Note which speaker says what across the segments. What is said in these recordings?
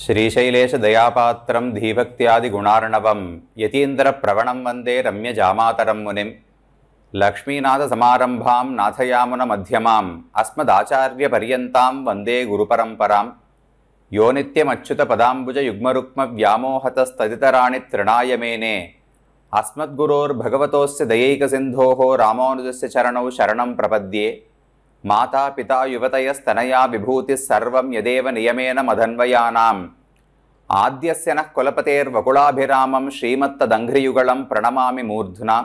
Speaker 1: श्रीशैलेश दयापात्रं धीभक्त्यादि गुणार्णवं यतीन्द्र प्रवणं वन्दे रम्य जामातरं मुनिं लक्ष्मीनाथ समारंभां नाथयामुन मध्यमाम् अस्मदाचार्य पर्यन्तां वन्दे गुरुपरम्परां यो नित्यमच्युत पदाम्बुज युग्मरुक्म व्यामोहतस्तदितराणि तृणाय मेने अस्मद्गुरोर्भगवतोस्य दयैकसिन्धोः रामानुजस्य चरणौ शरणं प्रपद्ये माता पिता युवतयस्तनया विभूतिः सर्वं यदेव नियमेन मदन्वयानाम् आद्यस्य नः कुलपतेर्वकुलाभिरामं श्रीमत्तदङ्घ्रियुगलं प्रणमामि मूर्ध्ना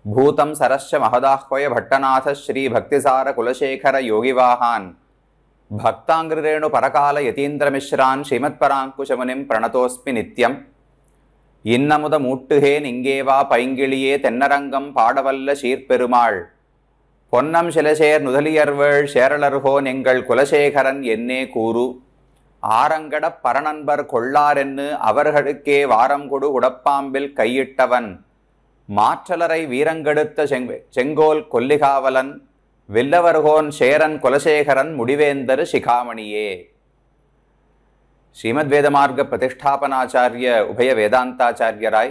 Speaker 1: भूतं सरश्च महदाह्वय भट्टनाथ श्रीभक्तिसार कुलशेखर योगिवाहान् भक्ताङ्घ्रिरेणु परकाल यतीन्द्रमिश्रान् श्रीमत्पराङ्कुशमुनिं प्रणतोऽस्मि नित्यम् இன்னமுத மூட்டுகேன் இங்கேவா பைங்கிளியே தென்னரங்கம் பாடவல்ல சீர்பெருமாள் பொன்னம் சிலசேர் நுதலியர்வேள் சேரலர்கோன் எங்கள் குலசேகரன் என்னே கூறு ஆரங்கடப் பரநண்பர் கொள்ளாரென்னு அவர்களுக்கே வாரம் கொடு உடப்பாம்பில் கையிட்டவன் மாற்றலரை வீரங்கெடுத்த செங்கோல் கொல்லிகாவலன் வில்லவர்கோன் சேரன் குலசேகரன் முடிவேந்தர் சிகாமணியே. श्रीमद् वेदमार्ग प्रतिष्ठापनाचार्य उभय वेदांताचार्यराय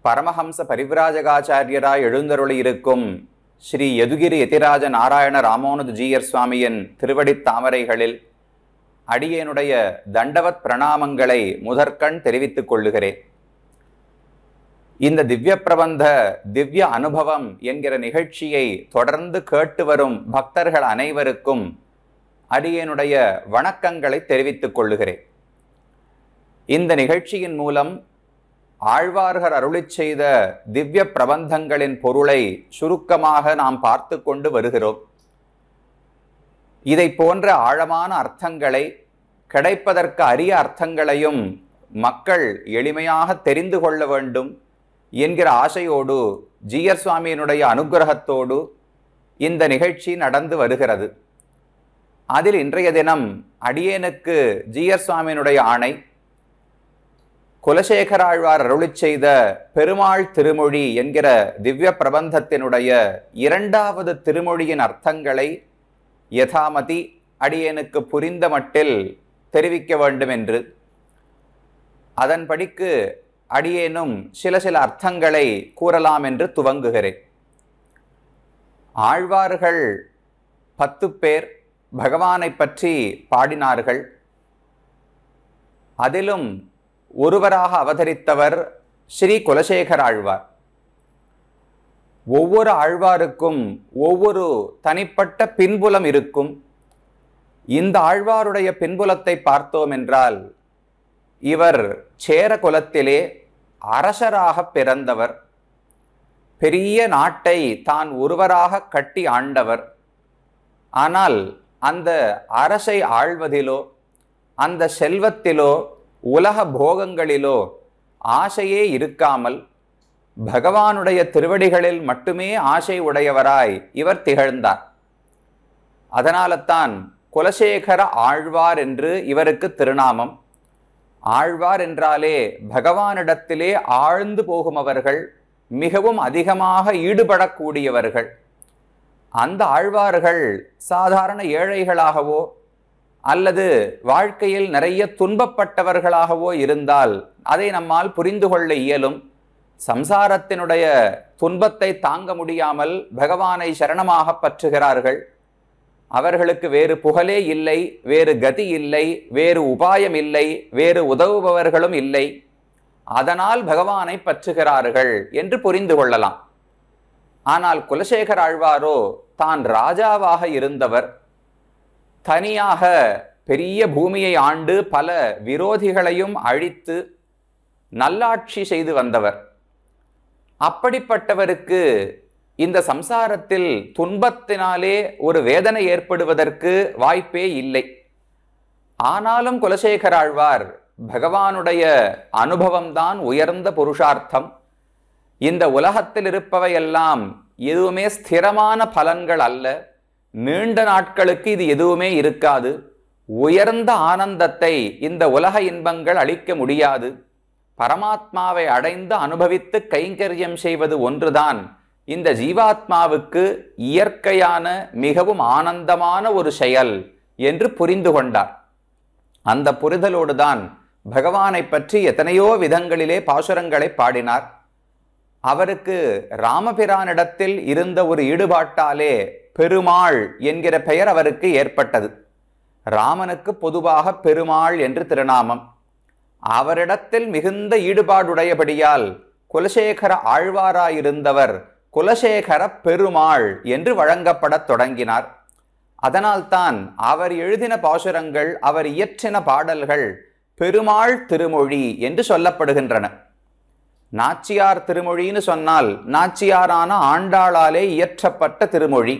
Speaker 1: परमहंस परिव्राजकाचार्यराय எழுந்தருளியிருக்கும் ஸ்ரீ யதுகிரி யதிராஜ நாராயண ராமானுஜ ஜீயர் சுவாமியின் திருவடித் தாமரைகளில் அடியேனுடைய தண்டவத் பிரணாமங்களை முதற்கண் தெரிவித்துக் கொள்ளுகிறேன். இந்த திவ்ய பிரபந்த திவ்ய அனுபவம் என்கிற நிகழ்ச்சியை தொடர்ந்து கேட்டு வரும் பக்தர்கள் அனைவருக்கும் அடியேனுடைய வணக்கங்களை தெரிவித்துக் கொள்ளுகிறேன். இந்த நிகழ்ச்சியின் மூலம் ஆழ்வார்கள் அருளிச் செய்த திவ்ய பிரபந்தங்களின் பொருளை சுருக்கமாக நாம் பார்த்து கொண்டு வருகிறோம். இதை போன்ற ஆழமான அர்த்தங்களை, கிடைப்பதற்கு அரிய அர்த்தங்களையும் மக்கள் எளிமையாக தெரிந்து கொள்ள வேண்டும் என்கிற ஆசையோடு ஜீயர் சுவாமியினுடைய அனுகிரகத்தோடு இந்த நிகழ்ச்சி நடந்து வருகிறது. அதில் இன்றைய தினம் அடியேனுக்கு ஜீயர் சுவாமியினுடைய ஆணை, குலசேகராழ்வார் அருளிச் செய்த பெருமாள் திருமொழி என்கிற திவ்ய பிரபந்தத்தினுடைய இரண்டாவது திருமொழியின் அர்த்தங்களை யதாமதி அடியேனுக்கு புரிந்த மட்டில் தெரிவிக்க வேண்டும் என்று, அதன்படிக்கு அடியேனும் சில அர்த்தங்களை கூறலாம் என்று துவங்குகிறேன். ஆழ்வார்கள் 10 பேர் பகவானை பற்றி பாடினார்கள். அதிலும் ஒருவராக அவதரித்தவர் ஸ்ரீ குலசேகர ஆழ்வார். ஒவ்வொரு ஆழ்வாருக்கும் ஒவ்வொரு தனிப்பட்ட பின்புலம் இருக்கும். இந்த ஆழ்வாருடைய பின்புலத்தை பார்த்தோம் என்றால், இவர் சேர குலத்திலே அரசராக பிறந்தவர். பெரிய நாட்டை தான் ஒருவராக கட்டி ஆண்டவர். ஆனால் அந்த அரசை ஆள்வதிலோ, அந்த செல்வத்திலோ, உலக போகங்களிலோ ஆசையே இருக்காமல் பகவானுடைய திருவடிகளில் மட்டுமே ஆசை உடையவராய் இவர் திகழ்ந்தார். அதனால்தான் குலசேகர ஆழ்வார் என்று இவருக்கு திருநாமம். ஆழ்வார் என்றாலே பகவானிடத்திலே ஆழ்ந்து போகுமவர்கள், மிகவும் அதிகமாக ஈடுபடக்கூடியவர்கள். அந்த ஆழ்வார்கள் சாதாரண ஏழைகளாகவோ அல்லது வாழ்க்கையில் நிறைய துன்பப்பட்டவர்களாகவோ இருந்தால் அதை நம்மால் புரிந்து கொள்ள இயலும். சம்சாரத்தினுடைய துன்பத்தை தாங்க முடியாமல் பகவானை சரணமாக பற்றுகிறார்கள். அவர்களுக்கு வேறு புகழே இல்லை, வேறு கதி இல்லை, வேறு உபாயம் இல்லை, வேறு உதவுபவர்களும் இல்லை. அதனால் பகவானை பற்றுகிறார்கள் என்று புரிந்து கொள்ளலாம். ஆனால் குலசேகர ஆழ்வாரோ தான் ராஜாவாக இருந்தவர். தனியாக பெரிய பூமியை ஆண்டு பல விரோதிகளையும் அழித்து நல்லாட்சி செய்து வந்தவர். அப்படிப்பட்டவருக்கு இந்த சம்சாரத்தில் துன்பத்தினாலே ஒரு வேதனை ஏற்படுவதற்கு வாய்ப்பே இல்லை. ஆனாலும் குலசேகர ஆழ்வார் பகவானுடைய அனுபவம்தான் உயர்ந்த புருஷார்த்தம். இந்த உலகத்தில் இருப்பவையெல்லாம் எதுவுமே ஸ்திரமான பலன்கள் அல்ல. நீண்ட நாட்களுக்கு இது எதுவுமே இருக்காது. உயர்ந்த ஆனந்தத்தை இந்த உலக இன்பங்கள் அளிக்க முடியாது. பரமாத்மாவை அடைந்து அனுபவித்து கைங்கரியம் செய்வது ஒன்றுதான் இந்த ஜீவாத்மாவுக்கு இயற்கையான மிகவும் ஆனந்தமான ஒரு செயல் என்று புரிந்து கொண்டார். அந்த புரிதலோடுதான் பகவானை பற்றி எத்தனையோ விதங்களிலே பாசுரங்களை பாடினார். அவருக்கு ராமபிரானிடத்தில் இருந்த ஒரு ஈடுபாட்டாலே பெருமாள் என்கிற பெயர் அவருக்கு ஏற்பட்டது. ராமனுக்கு பொதுவாக பெருமாள் என்று திருநாமம். அவரிடத்தில் மிகுந்த ஈடுபாடுடையபடியால் குலசேகர ஆழ்வாராயிருந்தவர் குலசேகர பெருமாள் என்று வழங்கப்படத் தொடங்கினார். அதனால்தான் அவர் எழுதின பாசுரங்கள், அவர் இயற்றின பாடல்கள் பெருமாள் திருமொழி என்று சொல்லப்படுகின்றன. நாச்சியார் திருமொழின்னு சொன்னால் நாச்சியாரான ஆண்டாளாலே இயற்றப்பட்ட திருமொழி.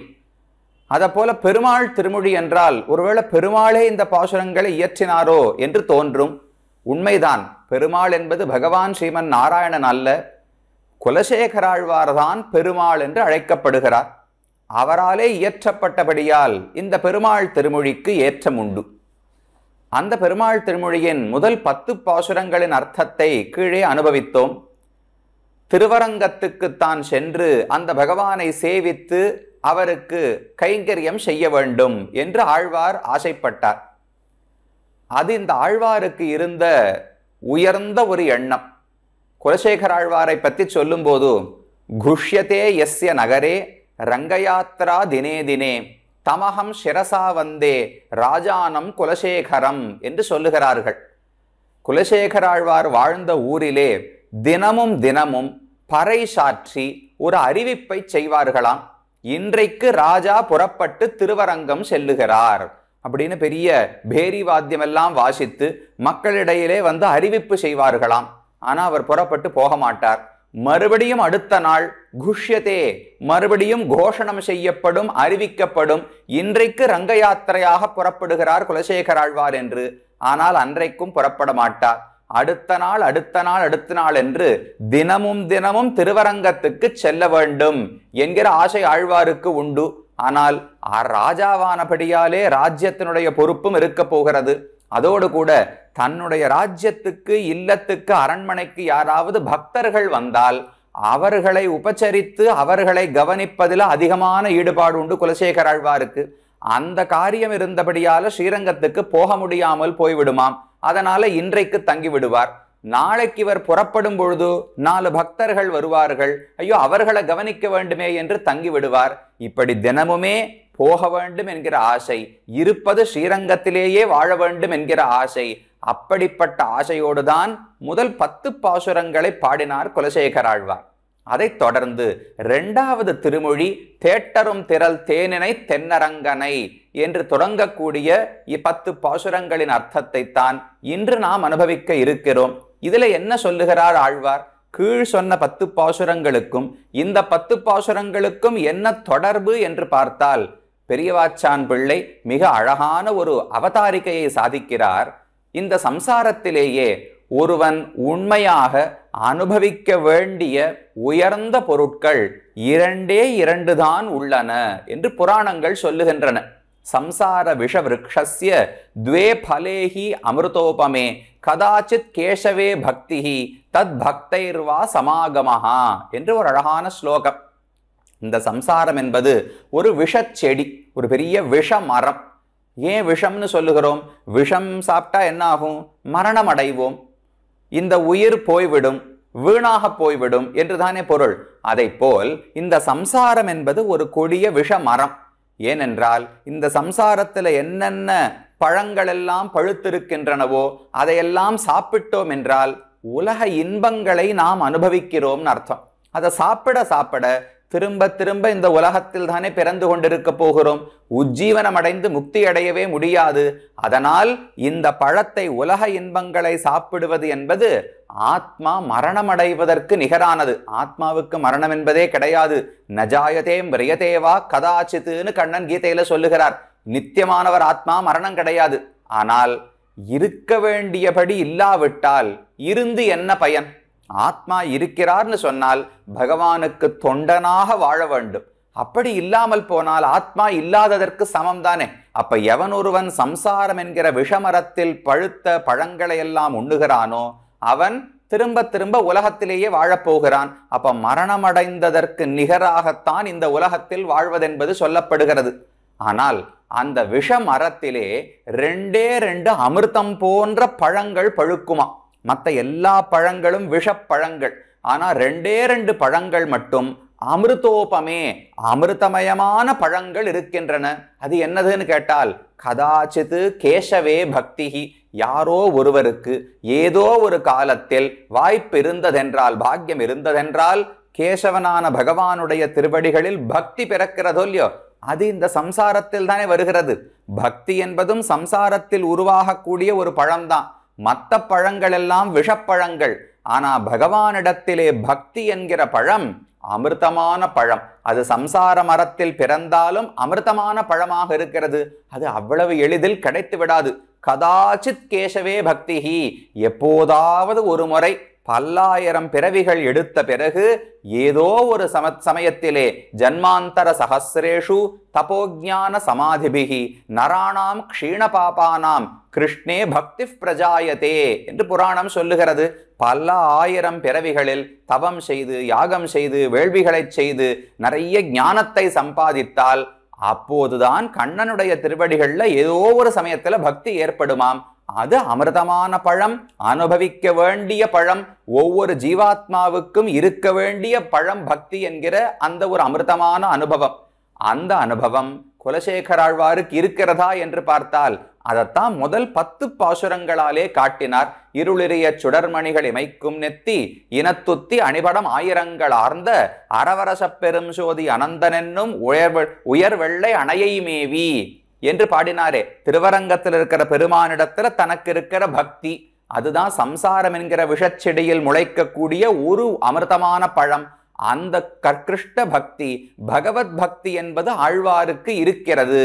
Speaker 1: அதப்போல பெருமாள் திருமொழி என்றால் ஒருவேளை பெருமாளே இந்த பாசுரங்களை இயற்றினாரோ என்று தோன்றும். உண்மைதான், பெருமாள் என்பது பகவான் ஸ்ரீமன் நாராயணன் அல்ல, குலசேகராழ்வார்தான் பெருமாள் என்று அழைக்கப்படுகிறார். அவராலே இயற்றப்பட்டபடியால் இந்த பெருமாள் திருமொழிக்கு ஏற்றம் உண்டு. அந்த பெருமாள் திருமொழியின் முதல் 10 பாசுரங்களின் அர்த்தத்தை கீழே அனுபவித்தோம். திருவரங்கத்துக்கு தான் சென்று அந்த பகவானை சேவித்து அவருக்கு கைங்கரியம் செய்ய வேண்டும் என்று ஆழ்வார் ஆசைப்பட்டார். அது இந்த ஆழ்வாருக்கு இருந்த உயர்ந்த ஒரு எண்ணம். குலசேகர ஆழ்வாரை பற்றி சொல்லும்போது, குஷ்யதே யஸ்ய நகரே ரங்கயாத்ரா தினே தினே தமகம் சிரசா வந்தே ராஜானம் குலசேகரம் என்று சொல்லுகிறார்கள். குலசேகராழ்வார் வாழ்ந்த ஊரிலே தினமும் தினமும் பறை சாற்றி ஒரு அறிவிப்பை செய்வார்களாம். இன்றைக்கு ராஜா புறப்பட்டு திருவரங்கம் செல்லுகிறார் அப்படின்னு பெரிய பேரி வாத்தியம் எல்லாம் வாசித்து மக்களிடையிலே வந்து அறிவிப்பு செய்வார்களாம். ஆனா அவர் புறப்பட்டு போக மாட்டார். மறுபடியும் அடுத்த நாள் குஷ்யதே, மறுபடியும் கோஷணம் செய்யப்படும், அறிவிக்கப்படும், இன்றைக்கு ரங்க யாத்திரையாக புறப்படுகிறார் குலசேகராழ்வார் என்று. ஆனால் அன்றைக்கும் புறப்பட மாட்டார். அடுத்த நாள் அடுத்த நாள் அடுத்த நாள் என்று தினமும் தினமும் திருவரங்கத்துக்கு செல்ல வேண்டும் என்கிற ஆசை ஆழ்வாருக்கு உண்டு. ஆனால் ராஜாவானபடியாலே ராஜ்யத்தினுடைய பொறுப்பும் இருக்க போகிறது. அதோடு கூட தன்னுடைய ராஜ்யத்துக்கு, இல்லத்துக்கு, அரண்மனைக்கு யாராவது பக்தர்கள் வந்தால் அவர்களை உபச்சரித்து அவர்களை கவனிப்பதில் அதிகமான ஈடுபாடு உண்டு குலசேகராழ்வாருக்கு. அந்த காரியம் இருந்தபடியால ஸ்ரீரங்கத்துக்கு போக முடியாமல் போய்விடுமாம். அதனால இன்றைக்கு தங்கி விடுவார். நாளைக்கு இவர் புறப்படும் பொழுது 4 பக்தர்கள் வருவார்கள், ஐயோ அவர்களை கவனிக்க வேண்டுமே என்று தங்கி விடுவார். இப்படி தினமுமே போக வேண்டும் என்கிற ஆசை, இருப்பது ஸ்ரீரங்கத்திலேயே வாழ வேண்டும் என்கிற ஆசை. அப்படிப்பட்ட ஆசையோடுதான் முதல் 10 பாசுரங்களை பாடினார் குலசேகராழ்வார். அதைத் தொடர்ந்து 2வது திருமொழி தேட்டரும் திரள் தேனினை தென்னரங்கனை என்று தொடங்கக்கூடிய 10 பாசுரங்களின் அர்த்தத்தை தான் இன்று நாம் அனுபவிக்க இருக்கிறோம். இதுல என்ன சொல்லுகிறார் ஆழ்வார்? கீழ் சொன்ன 10 பாசுரங்களுக்கும் இந்த 10 பாசுரங்களுக்கும் என்ன தொடர்பு என்று பார்த்தால், பெரியவாச்சான் பிள்ளை மிக அழகான ஒரு அவதாரிகையை சாதிக்கிறார். இந்த சம்சாரத்திலேயே ஒருவன் உண்மையாக அனுபவிக்க வேண்டிய உயர்ந்த பொருட்கள் 2 தான் உள்ளன என்று புராணங்கள் சொல்லுகின்றன. சம்சார விஷ விருக்ஷஸ்ய द्वे फलेहि அமிர்தோபமே கதாச்சித் கேசவே பக்திஹி தத் பக்தைர்வா சமாகமஹா என்று ஒரு அழகான ஸ்லோகம். இந்த சம்சாரம் என்பது ஒரு விஷச்செடி, ஒரு பெரிய விஷ மரம். ஏன் விஷம்னு சொல்லுகிறோம்? விஷம் சாப்பிட்டா என்ன ஆகும்? மரணம் அடைவோம், இந்த உயிர் போய்விடும், வீணாக போய்விடும் என்றுதானே பொருள். அதை போல் இந்த சம்சாரம் என்பது ஒரு கொடிய விஷ மரம். ஏனென்றால் இந்த சம்சாரத்தில் என்னென்ன பழங்கள் எல்லாம் பழுத்திருக்கின்றனவோ அதையெல்லாம் சாப்பிட்டோம் என்றால் உலக இன்பங்களை நாம் அனுபவிக்கிறோம்னு அர்த்தம். அதை சாப்பிட சாப்பிட திரும்ப திரும்ப இந்த உலகத்தில் தானே பிறந்து கொண்டிருக்க போகிறோம். உஜ்ஜீவனம் அடைந்து முக்தி அடையவே முடியாது. அதனால் இந்த பழத்தை, உலக இன்பங்களை சாப்பிடுவது என்பது ஆத்மா மரணம் அடைவதற்கு நிகரானது. ஆத்மாவுக்கு மரணம் என்பதே கிடையாது. நஜாயதே மிரியதேவா கதாச்சித்துன்னு கண்ணன் கீதையில சொல்லுகிறார். நித்தியமானவர் ஆத்மா, மரணம் கிடையாது. ஆனால் இருக்க வேண்டியபடி இல்லாவிட்டால் இருந்து என்ன பயன்? ஆத்மா இருக்கிறார்னு சொன்னால் பகவானுக்கு தொண்டனாக வாழ வேண்டும். அப்படி இல்லாமல் போனால் ஆத்மா இல்லாததற்கு சமம் தானே. அப்ப எவன் ஒருவன் சம்சாரம் என்கிற விஷமரத்தில் பழுத்த பழங்களை எல்லாம் உண்ணுகிறானோ அவன் திரும்ப திரும்ப உலகத்திலேயே வாழப்போகிறான். அப்ப மரணமடைந்ததற்கு நிகராகத்தான் இந்த உலகத்தில் வாழ்வதென்பது சொல்லப்படுகிறது. ஆனால் அந்த விஷ மரத்திலே ரெண்டே ரெண்டு அமிர்தம் போன்ற பழங்கள் பழுக்குமா. மற்ற எல்லா பழங்களும் விஷப்பழங்கள். ஆனா ரெண்டே ரெண்டு பழங்கள் மட்டும் அமிர்தோபமே, அமிர்தமயமான பழங்கள் இருக்கின்றன. அது என்னதுன்னு கேட்டால், கதாச்சித்து கேசவே பக்திஹி, யாரோ ஒருவருக்கு ஏதோ ஒரு காலத்தில் வாய்ப்பு இருந்ததென்றால், பாக்கியம் இருந்ததென்றால், கேசவனான பகவானுடைய திருவடிகளில் பக்தி பிறக்கிறதோ இல்லையோ, அது இந்த சம்சாரத்தில் தானே வருகிறது. பக்தி என்பதும் சம்சாரத்தில் உருவாகக்கூடிய ஒரு பழம்தான். மற்ற பழங்கள் எல்லாம் விஷப்பழங்கள். ஆனா பகவானிடத்திலே பக்தி என்கிற பழம் அமிர்தமான பழம். அது சம்சார மரத்தில் பிறந்தாலும் அமிர்தமான பழமாக இருக்கிறது. அது அவ்வளவு எளிதில் கிடைத்து விடாது. கதாச்சித் கேசவே பக்திஹி, எப்போதாவது ஒரு முறை பல்லாயிரம் பிறவிகள் எடுத்த பிறகு ஏதோ ஒரு சமயத்திலே ஜன்மாந்தர சஹசிரேஷு தபோஜான சமாதிபிகி நராணாம் க்ஷீண பாபானாம் கிருஷ்ணே பக்தி பிரஜாயதே என்று புராணம் சொல்லுகிறது. பல ஆயிரம் பிறவிகளில் தவம் செய்து, யாகம் செய்து, வேள்விகளை செய்து நிறைய ஞானத்தை சம்பாதித்தால் அப்போதுதான் கண்ணனுடைய திருவடிகள்ல ஏதோ ஒரு சமயத்துல பக்தி ஏற்படுமாம். அது அமிர்தமான பழம், அனுபவிக்க வேண்டிய பழம், ஒவ்வொரு ஜீவாத்மாவுக்கும் இருக்க வேண்டிய பழம் பக்தி என்கிற அந்த ஒரு அமிர்தமான அனுபவம். அந்த அனுபவம் குலசேகராழ்வாருக்கு இருக்கிறதா என்று பார்த்தால் அதைத்தான் முதல் 10 பாசுரங்களாலே காட்டினார். இருளிரிய சுடர்மணிகள் இமைக்கும் நெத்தி இனத்துத்தி அணிபடம் ஆயிரங்கள் ஆர்ந்த அரவரச பெரும் சோதி அனந்தனென்னும் உயர் வெள்ளை அணையை மேவி என்று பாடினாரே. திருவரங்கத்தில் இருக்கிற பெருமானிடத்துல தனக்கு இருக்கிற பக்தி, அதுதான் சம்சாரம் என்கிற விஷச்செடியில் முளைக்கக்கூடிய ஒரு அமிர்தமான பழம். அந்த கற்கிருஷ்ட பக்தி, பகவத் பக்தி என்பது ஆழ்வாருக்கு இருக்கிறது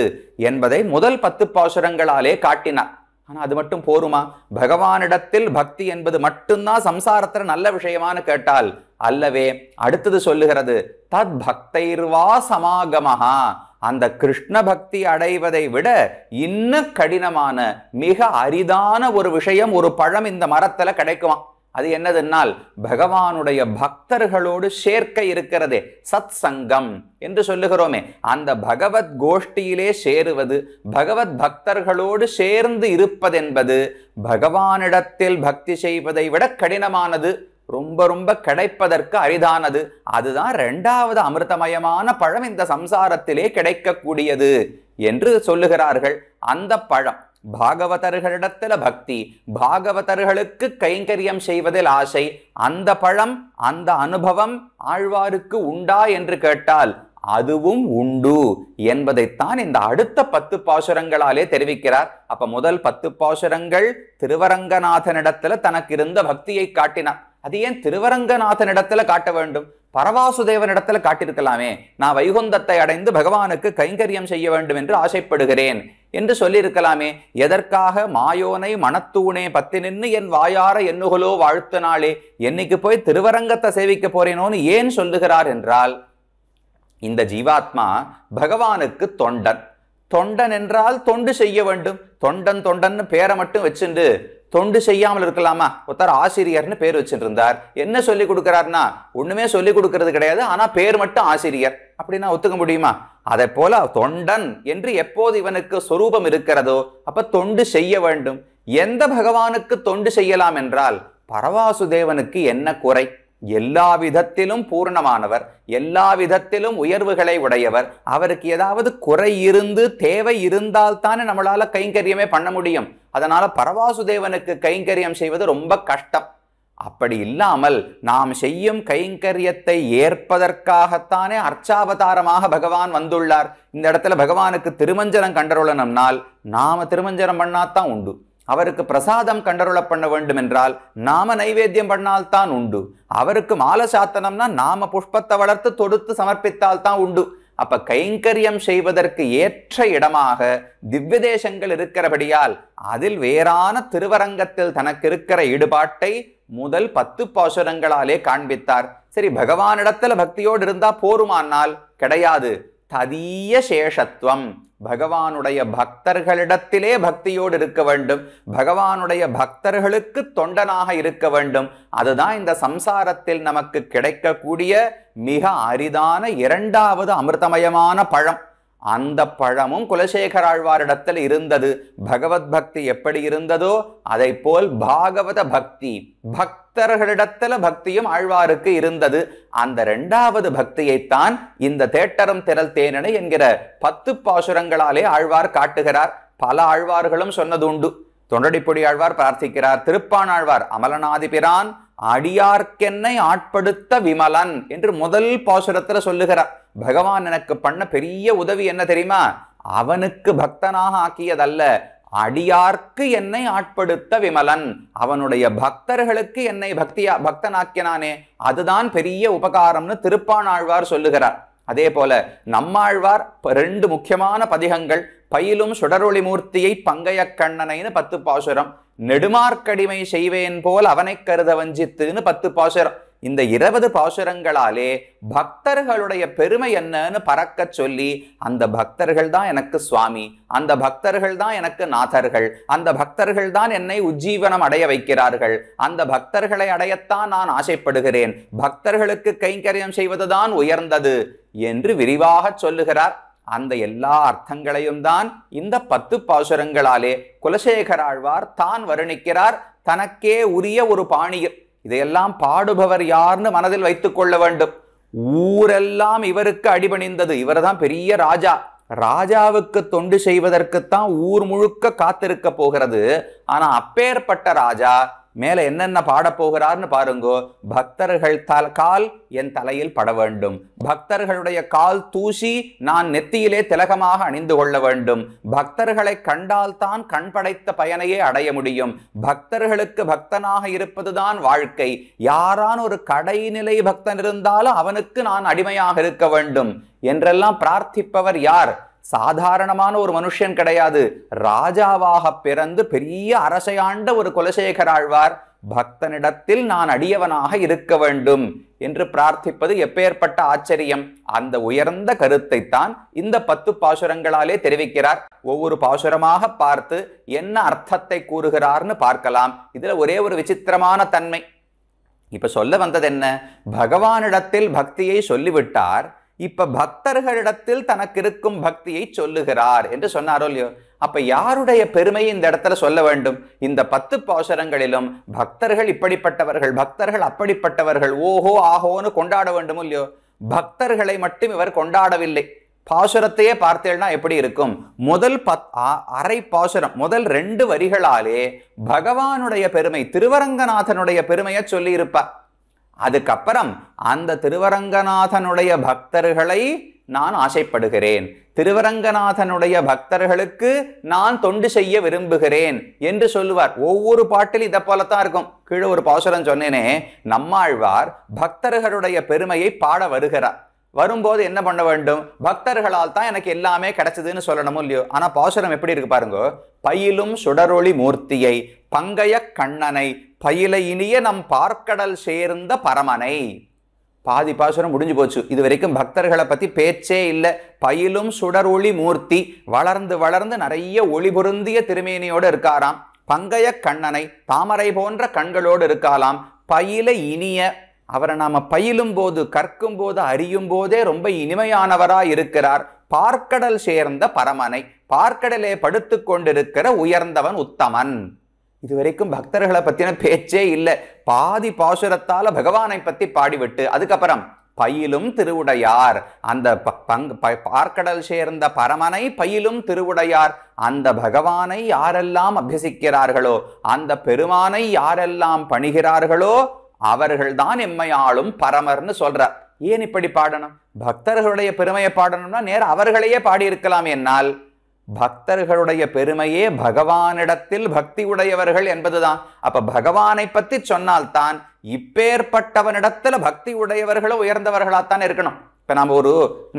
Speaker 1: என்பதை முதல் 10 பாசுரங்களாலே காட்டினார். ஆனா அது மட்டும் போருமா? பகவானிடத்தில் பக்தி என்பது மட்டும்தான் சம்சாரத்துல நல்ல விஷயமானு கேட்டால் அல்லவே. அடுத்தது சொல்லுகிறது, தத் பக்தைர்வா சமாகமஹா, அந்த கிருஷ்ண பக்தி அடைவதை விட இன்னும் கடினமான மிக அரிதான ஒரு விஷயம், ஒரு பழம் இந்த மரத்துல கிடைக்குமா. அது என்னதுன்னால் பகவானுடைய பக்தர்களோடு சேர்க்கை இருக்கிறதே, சத் சங்கம் என்று சொல்லுகிறோமே, அந்த பகவத் கோஷ்டியிலே சேருவது, பகவத் பக்தர்களோடு சேர்ந்து இருப்பதென்பது பகவானிடத்தில் பக்தி செய்வதை விட கடினமானது, ரொம்ப ரொம்ப கிடைப்பதற்கு அரிதானது. அதுதான் 2வது அமிர்தமயமான பழம் இந்த சம்சாரத்திலே கிடைக்கக்கூடியது என்று சொல்லுகிறார்கள். அந்த பழம் பாகவதர்களிடத்துல பக்தி, பாகவதர்களுக்கு கைங்கரியம் செய்வதில் ஆசை. அந்த பழம், அந்த அனுபவம் ஆழ்வாருக்கு உண்டா என்று கேட்டால் அதுவும் உண்டு என்பதைத்தான் இந்த அடுத்த 10 பாசுரங்களாலே தெரிவிக்கிறார். அப்ப முதல் 10 பாசுரங்கள் திருவரங்கநாதனிடத்துல தனக்கு இருந்த பக்தியை காட்டினார். அது ஏன் திருவரங்கநாதனிடத்துல காட்ட வேண்டும்? பரவாசுதேவனிடத்துல காட்டியிருக்கலாமே. நான் வைகுந்தத்தை அடைந்து பகவானுக்கு கைங்கரியம் செய்ய வேண்டும் என்று ஆசைப்படுகிறேன் என்று சொல்லியிருக்கலாமே. எதற்காக மாயோனை மனத்தூணே பத்தி நின்று என் வாயார எண்ணுகளோ வாழ்த்து நாளே, என்னைக்கு போய் திருவரங்கத்தை சேவிக்க போறேனோன்னு ஏன் சொல்லுகிறார் என்றால், இந்த ஜீவாத்மா பகவானுக்கு தொண்டன். தொண்டன் என்றால் தொண்டு செய்ய வேண்டும். தொண்டன் தொண்டன்னு பேரை மட்டும் வச்சுண்டு தொண்டு செய்யாமல் இருக்கலாமா? ஒருத்தர் ஆசிரியர்னு பேர் வச்சுட்டு இருந்தார். என்ன சொல்லி கொடுக்கிறார்னா ஒண்ணுமே சொல்லி கொடுக்கறது கிடையாது, ஆனா பேர் மட்டும் ஆசிரியர். அப்படின்னா ஒத்துக்க முடியுமா? அதை போல தொண்டன் என்று எப்போது இவனுக்கு சொரூபம் இருக்கிறதோ அப்ப தொண்டு செய்ய வேண்டும். எந்த பகவானுக்கு தொண்டு செய்யலாம் என்றால் பரவாசுதேவனுக்கு என்ன குறை? எல்லா விதத்திலும் பூர்ணமானவர், எல்லா விதத்திலும் உயர்வுகளை உடையவர். அவருக்கு ஏதாவது குறை இருந்து தேவை இருந்தால் தானே நம்மளால கைங்கரியமே பண்ண முடியும். அதனால பரவாசுதேவனுக்கு கைங்கரியம் செய்வது ரொம்ப கஷ்டம். அப்படி இல்லாமல் நாம் செய்யும் கைங்கரியத்தை ஏற்பதற்காகத்தானே அர்ச்சாவதாரமாக பகவான் வந்துள்ளார். இந்த இடத்துல பகவானுக்கு திருமஞ்சனம் கண்டருளணும்னால் நாம திருமஞ்சனம் பண்ணாதான் உண்டு. அவருக்கு பிரசாதம் கண்டருள பண்ண வேண்டும் என்றால் நாம நைவேத்தியம் பண்ணால்தான் உண்டு. அவருக்கு மாலை சாத்தனம்னா நாம புஷ்பத்தை வளர்த்து தொடுத்து சமர்ப்பித்தால் தான் உண்டு. அப்ப கைங்கரியம் செய்வதற்கு ஏற்ற இடமாக திவ்ய தேசங்கள் இருக்கிறபடியால் அதில் வேறான திருவரங்கத்தில் தனக்கு இருக்கிற ஈடுபாட்டை முதல் 10 பாசுரங்களாலே காண்பித்தார். சரி, பகவானிடத்துல பக்தியோடு இருந்தா போருமானால் கிடையாது. ததீய சேஷத்துவம், பகவானுடைய பக்தர்களிடத்திலே பக்தியோடு இருக்க வேண்டும். பகவானுடைய பக்தர்களுக்கு தொண்டனாக இருக்க வேண்டும். அதுதான் இந்த சம்சாரத்தில் நமக்கு கிடைக்கக்கூடிய மிக அரிதான 2வது அமிர்தமயமான பழம். அந்த பழமும் குலசேகர ஆழ்வாரிடத்தில் இருந்தது. பகவத் பக்தி எப்படி இருந்ததோ அதை போல் பாகவத பக்தி, பக்தர்களிடத்துல பக்தியும் ஆழ்வாருக்கு இருந்தது. அந்த இரண்டாவது பக்தியைத்தான் இந்த தேட்டரும் திரள் தேனனை என்கிற 10 பாசுரங்களாலே ஆழ்வார் காட்டுகிறார். பல ஆழ்வார்களும் சொன்னது உண்டு. தொண்டடிப்பொடி ஆழ்வார் பிரார்த்திக்கிறார். திருப்பாணாழ்வார் அமலநாதிபிரான் அடியார்க்கென்னை ஆட்படுத்த விமலன் என்று முதல் பாசுரத்துல சொல்லுகிறார். பகவான் எனக்கு பண்ண பெரிய உதவி என்ன தெரியுமா? அவனுக்கு பக்தனாக ஆக்கியதல்ல, அடியார்க்கு என்னை ஆட்படுத்த விமலன், அவனுடைய பக்தர்களுக்கு என்னை பக்தனாக்கினானே, அதுதான் பெரிய உபகாரம்னு திருப்பாணாழ்வார் சொல்லுகிறார். அதே போல நம்மாழ்வார் 2 முக்கியமான பதிகங்கள், பயிலும் சுடரொளி மூர்த்தியை பங்கைய கண்ணனைன்னு 10 பாசுரம், நெடுமார்க்கடிமை செய்வேன் போல் அவனை கருத வஞ்சித்துன்னு 10 பாசுரம். இந்த 20 பாசுரங்களாலே பக்தர்களுடைய பெருமை என்னன்னு பறக்க சொல்லி, அந்த பக்தர்கள் தான் எனக்கு சுவாமி, அந்த பக்தர்கள் தான் எனக்கு நாதர்கள், அந்த பக்தர்கள் தான் என்னை உஜ்ஜீவனம் அடைய வைக்கிறார்கள், அந்த பக்தர்களை அடையத்தான் நான் ஆசைப்படுகிறேன், பக்தர்களுக்கு கைங்கரியம் செய்வதுதான் உயர்ந்தது என்று விரிவாக சொல்லுகிறார். அந்த எல்லா அர்த்தங்களையும் தான் இந்த 10 பாசுரங்களாலே குலசேகர ஆழ்வார் தான் வருணிக்கிறார் தனக்கே உரிய ஒரு பாணியில். இதையெல்லாம் பாடுபவர் யார்னு மனதில் வைத்துக் கொள்ள வேண்டும். ஊரெல்லாம் இவருக்கு அடிபணிந்தது. இவர் தான் பெரிய ராஜா. ராஜாவுக்கு தொண்டு செய்வதற்குத்தான் ஊர் முழுக்க காத்திருக்க போகிறது. ஆனா அப்பேற்பட்ட ராஜா மேல என்னென்ன பாட போகிறார்னு பாருங்கோ. பக்தர்கள் கால் என் தலையில் பட வேண்டும், பக்தர்களுடைய கால் தூசி நான் நெத்தியிலே திலகமாக அணிந்து கொள்ள வேண்டும், பக்தர்களை கண்டால்தான் கண் படைத்த பயனையே அடைய முடியும், பக்தர்களுக்கு பக்தனாக இருப்பதுதான் வாழ்க்கை, யாரான ஒரு கடைநிலை பக்தன் இருந்தாலும் அவனுக்கு நான் அடிமையாக இருக்க வேண்டும் என்றெல்லாம் பிரார்த்திப்பவர் யார்? சாதாரணமான ஒரு மனுஷன் கிடையாது. ராஜாவாக பிறந்து பெரிய அரசையாண்ட ஒரு குலசேகர ஆழ்வார் பக்தனிடத்தில் நான் அடியவனாக இருக்க வேண்டும் என்று பிரார்த்திப்பது எப்பேற்பட்ட ஆச்சரியம்! அந்த உயர்ந்த கருத்தை தான் இந்த 10 பாசுரங்களாலே தெரிவிக்கிறார். ஒவ்வொரு பாசுரமாக பார்த்து என்ன அர்த்தத்தை கூறுகிறார்னு பார்க்கலாம். இதுல ஒரே ஒரு விசித்திரமான தன்மை. இப்ப சொல்ல வந்தது என்ன? பகவானிடத்தில் பக்தியை சொல்லிவிட்டார், இப்ப பக்தர்களிடத்தில் தனக்கு இருக்கும் பக்தியை சொல்லுகிறார் என்று சொன்னாரோ இல்லையோ? அப்ப யாருடைய பெருமையை இந்த இடத்துல சொல்ல வேண்டும்? இந்த 10 பாசுரங்களிலும் பக்தர்கள் இப்படிப்பட்டவர்கள், பக்தர்கள் அப்படிப்பட்டவர்கள், ஓஹோ ஆஹோன்னு கொண்டாட வேண்டுமோ இல்லையோ? பக்தர்களை மட்டும் இவர் கொண்டாடவில்லை. பாசுரத்தையே பார்த்தேன்னா எப்படி இருக்கும்? முதல் அரை பாசுரம், முதல் 2 வரிகளாலே பகவானுடைய பெருமை, திருவரங்கநாதனுடைய பெருமையை சொல்லி இருப்பார். அதுக்கப்புறம் அந்த திருவரங்கநாதனுடைய பக்தர்களை நான் ஆசைப்படுகிறேன், திருவரங்கநாதனுடைய பக்தர்களுக்கு நான் தொண்டு செய்ய விரும்புகிறேன் என்று சொல்லுவார். ஒவ்வொரு பாட்டிலும் இதை போலத்தான் இருக்கும். கீழே ஒரு பாசுரம் சொன்னேனே, நம்மாழ்வார் பக்தர்களுடைய பெருமையை பாட வருகிறார். வரும்போது என்ன பண்ண வேண்டும்? பக்தர்களால் தான் எனக்கு எல்லாமே கிடைச்சதுன்னு சொல்லணுமோ இல்லையோ? ஆனா பாசுரம் எப்படி இருக்கு பாருங்க. பயிலும் சுடரொளி மூர்த்தியை பங்கைய கண்ணனை பயில இனிய நம் பார்க்கடல் சேர்ந்த பரமனை. பாதி பாசுரம் முடிஞ்சு போச்சு. இது வரைக்கும் பக்தர்களை பத்தி பேச்சே இல்லை. பயிலும் சுடரொளி மூர்த்தி, வளர்ந்து வளர்ந்து நிறைய ஒளி பொருந்திய திருமேனியோடு இருக்காராம். பங்கைய கண்ணனை, தாமரை போன்ற கண்களோடு இருக்காலாம். பயில இனிய, அவரை நாம பயிலும் போது, கற்கும் போது, அறியும் போதே ரொம்ப இனிமையானவராய் இருக்கிறார். பார்க்கடல் சேர்ந்த பரமனை, பார்க்கடலே படுத்து கொண்டிருக்கிற உயர்ந்தவன் உத்தமன். இதுவரைக்கும் பக்தர்களை பத்தின பேச்சே இல்லை. பாதி பாசுரத்தால பகவானை பத்தி பாடிவிட்டு அதுக்கப்புறம் பயிலும் திருவுடையார், அந்த பார்க்கடல் சேர்ந்த பரமனை பயிலும் திருவுடையார், அந்த பகவானை யாரெல்லாம் அபியசிக்கிறார்களோ, அந்த பெருமானை யாரெல்லாம் பணிகிறார்களோ அவர்கள்தான் எம்மையாளும் பரமர்னு சொல்றார். ஏன் இப்படி பாடணும்? பக்தர்களுடைய பெருமையை பாடணும்னா நேர அவர்களையே பாடியிருக்கலாம். என்னால் பக்தர்களுடைய பெருமையே பகவானிடத்தில் பக்தி உடையவர்கள் என்பதுதான். அப்ப பகவானை பத்தி சொன்னால்தான் இப்பேற்பட்டவனிடத்துல பக்தி உடையவர்களோ உயர்ந்தவர்களாத்தான் இருக்கணும். இப்ப நம்ம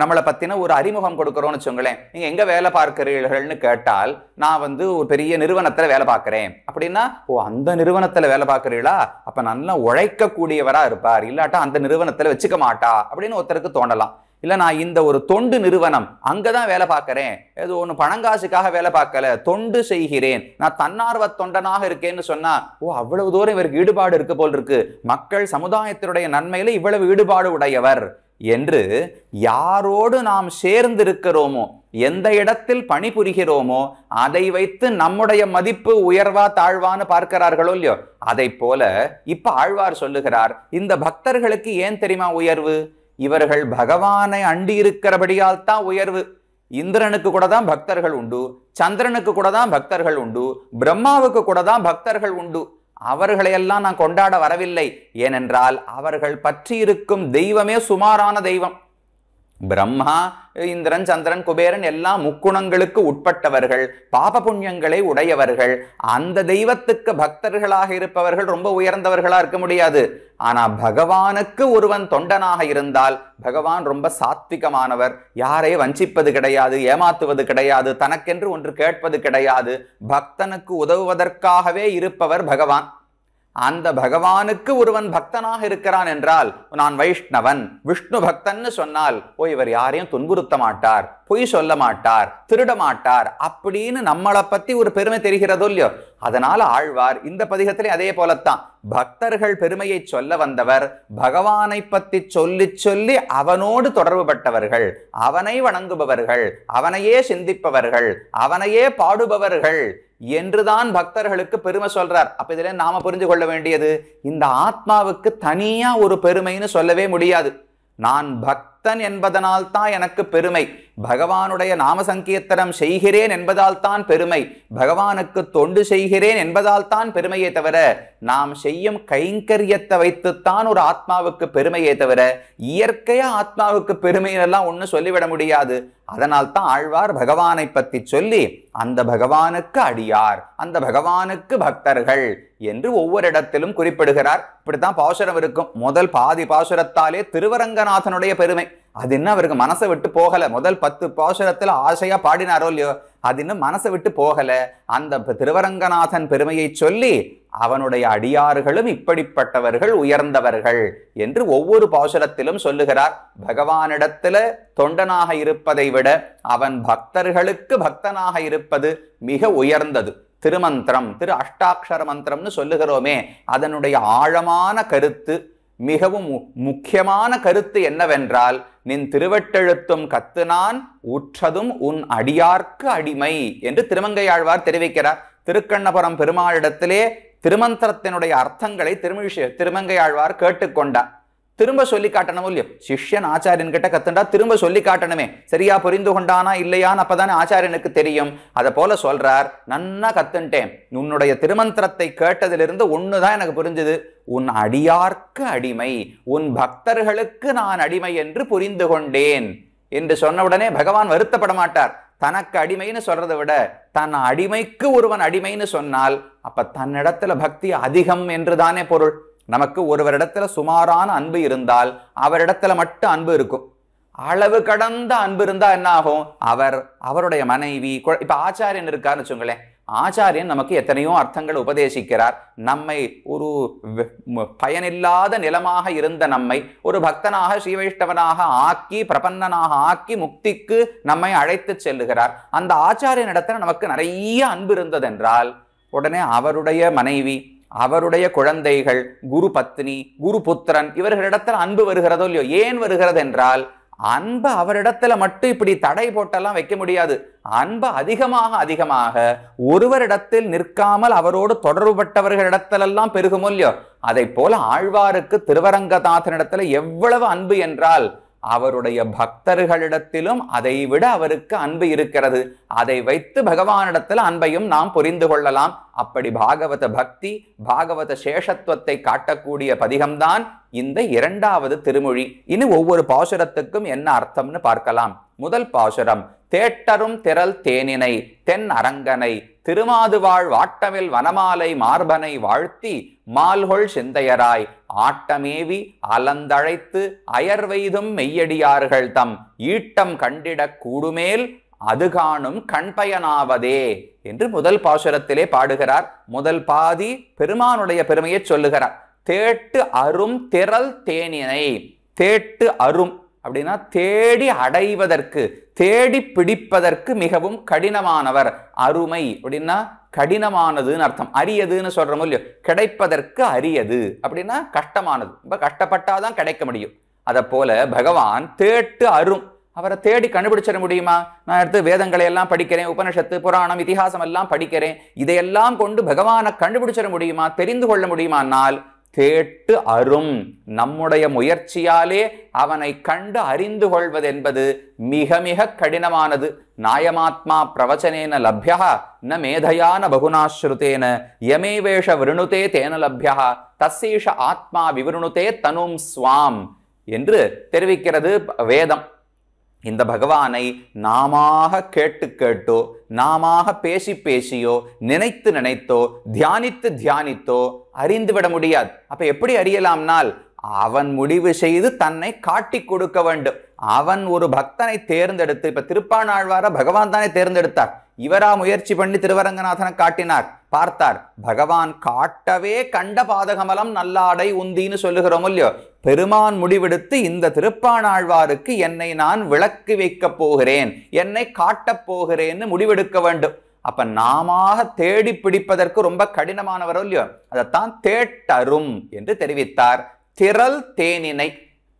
Speaker 1: நம்மளை பத்தின ஒரு அறிமுகம் கொடுக்கிறோம்னு வச்சுங்களேன். நீங்க எங்க வேலை பார்க்கிறீர்கள்னு கேட்டால், நான் ஒரு பெரிய நிறுவனத்துல வேலை பார்க்கிறேன் அப்படின்னா, ஓ அந்த நிறுவனத்துல வேலை பார்க்கிறீங்களா, அப்ப நல்லா உழைக்க கூடியவரா இருப்பார், இல்லாட்டா அந்த நிறுவனத்துல வச்சுக்க மாட்டா அப்படின்னு ஒருத்தருக்கு தோணலாம். இல்ல நான் இந்த ஒரு தொண்டு நிறுவனம் அங்கதான் வேலை பார்க்கிறேன், ஏதோ ஒண்ணு பணங்காசுக்காக வேலை பார்க்கல, தொண்டு செய்கிறேன், நான் தன்னார்வ தொண்டனாக இருக்கேன்னு சொன்னா, ஓ அவ்வளவு தூரம் இவருக்கு ஈடுபாடு இருக்கு போல் இருக்கு, மக்கள் சமுதாயத்தினுடைய நன்மையில இவ்வளவு ஈடுபாடு உடையவர் என்று யாரோடு நாம் சேர்ந்திருக்கிறோமோ, எந்த இடத்தில் பணிபுரிகிறோமோ அதை வைத்து நம்முடைய மதிப்பு உயர்வா தாழ்வான்னு பார்க்கிறார்களோ இல்லையோ, அதை போல இப்ப ஆழ்வார் சொல்லுகிறார், இந்த பக்தர்களுக்கு ஏன் தெரியுமா உயர்வு? இவர்கள் பகவானை அண்டி இருக்கிறபடியால் தான் உயர்வு. இந்திரனுக்கு கூட தான் பக்தர்கள் உண்டு, சந்திரனுக்கு கூட தான் பக்தர்கள் உண்டு, பிரம்மாவுக்கு கூட தான் பக்தர்கள் உண்டு. அவர்களையெல்லாம் நான் கொண்டாட வரவில்லை. ஏனென்றால் அவர்கள் பற்றி இருக்கும் தெய்வமே சுமாரான தெய்வம். பிரம்மா, இந்திரன், சந்திரன், குபேரன் எல்லாம் முக்குணங்களுக்கு உட்பட்டவர்கள், பாப புண்ணியங்களை உடையவர்கள். அந்த தெய்வத்துக்கு பக்தர்களாக இருப்பவர்கள் ரொம்ப உயர்ந்தவர்களா இருக்க முடியாது. ஆனா பகவானுக்கு ஒருவன் தொண்டனாக இருந்தால் பகவான் ரொம்ப சாத்விகமானவர், யாரையும் வஞ்சிப்பது கிடையாது, ஏமாத்துவது கிடையாது, தனக்கென்று ஒன்று கேட்பது கிடையாது. பக்தனுக்கு உதவுவதற்காகவே இருப்பவர் பகவான். அந்த பகவானுக்கு ஒருவன் பக்தனாக இருக்கிறான் என்றால், நான் வைஷ்ணவன், விஷ்ணு பக்தன்னு சொன்னால், இவர் யாரையும் துன்புறுத்த மாட்டார், பொய் சொல்ல மாட்டார், திருட மாட்டார் அப்படின்னு நம்மளை பத்தி ஒரு பெருமை தெரிகிறதோ இல்லையோ. அதனால ஆழ்வார் இந்த பதிகத்திலே அதே போலத்தான் பக்தர்கள் பெருமையை சொல்ல வந்தவர், பகவானை பத்தி சொல்லி சொல்லி அவனோடு தொடர்பு பட்டவர்கள், அவனை வணங்குபவர்கள், அவனையே சிந்திப்பவர்கள், அவனையே பாடுபவர்கள் என்றுதான் பக்தர்களுக்கு பெருமை சொல்றார். அப்ப இதுல நாம புரிஞ்சு கொள்ள வேண்டியது, இந்த ஆத்மாவுக்கு தனியா ஒரு பெருமைன்னு சொல்லவே முடியாது. நான் பக்தன் என்பதனால் தான் எனக்கு பெருமை, பகவானுடைய நாம சங்கீர்த்தனம் செய்கிறேன் என்பதால் தான் பெருமை, பகவானுக்கு தொண்டு செய்கிறேன் என்பதால் தான் பெருமையே தவிர, நாம் செய்யும் கைங்கரியத்தை வைத்துத்தான் ஒரு ஆத்மாவுக்கு பெருமையே தவிர இயற்கையா ஆத்மாவுக்கு பெருமையெல்லாம் ஒண்ணு சொல்லிவிட முடியாது. அதனால் தான் ஆழ்வார் பகவானை பற்றி சொல்லி அந்த பகவானுக்கு அடியார், அந்த பகவானுக்கு பக்தர்கள் என்று ஒவ்வொரு இடத்திலும் குறிப்பிடுகிறார். இப்படித்தான் பாசுரம் இருக்கும். முதல் பாதி பாசுரத்தாலே திருவரங்கநாதனுடைய பெருமை அது இன்னும் அவருக்கு மனசை விட்டு போகல. முதல் 10 பாசுரத்துல ஆசையா பாடினாரோ இல்லையோ, அது இன்னும் மனசை விட்டு போகல. அந்த திருவரங்கநாதன் பெருமையை சொல்லி அவனுடைய அடியார்களும் இப்படிப்பட்டவர்கள் உயர்ந்தவர்கள் என்று ஒவ்வொரு பாசுரத்திலும் சொல்லுகிறார். பகவானிடத்துல தொண்டனாக இருப்பதை விட அவன் பக்தர்களுக்கு பக்தனாக இருப்பது மிக உயர்ந்தது. திருமந்திரம், திரு அஷ்டாட்சர மந்திரம்னு சொல்லுகிறோமே, அதனுடைய ஆழமான கருத்து, மிகவும் முக்கியமான கருத்து என்னவென்றால், நின் திருவட்டெழுத்தும் கத்து நான் உற்றதும் உன் அடியார்க்கு அடிமை என்று திருமங்கையாழ்வார் தெரிவிக்கிறார். திருக்கண்ணபுரம் பெருமாளிடத்திலே திருமந்திரத்தினுடைய அர்த்தங்களை திருமங்கையாழ்வார் கேட்டுக்கொண்டார். திரும்ப சொல்லி காட்டணும் இல்லையோ, சிஷ்யன் ஆச்சாரியன் கிட்ட கத்துண்டா திரும்ப சொல்லி காட்டணுமே, சரியா புரிந்து கொண்டானா இல்லையான்னு அப்பதானே ஆச்சாரியனுக்கு தெரியும். அதை போல சொல்றார், நன்னா கத்துட்டேன், உன்னுடைய திருமந்திரத்தை கேட்டதிலிருந்து ஒண்ணுதான் எனக்கு புரிஞ்சுது, உன் அடியார்க்கு அடிமை, உன் பக்தர்களுக்கு நான் அடிமை என்று புரிந்து கொண்டேன் என்று சொன்ன உடனே பகவான் வருத்தப்பட மாட்டார். தனக்கு அடிமைன்னு சொல்றதை விட தன் அடிமைக்கு ஒருவன் அடிமைன்னு சொன்னால் அப்ப தன்னிடத்துல பக்தி அதிகம் என்றுதானே பொருள். நமக்கு ஒருவரிடத்துல சுமாரான அன்பு இருந்தால் அவரிடத்துல மட்டும் அன்பு இருக்கும். அளவு கடந்த அன்பு இருந்தா என்ன ஆகும்? அவருடைய மனைவி, இப்ப ஆச்சாரியன் இருக்காருன்னு வச்சுங்களேன், ஆச்சாரியன் நமக்கு எத்தனையோ அர்த்தங்கள் உபதேசிக்கிறார். நம்மை ஒரு பயனில்லாத நிலமாக இருந்த நம்மை ஒரு பக்தனாக ஸ்ரீவைஷ்ணவனாக ஆக்கி, பிரபன்னனாக ஆக்கி முக்திக்கு நம்மை அழைத்து செல்லுகிறார். அந்த ஆச்சாரியன் இடத்துல நமக்கு நிறைய அன்பு இருந்ததென்றால் உடனே அவருடைய மனைவி, அவருடைய குழந்தைகள், குரு பத்னி, குரு புத்திரன் இவர்களிடத்துல அன்பு வருகிறதோ இல்லையோ. ஏன் வருகிறது என்றால், அன்பு அவரிடத்துல மட்டும் இப்படி தடை போட்டெல்லாம் வைக்க முடியாது. அன்பு அதிகமாக அதிகமாக ஒருவரிடத்தில் நிற்காமல் அவரோடு தொடர்புபட்டவர்களிடத்திலெல்லாம் பெருகுமோ இல்லையோ. அதை போல ஆழ்வாருக்கு திருவரங்கநாதனிடத்துல எவ்வளவு அன்பு என்றால், அவருடைய பக்தர்களிடத்திலும் அதை விட அவருக்கு அன்பு இருக்கிறது. அதை வைத்து பகவானிடத்தில் அன்பையும் நாம் புரிந்து கொள்ளலாம். அப்படி பாகவத பக்தி, பாகவத சேஷத்துவத்தை காட்டக்கூடிய பதிகம்தான் இந்த 2வது திருமொழி. இனி ஒவ்வொரு பாசுரத்துக்கும் என்ன அர்த்தம்னு பார்க்கலாம். முதல் பாசுரம், தேட்டரும் திரள் தேனினை தென் அரங்கனை திருமாதுவாழ் வாட்டமில் வனமாலை மார்பனை வாழ்த்தி மால்கொள் சிந்தையராய் ஆட்டமேவி அலந்தழைத்து அயர்வெய்தும் மெய்யடியார்கள் தம் ஈட்டம் கண்டிடக் கூடுமேல் அது காணும் கண்பயனாவதே என்று முதல் பாசுரத்திலே பாடுகிறார். முதல் பாதி பெருமானுடைய பெருமையை சொல்லுகிறார். தேட்டு அரும் திரள் தேனினை, தேட்டு அரும் அப்படின்னா தேடி அடைவதற்கு, தேடி பிடிப்பதற்கு மிகவும் கடினமானவர். அருமை அப்படின்னா கடினமானதுன்னு அர்த்தம். அரியதுன்னு சொல்றோம் இல்லையோ, கிடைப்பதற்கு அரியது அப்படின்னா கஷ்டமானது, ரொம்ப கஷ்டப்பட்டாதான் கிடைக்க முடியும். அதை போல பகவான் தேட்டு அரும், அவரை தேடி கண்டுபிடிச்சிட முடியுமா? நான் எடுத்து வேதங்களை எல்லாம் படிக்கிறேன், உபனிஷத்து புராணம் இதிகாசம் எல்லாம் படிக்கிறேன், இதையெல்லாம் கொண்டு பகவானை கண்டுபிடிச்சிட முடியுமா, தெரிந்து கொள்ள முடியுமானால் கேட்டு அரும் நம்முடைய முயற்சியாலே அவனை கண்டு அறிந்து கொள்வது என்பது மிக மிக கடினமானது. நாயமாத்மா பிரவச்சனேன லப்யா ந மேதையான பகுனாஸ்ருதேன யமேவேஷ விருணுதே தேன லப்யா தஸ்ஸீஷ ஆத்மா விவருணுதே தனும் ஸ்வாம் என்று தெரிவிக்கிறது வேதம். இந்த பகவானை நாமாக கேட்டு கேட்டோ, நாமாக பேசி பேசியோ, நினைத்து நினைத்தோ, தியானித்து தியானித்தோ அறிந்துவிட முடியாது. அப்ப எப்படி அறியலாம்னால் அவன் முடிவு செய்து தன்னை காட்டி கொடுக்க வேண்டும். அவன் ஒரு பக்தனை தேர்ந்தெடுத்து, இப்ப திருப்பாணாழ்வார பகவான் தானே தேர்ந்தெடுத்தார். இவரா முயற்சி பண்ணி திருவரங்கநாதனை காட்டினார், பார்த்தார். பகவான் காட்டவே கண்ட பாதகமலம் நல்லாடை உந்தின்னு சொல்லுகிறோம் இல்லையோ, பெருமான் முடிவெடுத்து இந்த திருப்பாணாழ்வாருக்கு என்னை நான் விளக்கு வைக்க போகிறேன், என்னை காட்டப் போகிறேன்னு முடிவெடுக்க வேண்டும். அப்ப நாமாக தேடி பிடிப்பதற்கு ரொம்ப கடினமானவரோ இல்லையோ, அதைத்தான் தேட்டரும் என்று தெரிவித்தார். திரள் தேனினை,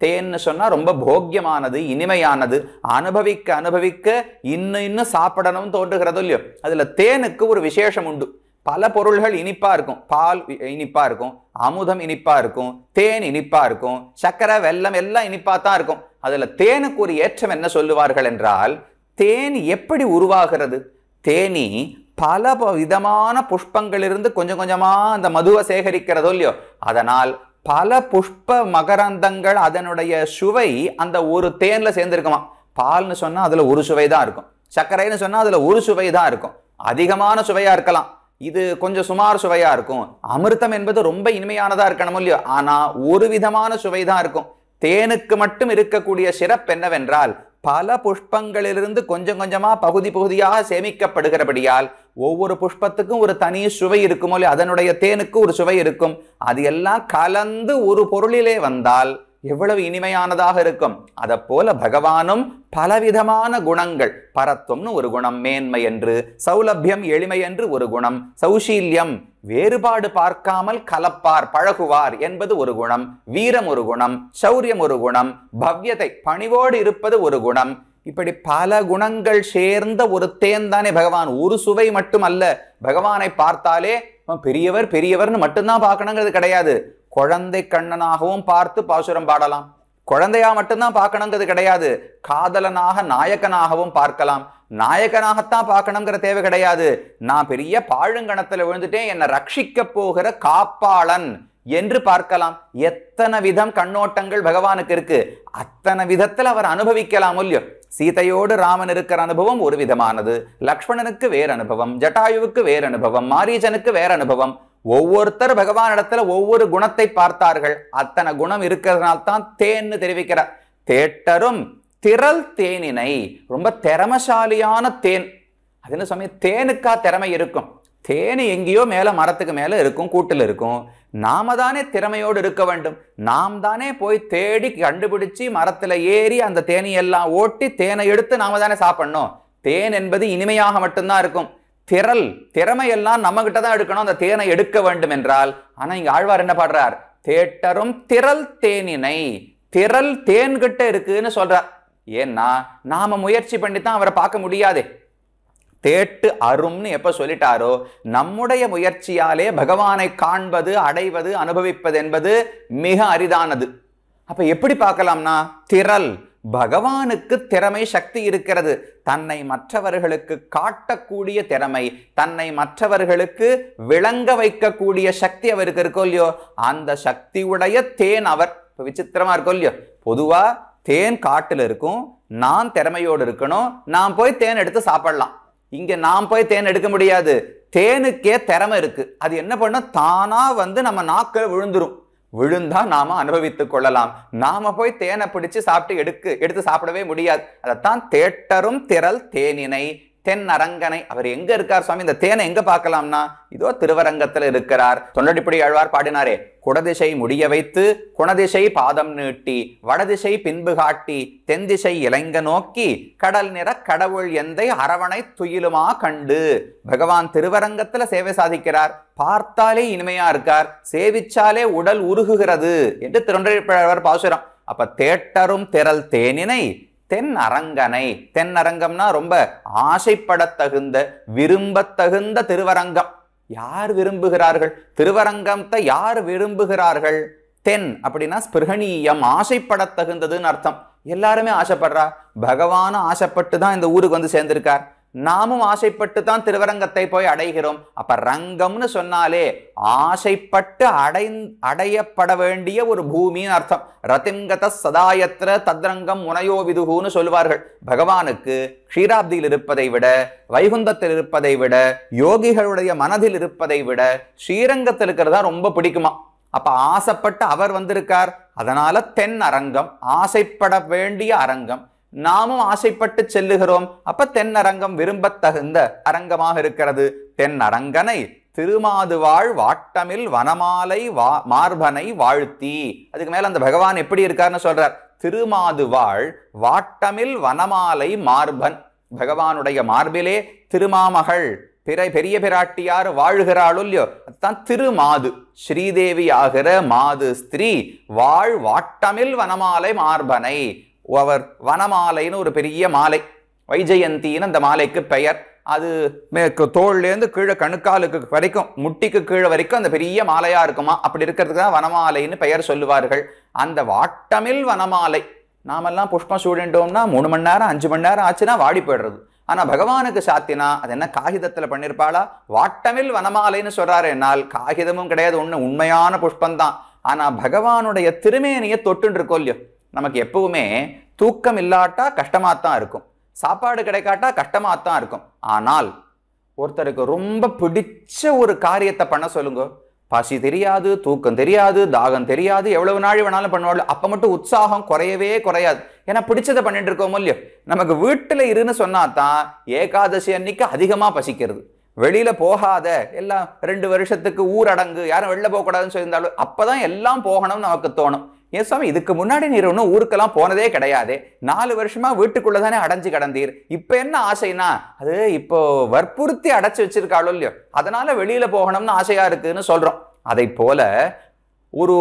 Speaker 1: தேன்னு சொன்னா ரொம்ப போக்கியமானது, இனிமையானது, அனுபவிக்க அனுபவிக்க இன்னும் சாப்பிடணும் தோன்றுகிறதோ இல்லையோ. அதுல தேனுக்கு ஒரு விசேஷம் உண்டு. பல பொருள்கள் இனிப்பா இருக்கும், பால் இனிப்பா இருக்கும், அமுதம் இனிப்பா இருக்கும், தேன் இனிப்பா இருக்கும், சக்கரை வெல்லம் எல்லாம் இனிப்பா தான் இருக்கும். அதுல தேனுக்கு ஒரு ஏற்றம் என்ன சொல்லுவார்கள் என்றால், தேன் எப்படி உருவாகிறது? தேனி பல விதமான புஷ்பங்களிலிருந்து கொஞ்சம் கொஞ்சமா அந்த மதுவை சேகரிக்கிறதோ இல்லையோ, அதனால் பல புஷ்ப மகரந்தங்கள் அதனுடைய சுவை அந்த ஒரு தேன்ல சேர்ந்திருக்குமா. பால்னு சொன்னா அதுல ஒரு சுவை தான் இருக்கும், சர்க்கரைன்னு சொன்னா அதுல ஒரு சுவை தான் இருக்கும், அதிகமான சுவையா இருக்கலாம், இது கொஞ்சம் சுமார் சுவையா இருக்கும். அமிர்தம் என்பது ரொம்ப இனிமையானதா இருக்கணும் இல்லையோ, ஆனா ஒரு விதமான சுவை தான் இருக்கும். தேனுக்கு மட்டும் இருக்கக்கூடிய சிறப்பு என்னவென்றால், பல புஷ்பங்களிலிருந்து கொஞ்சம் கொஞ்சமா பகுதி பகுதியாக சேமிக்கப்படுகிறபடியால் ஒவ்வொரு புஷ்பத்துக்கும் ஒரு தனி சுவை இருக்குமோ, அதனுடைய தேனுக்கு ஒரு சுவை இருக்கும். அது எல்லாம் கலந்து ஒரு பொருளிலே வந்தால் எவ்வளவு இனிமையானதாக இருக்கும். அதை போல பகவானும் பலவிதமான குணங்கள், பரத்வம்னு ஒரு குணம், மேன்மை என்று, சௌலபியம் எளிமை என்று ஒரு குணம், சௌஷீல்யம் வேறுபாடு பார்க்காமல் கலப்பார் பழகுவார் என்பது ஒரு குணம், வீரம் ஒரு குணம், சௌரியம் ஒரு குணம், பவ்யத்தை பணிவோடு இருப்பது ஒரு குணம். இப்படி பல குணங்கள் சேர்ந்த ஒரு தேன் தானே பகவான். ஒரு சுவை மட்டும் அல்ல. பகவானை பார்த்தாலே பெரியவர் பெரியவர்னு மட்டும்தான் பார்க்கணுங்கிறது கிடையாது. குழந்தை கண்ணனாகவும் பார்த்து பாசுரம் பாடலாம். குழந்தையா மட்டும்தான் பார்க்கணுங்கிறது கிடையாது. காதலனாக நாயகனாகவும் பார்க்கலாம். நாயகனாகத்தான் பார்க்கணுங்கிற தேவை கிடையாது. நான் பெரிய பாழுங்கணத்துல விழுந்துட்டேன், என்னை ரட்சிக்க போகிற காப்பாளன் என்று பார்க்கலாம். எத்தனை விதம் கண்ணோட்டங்கள் பகவானுக்கு இருக்கு, அத்தனை விதத்தில் அவர் அனுபவிக்கலாம் இல்லையோ. சீதையோடு ராமன் இருக்கிற அனுபவம் ஒரு விதமானது, லக்ஷ்மணனுக்கு வேறு அனுபவம், ஜட்டாயுவுக்கு வேறு அனுபவம், மாரீசனுக்கு வேறு அனுபவம். ஒவ்வொருத்தர் பகவான் இடத்துல ஒவ்வொரு குணத்தை பார்த்தார்கள். அத்தனை குணம் இருக்கிறதுனால்தான் தேன்னு தெரிவிக்கிறார். தேட்டரும் திரள் தேனினை, ரொம்ப திறமசாலியான தேன். அது என்ன சமயம் தேனுக்கா திறமை இருக்கும்? தேனி எங்கேயோ மேல மரத்துக்கு மேல இருக்கும், கூட்டில் இருக்கும். நாம தானே திறமையோடு இருக்க வேண்டும். நாம் தானே போய் தேடி கண்டுபிடிச்சு மரத்துல ஏறி அந்த தேனியெல்லாம் ஓட்டி தேனை எடுத்து நாம தானே சாப்பிடணும். தேன் என்பது இனிமையாக மட்டும்தான் இருக்கும். திரள் திறமையெல்லாம் நம்ம கிட்ட தான் எடுக்கணும், அந்த தேனை எடுக்க வேண்டும் என்றால். ஆனா இங்க ஆழ்வார் என்ன பாடுறார்? தேட்டரும் திரள் தேனினை, திரள் தேன் கிட்ட இருக்குன்னு சொல்றார். ஏன்னா நாம முயற்சி பண்ணித்தான் அவரை பார்க்க முடியாதே. தேட்டு அரும்னு எப்ப சொல்லிட்டாரோ, நம்முடைய முயற்சியாலே பகவானை காண்பது, அடைவது, அனுபவிப்பது என்பது மிக அரிதானது. அப்ப எப்படி பார்க்கலாம்னா, திரள் பகவானுக்கு திறமை, சக்தி இருக்கிறது. தன்னை மற்றவர்களுக்கு காட்டக்கூடிய திறமை, தன்னை மற்றவர்களுக்கு விளங்க வைக்கக்கூடிய சக்தி அவருக்கு இருக்கோ இல்லையோ, அந்த சக்தி உடைய தேன் அவர். இப்ப விசித்திரமா இருக்கோ இல்லையோ, பொதுவா தேன் காட்டுல இருக்கும், நான் திறமையோடு இருக்கணும், நான் போய் தேன் எடுத்து சாப்பிடலாம். இங்க நாம் போய் தேன் எடுக்க முடியாது. தேனுக்கே திறமை இருக்கு. அது என்ன பண்ண, தானா வந்து நம்ம நாக்கில் விழுந்துரும். விழுந்தா நாம அனுபவித்துக் கொள்ளலாம். நாம போய் தேனை பிடிச்சு சாப்பிட்டு எடுத்து சாப்பிடவே முடியாது. அதைத்தான் தேட்டரும் திரள் தேனினை, தென் அரங்கனை. அவர் எங்க இருக்கார் சுவாமி? இந்த தேனை எங்க பார்க்கலாம்னா, இதோ திருவரங்கத்துல இருக்கிறார். தொண்டடிப்படி ஆழ்வார் பாடினாரே, குடதிசை முடிய வைத்து குணதிசை பாதம் நீட்டி வடதிசை பின்பு காட்டி தென்திசை இளைங்க நோக்கி கடல் நிற கடவுள் எந்தை அரவணை துயிலுமா கண்டு. பகவான் திருவரங்கத்துல சேவை சாதிக்கிறார். பார்த்தாலே இனிமையா இருக்கார், சேவிச்சாலே உடல் உருகுகிறது என்று திருவரங்கர் பாசுரம். அப்ப தேட்டரும் திரள் தேனினை தென் அரங்கனை. தென் அரங்கம்னா ரொம்ப ஆசைப்படத்தகுந்த விரும்பத்தகுந்த திருவரங்கம். யார் விரும்புகிறார்கள்? திருவரங்கத்தை யார் விரும்புகிறார்கள்? தென் அப்படின்னா ஸ்பிருகணீயம், ஆசைப்படத்தகுந்ததுன்னு அர்த்தம். எல்லாருமே ஆசைப்படுறா. பகவானும் ஆசைப்பட்டு தான் இந்த ஊருக்கு வந்து சேர்ந்திருக்கார். நாமும் ஆசைப்பட்டு தான் திருவரங்கத்தை போய் அடைகிறோம். அப்ப ரங்கம்னு சொன்னாலே ஆசைப்பட்டு அடையப்பட வேண்டிய ஒரு பூமின்னு அர்த்தம். ரதிங்கத சதாயத்திர தத்ரங்கம் முனையோ விதுகுன்னு சொல்லுவார்கள். பகவானுக்கு க்ஷீராப்தியில் இருப்பதை விட, வைகுந்தத்தில் இருப்பதை விட, யோகிகளுடைய மனதில் இருப்பதை விட ஸ்ரீரங்கத்தில் இருக்கிறதா ரொம்ப பிடிக்குமா. அப்ப ஆசைப்பட்டு அவர் வந்திருக்கார். அதனால தென் அரங்கம், ஆசைப்பட வேண்டிய அரங்கம். நாமும் ஆசைப்பட்டு செல்லுகிறோம். அப்ப தென் அரங்கம் விரும்பத்தகுந்த அரங்கமாக இருக்கிறது. தென் அரங்கனை திருமாதுவாழ் வாட்டமில் வனமாலை மார்பனை வாழ்த்தி. அதுக்கு மேல அந்த பகவான் எப்படி இருக்காருன்னு சொல்றார். திருமாதுவாழ் வாட்டமில் வனமாலை மார்பன். பகவானுடைய மார்பிலே திருமாமகள் பெரிய பிராட்டியார் வாழ்கிறாளோ இல்லையோ, அதுதான் திருமாது. ஸ்ரீதேவி ஆகிற மாது ஸ்திரீ வாழ் வாட்டமில் வனமாலை மார்பனை. அவர் வனமாலைன்னு ஒரு பெரிய மாலை, வைஜெயந்தின்னு அந்த மாலைக்கு பெயர். அது தோல்லேருந்து கீழே கணுக்காலுக்கு வரைக்கும், முட்டிக்கு கீழே வரைக்கும் அந்த பெரிய மாலையா இருக்குமா. அப்படி இருக்கிறதுக்கு தான் வனமாலைன்னு பெயர் சொல்லுவார்கள். அந்த வாட்டமில் வனமாலை. நாமெல்லாம் புஷ்பம் சூடிட்டோம்னா 3 மணி நேரம் 5 மணி நேரம் ஆச்சுன்னா வாடி போயிடுறது. ஆனா பகவானுக்கு சாத்தினா அது என்ன காகிதத்துல பண்ணிருப்பாளா? வாட்டமில் வனமாலைன்னு சொல்றாரு. என்னால் காகிதமும் கிடையாது, உண்மையான புஷ்பந்தான். ஆனா பகவானுடைய திருமேனியை தொட்டுன்னு இருக்கோம் இல்லையோ. நமக்கு எப்பவுமே தூக்கம் இல்லாட்டா கஷ்டமாத்தான் இருக்கும், சாப்பாடு கிடைக்காட்டா கஷ்டமாத்தான் இருக்கும். ஆனால் ஒருத்தருக்கு ரொம்ப பிடிச்ச ஒரு காரியத்தை பண்ண சொல்லுங்க, பசி தெரியாது, தூக்கம் தெரியாது, தாகம் தெரியாது, எவ்வளவு நாள் வேணாலும் பண்ணுவாள். அப்ப மட்டும் உற்சாகம் குறையவே குறையாது. ஏன்னா பிடிச்சதை பண்ணிட்டு இருக்கோமோ இல்லையோ. நமக்கு வீட்டுல இருன்னு சொன்னாதான் ஏகாதசி அன்னைக்கு அதிகமா பசிக்கிறது. வெளியில போகாத, எல்லாம் 2 வருஷத்துக்கு ஊரடங்கு, யாரும் வெளில போக கூடாதுன்னு சொல்லியிருந்தாலும் அப்பதான் எல்லாம் போகணும்னு நமக்கு தோணும். ஏன் சுவாமி, இதுக்கு முன்னாடி நீர் ஒன்றும் ஊருக்கெல்லாம் போனதே கிடையாது, 4 வருஷமா வீட்டுக்குள்ளதானே அடைஞ்சு கடந்தீர், இப்ப என்ன ஆசைனா அது இப்போ வற்புறுத்தி அடைச்சு வச்சிருக்காளோ இல்லையோ, அதனால வெளியில போகணும்னு ஆசையா இருக்குன்னு சொல்றோம். அதை போல ஒரு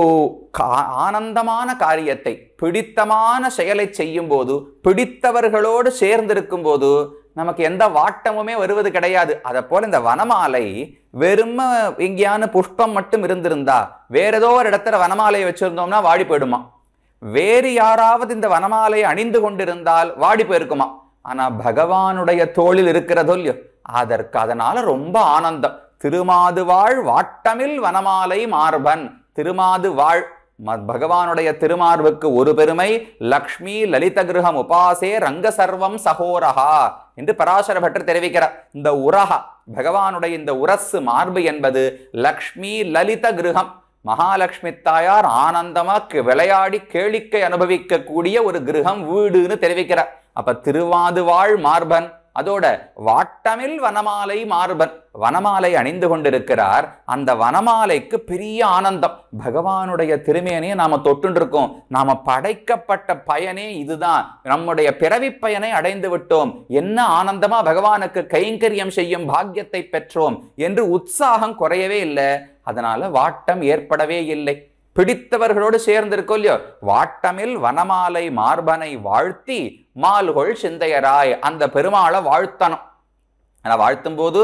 Speaker 1: ஆனந்தமான காரியத்தை, பிடித்தமான செயலை செய்யும் போது, பிடித்தவர்களோடு சேர்ந்திருக்கும் போது நமக்கு எந்த வாட்டமுமே வருவது கிடையாது. அதை போல இந்த வனமாலை வெறும எங்கேயான புஷ்பம் மட்டும் இருந்திருந்தா, வேற ஏதோ ஒரு இடத்துல வனமாலையை வச்சிருந்தோம்னா வாடி போயிடுமா. வேறு யாராவது இந்த வனமாலையை அணிந்து கொண்டிருந்தால் வாடி போயிருக்குமா. ஆனா பகவானுடைய தோளில் இருக்கிறதோ இல்லையோ, அதனால ரொம்ப ஆனந்தம். திருமாதுவாழ் வாட்டமில் வனமாலை மார்பன். திருமாதுவாழ் பகவானுடைய திருமார்புக்கு ஒரு பெருமை. லக்ஷ்மி லலித கிரகம் உபாசே ரங்க சர்வம் சகோரஹா என்று பராசர பட்டர் தெரிவிக்கிறார். இந்த உரஹா, பகவானுடைய இந்த உரசு மார்பு என்பது லக்ஷ்மி லலித கிரகம். மகாலட்சுமி தாயார் ஆனந்தமா விளையாடி கேளிக்கை அனுபவிக்க கூடிய ஒரு கிரகம், வீடுன்னு தெரிவிக்கிறார். அப்ப திருவாதுவாழ் மார்பன், அதோட வாட்டமில் வனமாலை மார்பன், வனமாலை அணிந்து கொண்டிருக்கிறார். அந்த வனமாலைக்கு பெரிய ஆனந்தம். பகவானுடைய திருமேனியை நாம தொட்டு இருக்கோம். நாம படைக்கப்பட்ட பயனே இதுதான், நம்முடைய பிறவி பயனை அடைந்து விட்டோம், என்ன ஆனந்தமா பகவானுக்கு கைங்கரியம் செய்யும் பாக்கியத்தை பெற்றோம் என்று உற்சாகம் குறையவே இல்லை. அதனால வாட்டம் ஏற்படவே இல்லை. பிடித்தவர்களோடு சேர்ந்திருக்கோ இல்லையோ, வாட்டமில் வனமாலை மார்பனை வாழ்த்தி மால்கொள் சிந்தையராய். அந்த பெருமாளை வாழ்த்தணும். வாழ்த்தும் போது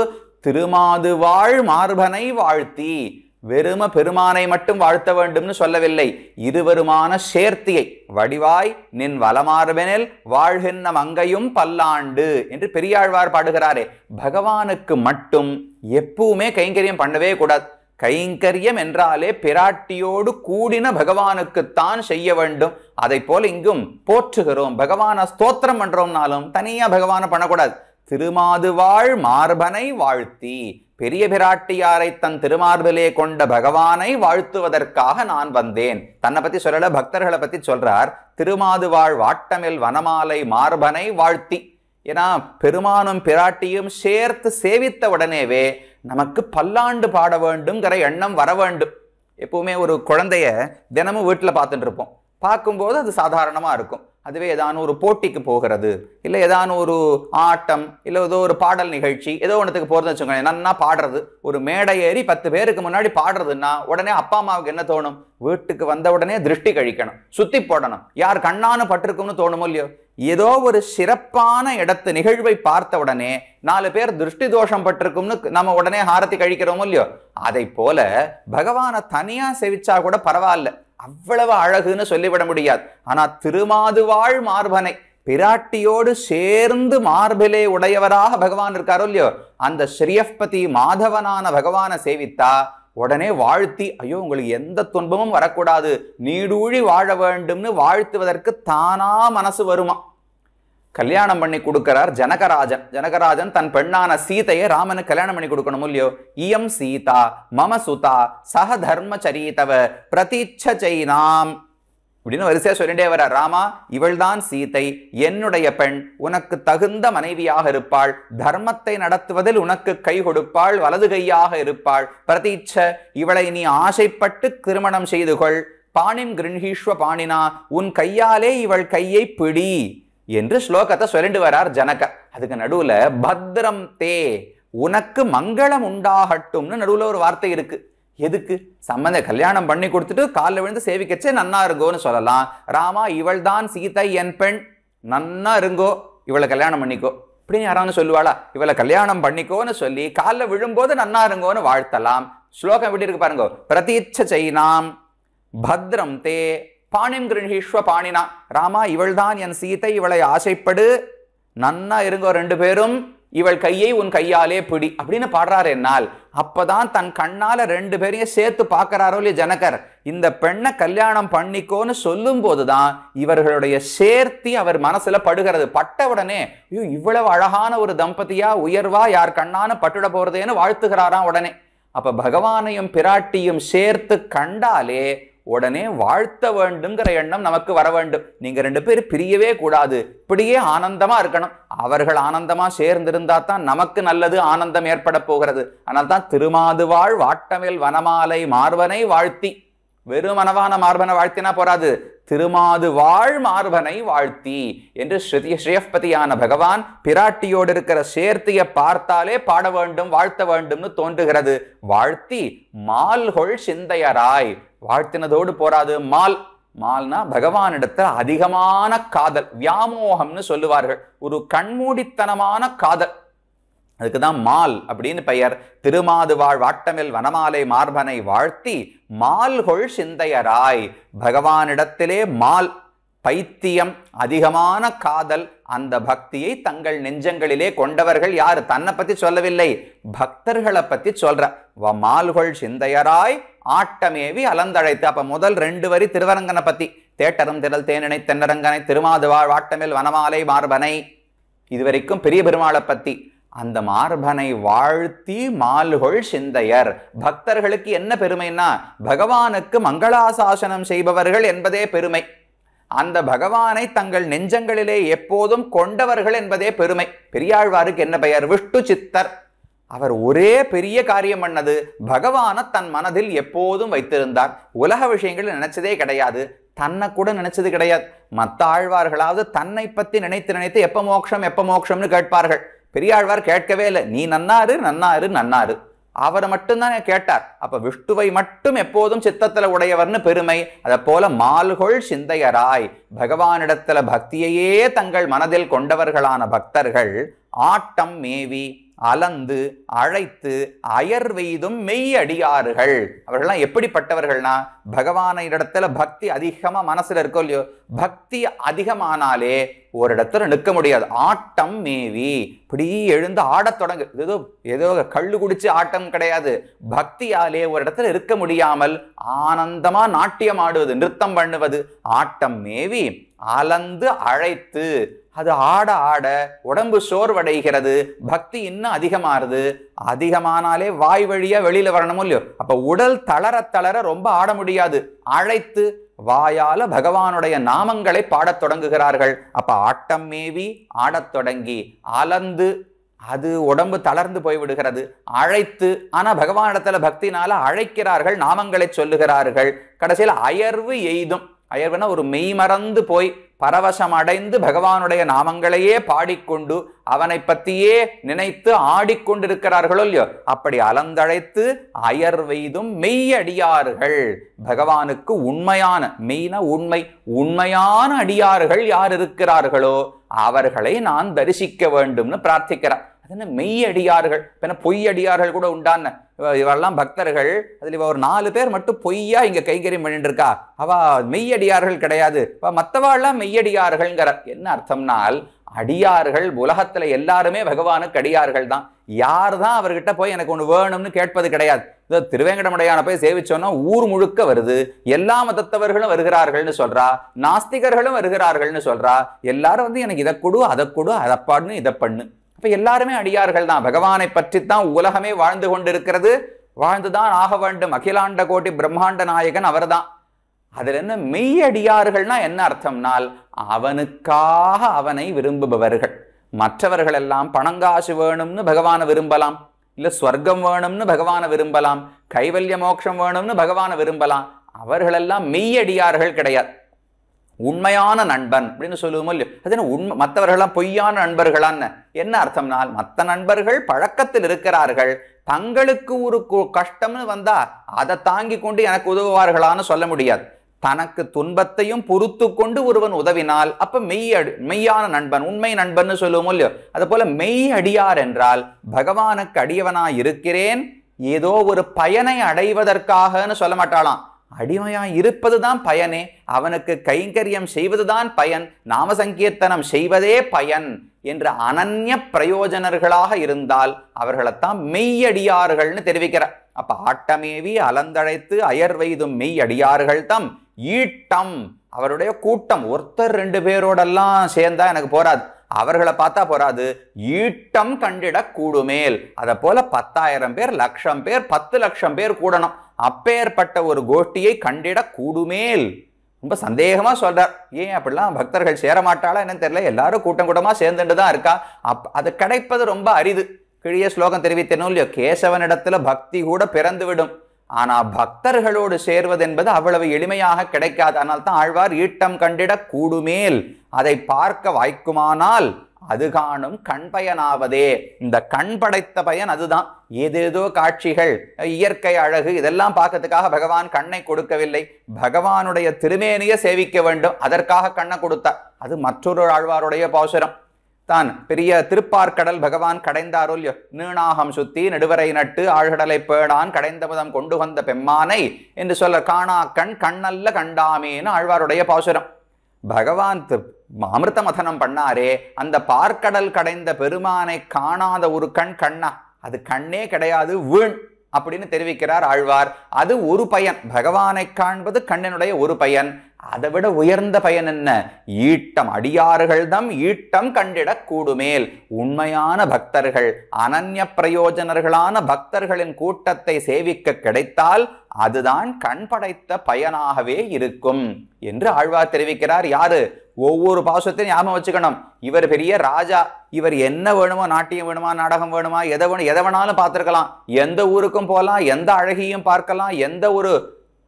Speaker 1: திருமாதுவாழ் மார்பனை வாழ்த்தி, வெறும பெருமானை மட்டும் வாழ்த்த வேண்டும்னு சொல்லவில்லை, இருவருமான சேர்த்தியை. வடிவாய் நின் வலமார்பனில் வாழ்கின்ற மங்கையும் பல்லாண்டு என்று பெரியாழ்வார் பாடுகிறாரே. பகவானுக்கு மட்டும் எப்பவுமே கைங்கரியம் பண்ணவே கூடாது. கைங்கரியம் என்றாலே பிராட்டியோடு கூடின பகவானுக்குத்தான் செய்ய வேண்டும். அதை போல இங்கும் போற்றுகிறோம், பகவான ஸ்தோத்திரம் பண்றோம்னாலும் தனியா பகவான பண்ணக்கூடாது. திருமாதுவாழ் மார்பனை வாழ்த்தி, பெரிய பிராட்டியாரை தன் திருமார்பிலே கொண்ட பகவானை வாழ்த்துவதற்காக நான் வந்தேன். தன்னை பத்தி சொல்லல, பக்தர்களை பத்தி சொல்றார். திருமாதுவாழ் வாட்டமில் வனமாலை மார்பனை வாழ்த்தி. ஏன்னா பெருமானும் பிராட்டியும் சேர்த்து சேவித்த உடனேவே நமக்கு பல்லாண்டு பாட வேண்டும்ங்கிற எண்ணம் வர வேண்டும். எப்பவுமே ஒரு குழந்தைய தினமும் வீட்டில் பார்த்துட்டு இருப்போம். பார்க்கும்போது அது சாதாரணமா இருக்கும். அதுவே ஏதான ஒரு போட்டிக்கு போகிறது, இல்லை ஏதான ஒரு ஆட்டம், இல்லை ஏதோ ஒரு பாடல் நிகழ்ச்சி, ஏதோ ஒன்றுத்துக்கு போகிறதுன்னு வச்சுக்கோங்க, என்னன்னா பாடுறது, ஒரு மேடை ஏறி 10 பேருக்கு முன்னாடி பாடுறதுன்னா உடனே அப்பா அம்மாவுக்கு என்ன தோணும்? வீட்டுக்கு வந்த உடனே திருஷ்டி கழிக்கணும், சுத்தி போடணும், யார் கண்ணானு பட்டிருக்கும்னு தோணுமோ இல்லையோ. ஏதோ ஒரு சிறப்பான இடத்து நிகழ்வை பார்த்த உடனே 4 பேர் திருஷ்டி தோஷம் பட்டிருக்கும்னு நம்ம உடனே ஹாரத்தி கழிக்கிறோமோ இல்லையோ, அதை போல பகவானை தனியா சேவிச்சா கூட பரவாயில்ல, அவ்வளவு அழகுன்னு சொல்லிவிட முடியாது. ஆனா திருமாதுவாழ் மார்பனை பிராட்டியோடு சேர்ந்து மார்பிலே உடையவராக பகவான் இருக்காரோ இல்லையோ, அந்த ஸ்ரீயப்பதி மாதவனான பகவானை சேவித்தா உடனே வாழ்த்தி, ஐயோ உங்களுக்கு எந்த துன்பமும் வரக்கூடாது, நீடூழி வாழ வேண்டும்னு வாழ்த்துவதற்கு தானா மனசு வருமா. கல்யாணம் பண்ணி கொடுக்கிறார் ஜனகராஜன். ஜனகராஜன் தன் பெண்ணான சீதையை ராமனுக்கு கல்யாணம் பண்ணி கொடுக்கணும் இல்லையோ. இயம் சீதா மம சுதா சக தர்மச்சரீதவ பிரதீட்சைனாம் அப்படின்னு வரிசையா சொல்லிட்டே வர. ராமா, இவள்தான் சீதை, என்னுடைய பெண், உனக்கு தகுந்த மனைவியாக இருப்பாள், தர்மத்தை நடத்துவதில் உனக்கு கை கொடுப்பாள், வலது கையாக இருப்பாள். பிரதீட்ச, இவளை நீ ஆசைப்பட்டு திருமணம் செய்து கொள். பாணிம் கிருஹீஸ்வ பாணினா, உன் கையாலே இவள் கையை பிடி என்று ஸ்லோகத்தை சொல்லிட்டு வரார் ஜனகர். அதுக்கு நடுவுல பத்ரம் தே, உனக்கு மங்களம் உண்டாகட்டும்னு நடுவுல ஒரு வார்த்தை இருக்கு. எதுக்கு? சம்பந்த கல்யாணம் பண்ணி கொடுத்துட்டு காலில் விழுந்து சேவிக்கச்சே நன்னா இருங்கோன்னு சொல்லலாம். ராமா, இவள் தான் சீதை என் பெண், நன்னா இருங்கோ, இவளை கல்யாணம் பண்ணிக்கோ அப்படின்னு யாராவது சொல்லுவாளா? இவளை கல்யாணம் பண்ணிக்கோன்னு சொல்லி காலில் விழும்போது நன்னா இருங்கோன்னு வாழ்த்தலாம். ஸ்லோகம் எப்படி இருக்கு பாருங்க. பிரதீட்சைனாம் பத்ரம் தே பாணிம் கிருஹீஸ்வ பாணினா, ராமா இவள் தான் என் சீதை, இவளை ஆசைப்படு, நன்னா இருங்கோ ரெண்டு பேரும், இவள் கையை உன் கையாலே பிடி அப்படின்னு பாடுறாரு. என்னால் அப்பதான் தன் கண்ணால ரெண்டு பேரையும் சேர்த்து பார்க்கிறாரோ இல்லையா ஜனகர். இந்த பெண்ணை கல்யாணம் பண்ணிக்கோன்னு சொல்லும் போதுதான் இவர்களுடைய சேர்த்தி அவர் மனசுல படுகிறது. பட்ட உடனே ஐயோ இவ்வளவு அழகான ஒரு தம்பதியா உயர்வா யார் கண்ணான பட்டுட போறதேன்னு வாழ்த்துகிறாராம் உடனே. அப்ப பகவானையும் பிராட்டியும் சேர்த்து கண்டாலே உடனே வாழ்த்த வேண்டும்ங்கிற எண்ணம் நமக்கு வர வேண்டும். நீங்க ரெண்டு பேரும் பிரியவே கூடாது, இப்படியே ஆனந்தமா இருக்கணும். அவர்கள் ஆனந்தமா சேர்ந்திருந்தா தான் நமக்கு நல்லது, ஆனந்தம் ஏற்பட போகிறது. ஆனால் தான் திருமாதுவாழ் வாட்டமேல் வனமாலை மார்பனை வாழ்த்தி, வெறும் மனவான மார்பனை வாழ்த்தினா போராது, திருமாது வாழ் மார்பனை வாழ்த்தி என்று ஸ்ரீயப்பதியான பகவான் பிராட்டியோடு இருக்கிற சேர்த்தியை பார்த்தாலே பாட வேண்டும், வாழ்த்த வேண்டும்னு தோன்றுகிறது. வாழ்த்தி மால்கொள் சிந்தையராய், வாழ்த்தினதோடு போராது, மால்னா பகவானிடத்தில் அதிகமான காதல், வியாமோகம்னு சொல்லுவார்கள், ஒரு கண்மூடித்தனமான காதல், அதுக்குதான் மால் அப்படின்னு பெயர். திருமாதுவாழ் வாட்டமில் வனமாலை மார்பனை வாழ்த்தி மால்கொள் சிந்தையராய், பகவானிடத்திலே மால் பைத்தியம், அதிகமான காதல், அந்த பக்தியை தங்கள் நெஞ்சங்களிலே கொண்டவர்கள் யாரு? தன்னை பத்தி சொல்லவில்லை, பக்தர்களை பத்தி சொல்ற. மால்கொள் சிந்தையராய் ஆட்டமேவி அலந்தழைத்து. அப்ப முதல் 2 வரி திருவரங்கனை பத்தி, தேட்டரும் திரள் தேனினை தென்னரங்கனை திருமாதுவாழ் வாட்டமில் வனமாலை மார்பனை, இதுவரைக்கும் பெரிய பெருமாளை பத்தி. அந்த மார்பனை வாழ்த்தி மால்கொள் சிந்தையர், பக்தர்களுக்கு என்ன பெருமைன்னா பகவானுக்கு மங்களாசாசனம் செய்பவர்கள் என்பதே பெருமை. அந்த பகவானை தங்கள் நெஞ்சங்களிலே எப்போதும் கொண்டவர்கள் என்பதே பெருமை. பெரியாழ்வாருக்கு என்ன பெயர்? விஷ்ணு சித்தர். அவர் ஒரே பெரிய காரியம் பண்ணது, பகவானை தன் மனதில் எப்போதும் வைத்திருந்தார். உலக விஷயங்கள் நினைச்சதே கிடையாது, தன்னை கூட நினைச்சது கிடையாது. மற்ற ஆழ்வார்களாவது தன்னை பத்தி நினைத்து நினைத்து எப்ப மோட்சம் எப்ப மோட்சம்னு கேட்பார்கள். பெரியாழ்வார் கேட்கவே இல்லை, நீ நன்னாரு நன்னாரு நன்னாரு, அவரை மட்டும்தான் கேட்டார். அப்ப விஷ்ணுவை மட்டும் எப்போதும் சித்தத்துல உடையவர்னு பெருமை. அதை போல மால்கொள் சிந்தையராய், பகவானிடத்துல பக்தியையே தங்கள் மனதில் கொண்டவர்களான பக்தர்கள் ஆட்டம் மேவி அலந்து அழைத்து அயர்வெய்தும் மெய் அடியார்கள். அவர்கள்லாம் எப்படிப்பட்டவர்கள்னா பகவான இடத்துல பக்தி அதிகமா மனசுல இருக்கோ இல்லையோ, பக்தி அதிகமானாலே ஒரு இடத்துல நிற்க முடியாது. ஆட்டம் மேவி இப்படி எழுந்து ஆடத் தொடங்கு. ஏதோ கள்ளு குடிச்சு ஆட்டம் கிடையாது. பக்தியாலே ஒரு இடத்துல இருக்க முடியாமல் ஆனந்தமா நாட்டியம் ஆடுவது, நிறுத்தம் பண்ணுவது. ஆட்டம் மேவி அலந்து அழைத்து, அது ஆட ஆட உடம்பு சோர்வடைகிறது, பக்தி இன்னும் அதிகமாறுது. அதிகமானாலே வாய் வழியா வெளியில வரணும் இல்லையோ. அப்ப உடல் தளர தளர ரொம்ப ஆட முடியாது. அழைத்து வாயால பகவானுடைய நாமங்களை பாடத் தொடங்குகிறார்கள். அப்ப ஆட்டம் மேவி ஆடத் தொடங்கி அலந்து, அது உடம்பு தளர்ந்து போய்விடுகிறது. அழைத்து, ஆனா பகவானிடத்துல பக்தினால அழைக்கிறார்கள், நாமங்களை சொல்லுகிறார்கள். கடைசியில் அயர்வு எய்தும், அயர்வுனா ஒரு மெய்மறந்து போய் பரவசம் அடைந்து பகவானுடைய நாமங்களையே பாடிக்கொண்டு அவனை பற்றியே நினைத்து ஆடிக்கொண்டிருக்கிறார்களோ இல்லையோ, அப்படி அலந்தழைத்து அயர்வெய்தும் மெய்யடியார்கள், பகவானுக்கு உண்மையான, மெய்னா உண்மை, உண்மையான அடியார்கள் யார் இருக்கிறார்களோ அவர்களை நான் தரிசிக்க வேண்டும்னு பிரார்த்திக்கிறார். அது என்ன மெய்யடியார்கள், பொய்யடியார்கள் கூட உண்டான இவெல்லாம் பக்தர்கள். அதுல இவ ஒரு 4 பேர் மட்டும் பொய்யா இங்க கைங்கரியம் பண்ணிட்டு இருக்கா, அவ மெய்யடியார்கள் கிடையாது, மற்றவாள்லாம் மெய்யடியார்கள்ங்கிற. என்ன அர்த்தம்னால், அடியார்கள் உலகத்துல எல்லாருமே பகவானுக்கு அடியார்கள் தான். யார் தான் அவர்கிட்ட போய் எனக்கு ஒண்ணு வேணும்னு கேட்பது கிடையாது. திருவேங்கடமுடையான போய் சேவிச்சோன்னா ஊர் முழுக்க வருது, எல்லா மதத்தவர்களும் வருகிறார்கள்னு சொல்றா, நாஸ்திகர்களும் வருகிறார்கள்னு சொல்றா. எல்லாரும் எனக்கு இதை கொடு அதை கொடு, அதை பண்ணு இதை பண்ணு. அப்ப எல்லாருமே அடியார்கள் தான். பகவானை பற்றித்தான் உலகமே வாழ்ந்து கொண்டிருக்கிறது, வாழ்ந்துதான் ஆக வேண்டும். அகிலாண்ட கோட்டி பிரம்மாண்ட நாயகன் அவர்தான். அதுல என்ன மெய்யடியார்கள்னா என்ன அர்த்தம்னால், அவனுக்காக அவனை விரும்புபவர்கள். மற்றவர்கள் எல்லாம் பணங்காசு வேணும்னு பகவானை விரும்பலாம், இல்ல ஸ்வர்க்கம் வேணும்னு பகவானை விரும்பலாம், கைவல்ய மோட்சம் வேணும்னு பகவானை விரும்பலாம். அவர்களெல்லாம் மெய்யடியார்கள் கிடையாது. உண்மையான நண்பன் அப்படின்னு சொல்லுவோம் இல்லையோ, அது என்ன உண்மை, மற்றவர்கள்லாம் பொய்யான நண்பர்களான்னு என்ன அர்த்தம்னால், மற்ற நண்பர்கள் பழக்கத்தில் இருக்கிறார்கள், தங்களுக்கு ஒரு கஷ்டம்னு வந்தா அதை தாங்கி கொண்டு எனக்கு உதவுவார்களான்னு சொல்ல முடியாது. தனக்கு துன்பத்தையும் பொறுத்து கொண்டு ஒருவன் உதவினால் அப்ப மெய்யான நண்பன், உண்மை நண்பன் சொல்லுவோம் இல்லையோ. அது போல மெய் அடியார் என்றால் பகவானுக்கு அடியவனாய் இருக்கிறேன், ஏதோ ஒரு பயனை அடைவதற்காகன்னு சொல்ல மாட்டாளாம். அடிமையாய் இருப்பதுதான் பயனே, அவனுக்கு கைங்கரியம் செய்வதுதான் பயன், நாம சங்கீர்த்தனம் செய்வதே பயன் என்று அனன்ய பிரயோஜனர்களாக இருந்தால் அவர்களைத்தான் மெய்யடியார்கள்னு தெரிவிக்கிறார். அப்ப ஆட்டமேவி அலந்தழைத்து அயர்வெய்தும் மெய்யடியார்கள் தம் ஈட்டம், அவருடைய கூட்டம், ஒருத்தர் 2 பேரோடெல்லாம் சேர்ந்தா எனக்கு போராது, அவர்களை பார்த்தா போராது, ஈட்டம் கண்டிட கூடுமேல். அதை போல 10,000 பேர், 1,00,000 பேர், 10 லட்சம் பேர் கூடணும், அப்பேற்பட்ட ஒரு கோஷ்டியை கண்டிட கூடுமேல். ரொம்ப சந்தேகமா சொல்றார். ஏன் அப்படிலாம் பக்தர்கள் சேர மாட்டாளா என்னன்னு தெரியல, எல்லாரும் கூட்டம் கூட்டமா சேர்ந்துட்டு தான் இருக்கா. அது கிடைப்பது ரொம்ப அரிது. கிழிய ஸ்லோகம் தெரிவித்தனும் இல்லையோ, கேசவனிடத்துல பக்தி கூட பிறந்து விடும், ஆனா பக்தர்களோடு சேர்வது என்பது அவ்வளவு எளிமையாக கிடைக்காது. ஆனால் தான் ஆழ்வார் ஈட்டம் கண்டிட கூடுமேல், அதை பார்க்க வாய்க்குமானால் அது காணும் கண் பயனாவதே. இந்த கண் படைத்த பயன் அதுதான். ஏதேதோ காட்சிகள், இயற்கை அழகு, இதெல்லாம் பார்க்கறதுக்காக பகவான் கண்ணை கொடுக்கவில்லை, பகவானுடைய திருமேனியை சேவிக்க வேண்டும், அதற்காக கண்ணை கொடுத்தார். அது மற்றொரு ஆழ்வாருடைய பாசுரம் தான். பெரிய திருப்பார்கடல் பகவான் கடைந்தாரோ இல்லையோ, நீணாகம் சுத்தி நெடுவரை நட்டு ஆழ்கடலை பேடான் கடைந்த முதம் கொண்டு வந்த பெம்மானை என்று சொல்ல, காணா கண் கண்ணல்ல கண்டாமேன்னு ஆழ்வாருடைய பாசுரம். பகவான் அமிர்த மதனம் பண்ணாரே, அந்த பார்க்கடல் கடைந்த பெருமானை காணாத ஒரு கண்ணா, அது கண்ணே கிடையாது, வீண் அப்படின்னு தெரிவிக்கிறார் ஆழ்வார். அது ஒரு பயன், பகவானை காண்பது கண்ணினுடைய ஒரு பயன். அதை விட உயர்ந்த பயன் என்ன? ஈட்டம், அடியார்கள் தம் ஈட்டம் கண்டிட கூடுமேல். உண்மையான பக்தர்கள், அனன்ய பிரயோஜனர்களான பக்தர்களின் கூட்டத்தை சேவிக்க கிடைத்தால் அதுதான் கண் படைத்த பயனாகவே இருக்கும் என்று ஆழ்வார் தெரிவிக்கிறார். யாரு? ஒவ்வொரு பாசுரத்தையும் ஞாபகம் வச்சுக்கணும். இவர் பெரிய ராஜா, இவர் என்ன வேணுமோ, நாட்டியம் வேணுமா, நாடகம் வேணுமா, எதை வேணாலும் பார்த்துருக்கலாம், எந்த ஊருக்கும் போகலாம், எந்த அழகியும் பார்க்கலாம், எந்த ஒரு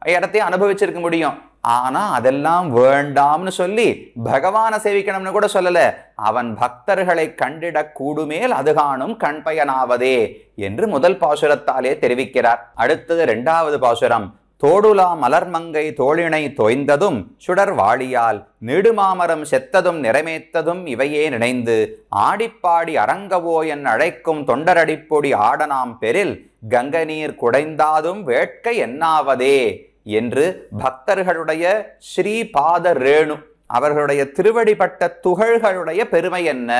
Speaker 1: இடத்தையும் அனுபவிச்சிருக்க முடியும். ஆனா அதெல்லாம் வேண்டாம்னு சொல்லி பகவானை சேவிக்கணும்னு கூட சொல்லல, அவன் பக்தர்களை கண்டிட கூடுமேல் அது காணும் கண் பயனாவதே என்று முதல் பாசுரத்தாலே தெரிவிக்கிறார். அடுத்தது 2வது பாசுரம். தோடுலா மலர்மங்கை தோளினை தோய்ந்ததும் சுடர் வாளியால் நெடுமாமரம் செத்ததும் நிறமேத்ததும் இவையே நினைந்து ஆடிப்பாடி அரங்கவோ என் அழைக்கும் தொண்டரடிப்பொடி ஆடனாம் பெரில் கங்க நீர் குடைந்தாதும் வேட்கை என்னாவதே என்று பக்தர்களுடைய ஸ்ரீபாத ரேணு, அவர்களுடைய திருவடிப்பட்ட துகள்களுடைய பெருமை என்ன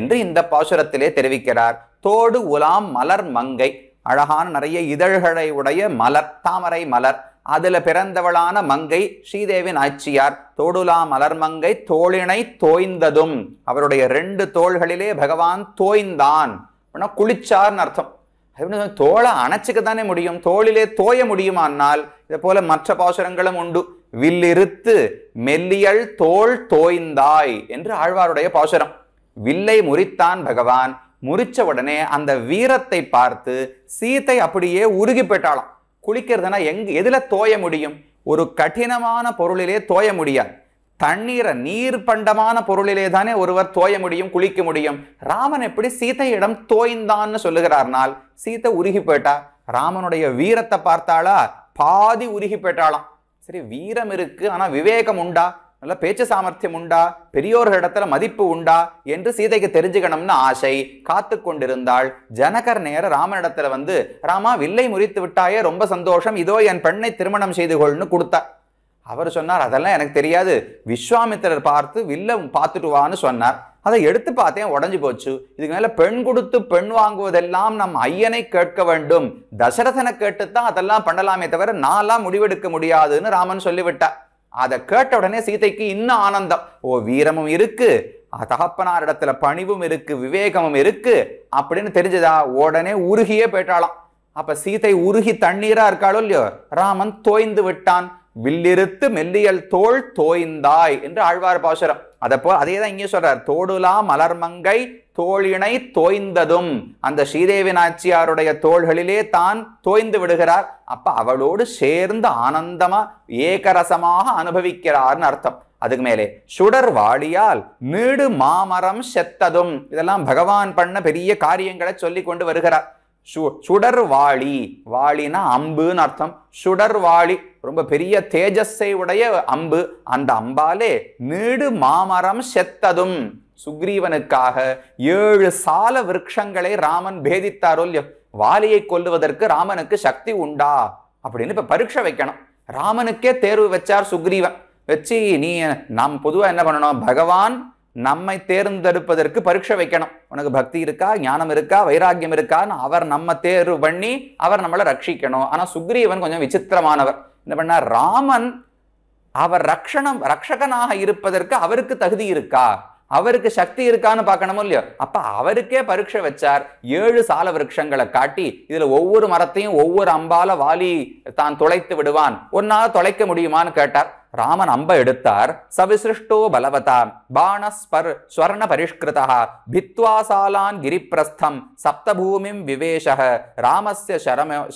Speaker 1: என்று இந்த பாசுரத்திலே தெரிவிக்கிறார். தோடு உலாம் மலர் மங்கை, அழகான நிறைய இதழ்களை உடைய மலர், தாமரை மலர், அதுல பிறந்தவளான மங்கை ஸ்ரீதேவி நாச்சியார். தோடுலா மலர் மங்கை தோளினை தோய்ந்ததும், அவருடைய 2 தோள்களிலே பகவான் தோய்ந்தான், குளிச்சார்னு அர்த்தம். தோளை அணைச்சுக்கத்தானே முடியும், தோளிலே தோய முடியுமானால் இதை போல மற்ற பாசுரங்களும் உண்டு. வில்லிருத்து மெல்லியல் தோள் தோய்ந்தாய் என்று ஆழ்வாருடைய பாசுரம். வில்லை முறித்தான் பகவான், முறிச்ச உடனே அந்த வீரத்தை பார்த்து சீத்தை அப்படியே உருகி போயிட்டாளாம். குளிக்கிறதுனா எதுல தோய முடியும்? ஒரு கடினமான பொருளிலே தோய முடியாது. தண்ணீரை நீர் பண்டமான பொருளிலே தானே ஒருவர் தோய முடியும், குளிக்க முடியும். ராமன் எப்படி சீதையிடம் தோய்ந்தான்னு சொல்லுகிறார்னால், சீதை உருகி போயிட்டா. ராமனுடைய வீரத்தை பார்த்தாளா, பாதி உருகி போயிட்டாளாம். சரி, வீரம் இருக்கு, ஆனா விவேகம் உண்டா, நல்ல பேச்சு சாமர்த்தியம் உண்டா, பெரியோர்களிடத்துல மதிப்பு உண்டா என்று சீதைக்கு தெரிஞ்சுக்கணும்னு ஆசை. காத்து கொண்டிருந்தாள். ஜனகர் நேர ராமனிடத்துல வந்து, ராமா வில்லை முறித்து விட்டாயே, ரொம்ப சந்தோஷம், இதோ என் பெண்ணை திருமணம் செய்து கொள்னு கொடுத்தார். அவர் சொன்னார், அதெல்லாம் எனக்கு தெரியாது, விஸ்வாமித்திரர் பார்த்து வில்ல பார்த்துட்டு வான்னு சொன்னார். அதை எடுத்து பார்த்தேன், உடஞ்சு போச்சு. இதுக்கு மேல பெண் கொடுத்து பெண் வாங்குவதெல்லாம் நம் ஐயனை கேட்க வேண்டும், தசரதனை கேட்டுத்தான் அதெல்லாம் பண்ணலாமே தவிர நான்லாம் முடிவெடுக்க முடியாதுன்னு ராமன் சொல்லிவிட்டார். அதை கேட்ட உடனே சீதைக்கு இன்னும் ஆனந்தம். ஓ, வீரமும் இருக்கு, தகப்பனார் இடத்துல பணிவும் இருக்கு, விவேகமும் இருக்கு அப்படின்னு தெரிஞ்சதா. உடனே உருகியே போயிட்டாளாம். அப்ப சீதை உருகி தண்ணீரா இருக்காளோ இல்லையோ, ராமன் தோய்ந்து விட்டான். வில்லிருத்து மெல்லியல் தோள் தோய்ந்தாய் என்று ஆழ்வார் பாசுரம். அதே தான் இங்கே சொல்றார், தோடுலா மலர்மங்கை தோழினை தோய்ந்ததும். அந்த ஸ்ரீதேவி நாச்சியாருடைய தோள்களிலே தான் தோய்ந்து விடுகிறார். அப்ப அவளோடு சேர்ந்து ஆனந்தமா ஏகரசமாக அனுபவிக்கிறார்னு அர்த்தம். அதுக்கு மேலே சுடர் வாளியால் நீடு மாமரம் செத்ததும். இதெல்லாம் பகவான் பண்ண பெரிய காரியங்களை சொல்லி கொண்டு வருகிறார். சுடர் வாளி, வாளினா அம்புன்னு அர்த்தம். சுடர் வாளி ரொம்ப பெரிய தேஜஸை உடைய அம்பு. அந்த அம்பாலே நீடு மாமரம் செத்ததும். சுக்ரீவனுக்காக 7 சால விருட்சங்களை ராமன் பேதித்தாரோ இல்லையோ. வாலியை கொல்லுவதற்கு ராமனுக்கு சக்தி உண்டா அப்படின்னு இப்ப பரீட்சை வைக்கணும். ராமனுக்கே தேர்வு வச்சார் சுக்ரீவன். வச்சு, நீ நாம் பொதுவா என்ன பண்ணணும், பகவான் நம்மை தேர்ந்தெடுப்பதற்கு பரீட்சை வைக்கணும். உனக்கு பக்தி இருக்கா, ஞானம் இருக்கா, வைராக்கியம் இருக்கான்னு அவர் நம்ம தேர்வு பண்ணி அவர் நம்மளை ரட்சிக்கணும். ஆனா சுக்ரீவன் கொஞ்சம் விசித்திரமானவர். என்ன பண்ண, ராமன் அவர் ரட்சகனாக இருப்பதற்கு அவருக்கு தகுதி இருக்கா, அவருக்கு சக்தி இருக்கான்னு பார்க்கணுமோ இல்லையோ. அப்ப அவருக்கே பரீட்சை வச்சார். 7 சால விருட்சங்களை காட்டி, இதுல ஒவ்வொரு மரத்தையும் ஒவ்வொரு அம்பால வாலி தான் தொலைத்து விடுவான், ஒன்னால தொலைக்க முடியுமான்னு கேட்டார். ராமன் அம்ப எடுத்தார். சவிசிருஷ்டோ பலவதா பாணஸ்பர் ஸ்வர்ண பரிஷ்கிருதா பித்வாசாலான் கிரிப்பிரஸ்தம் சப்தபூமிம் விவேஷக ராமஸ்ய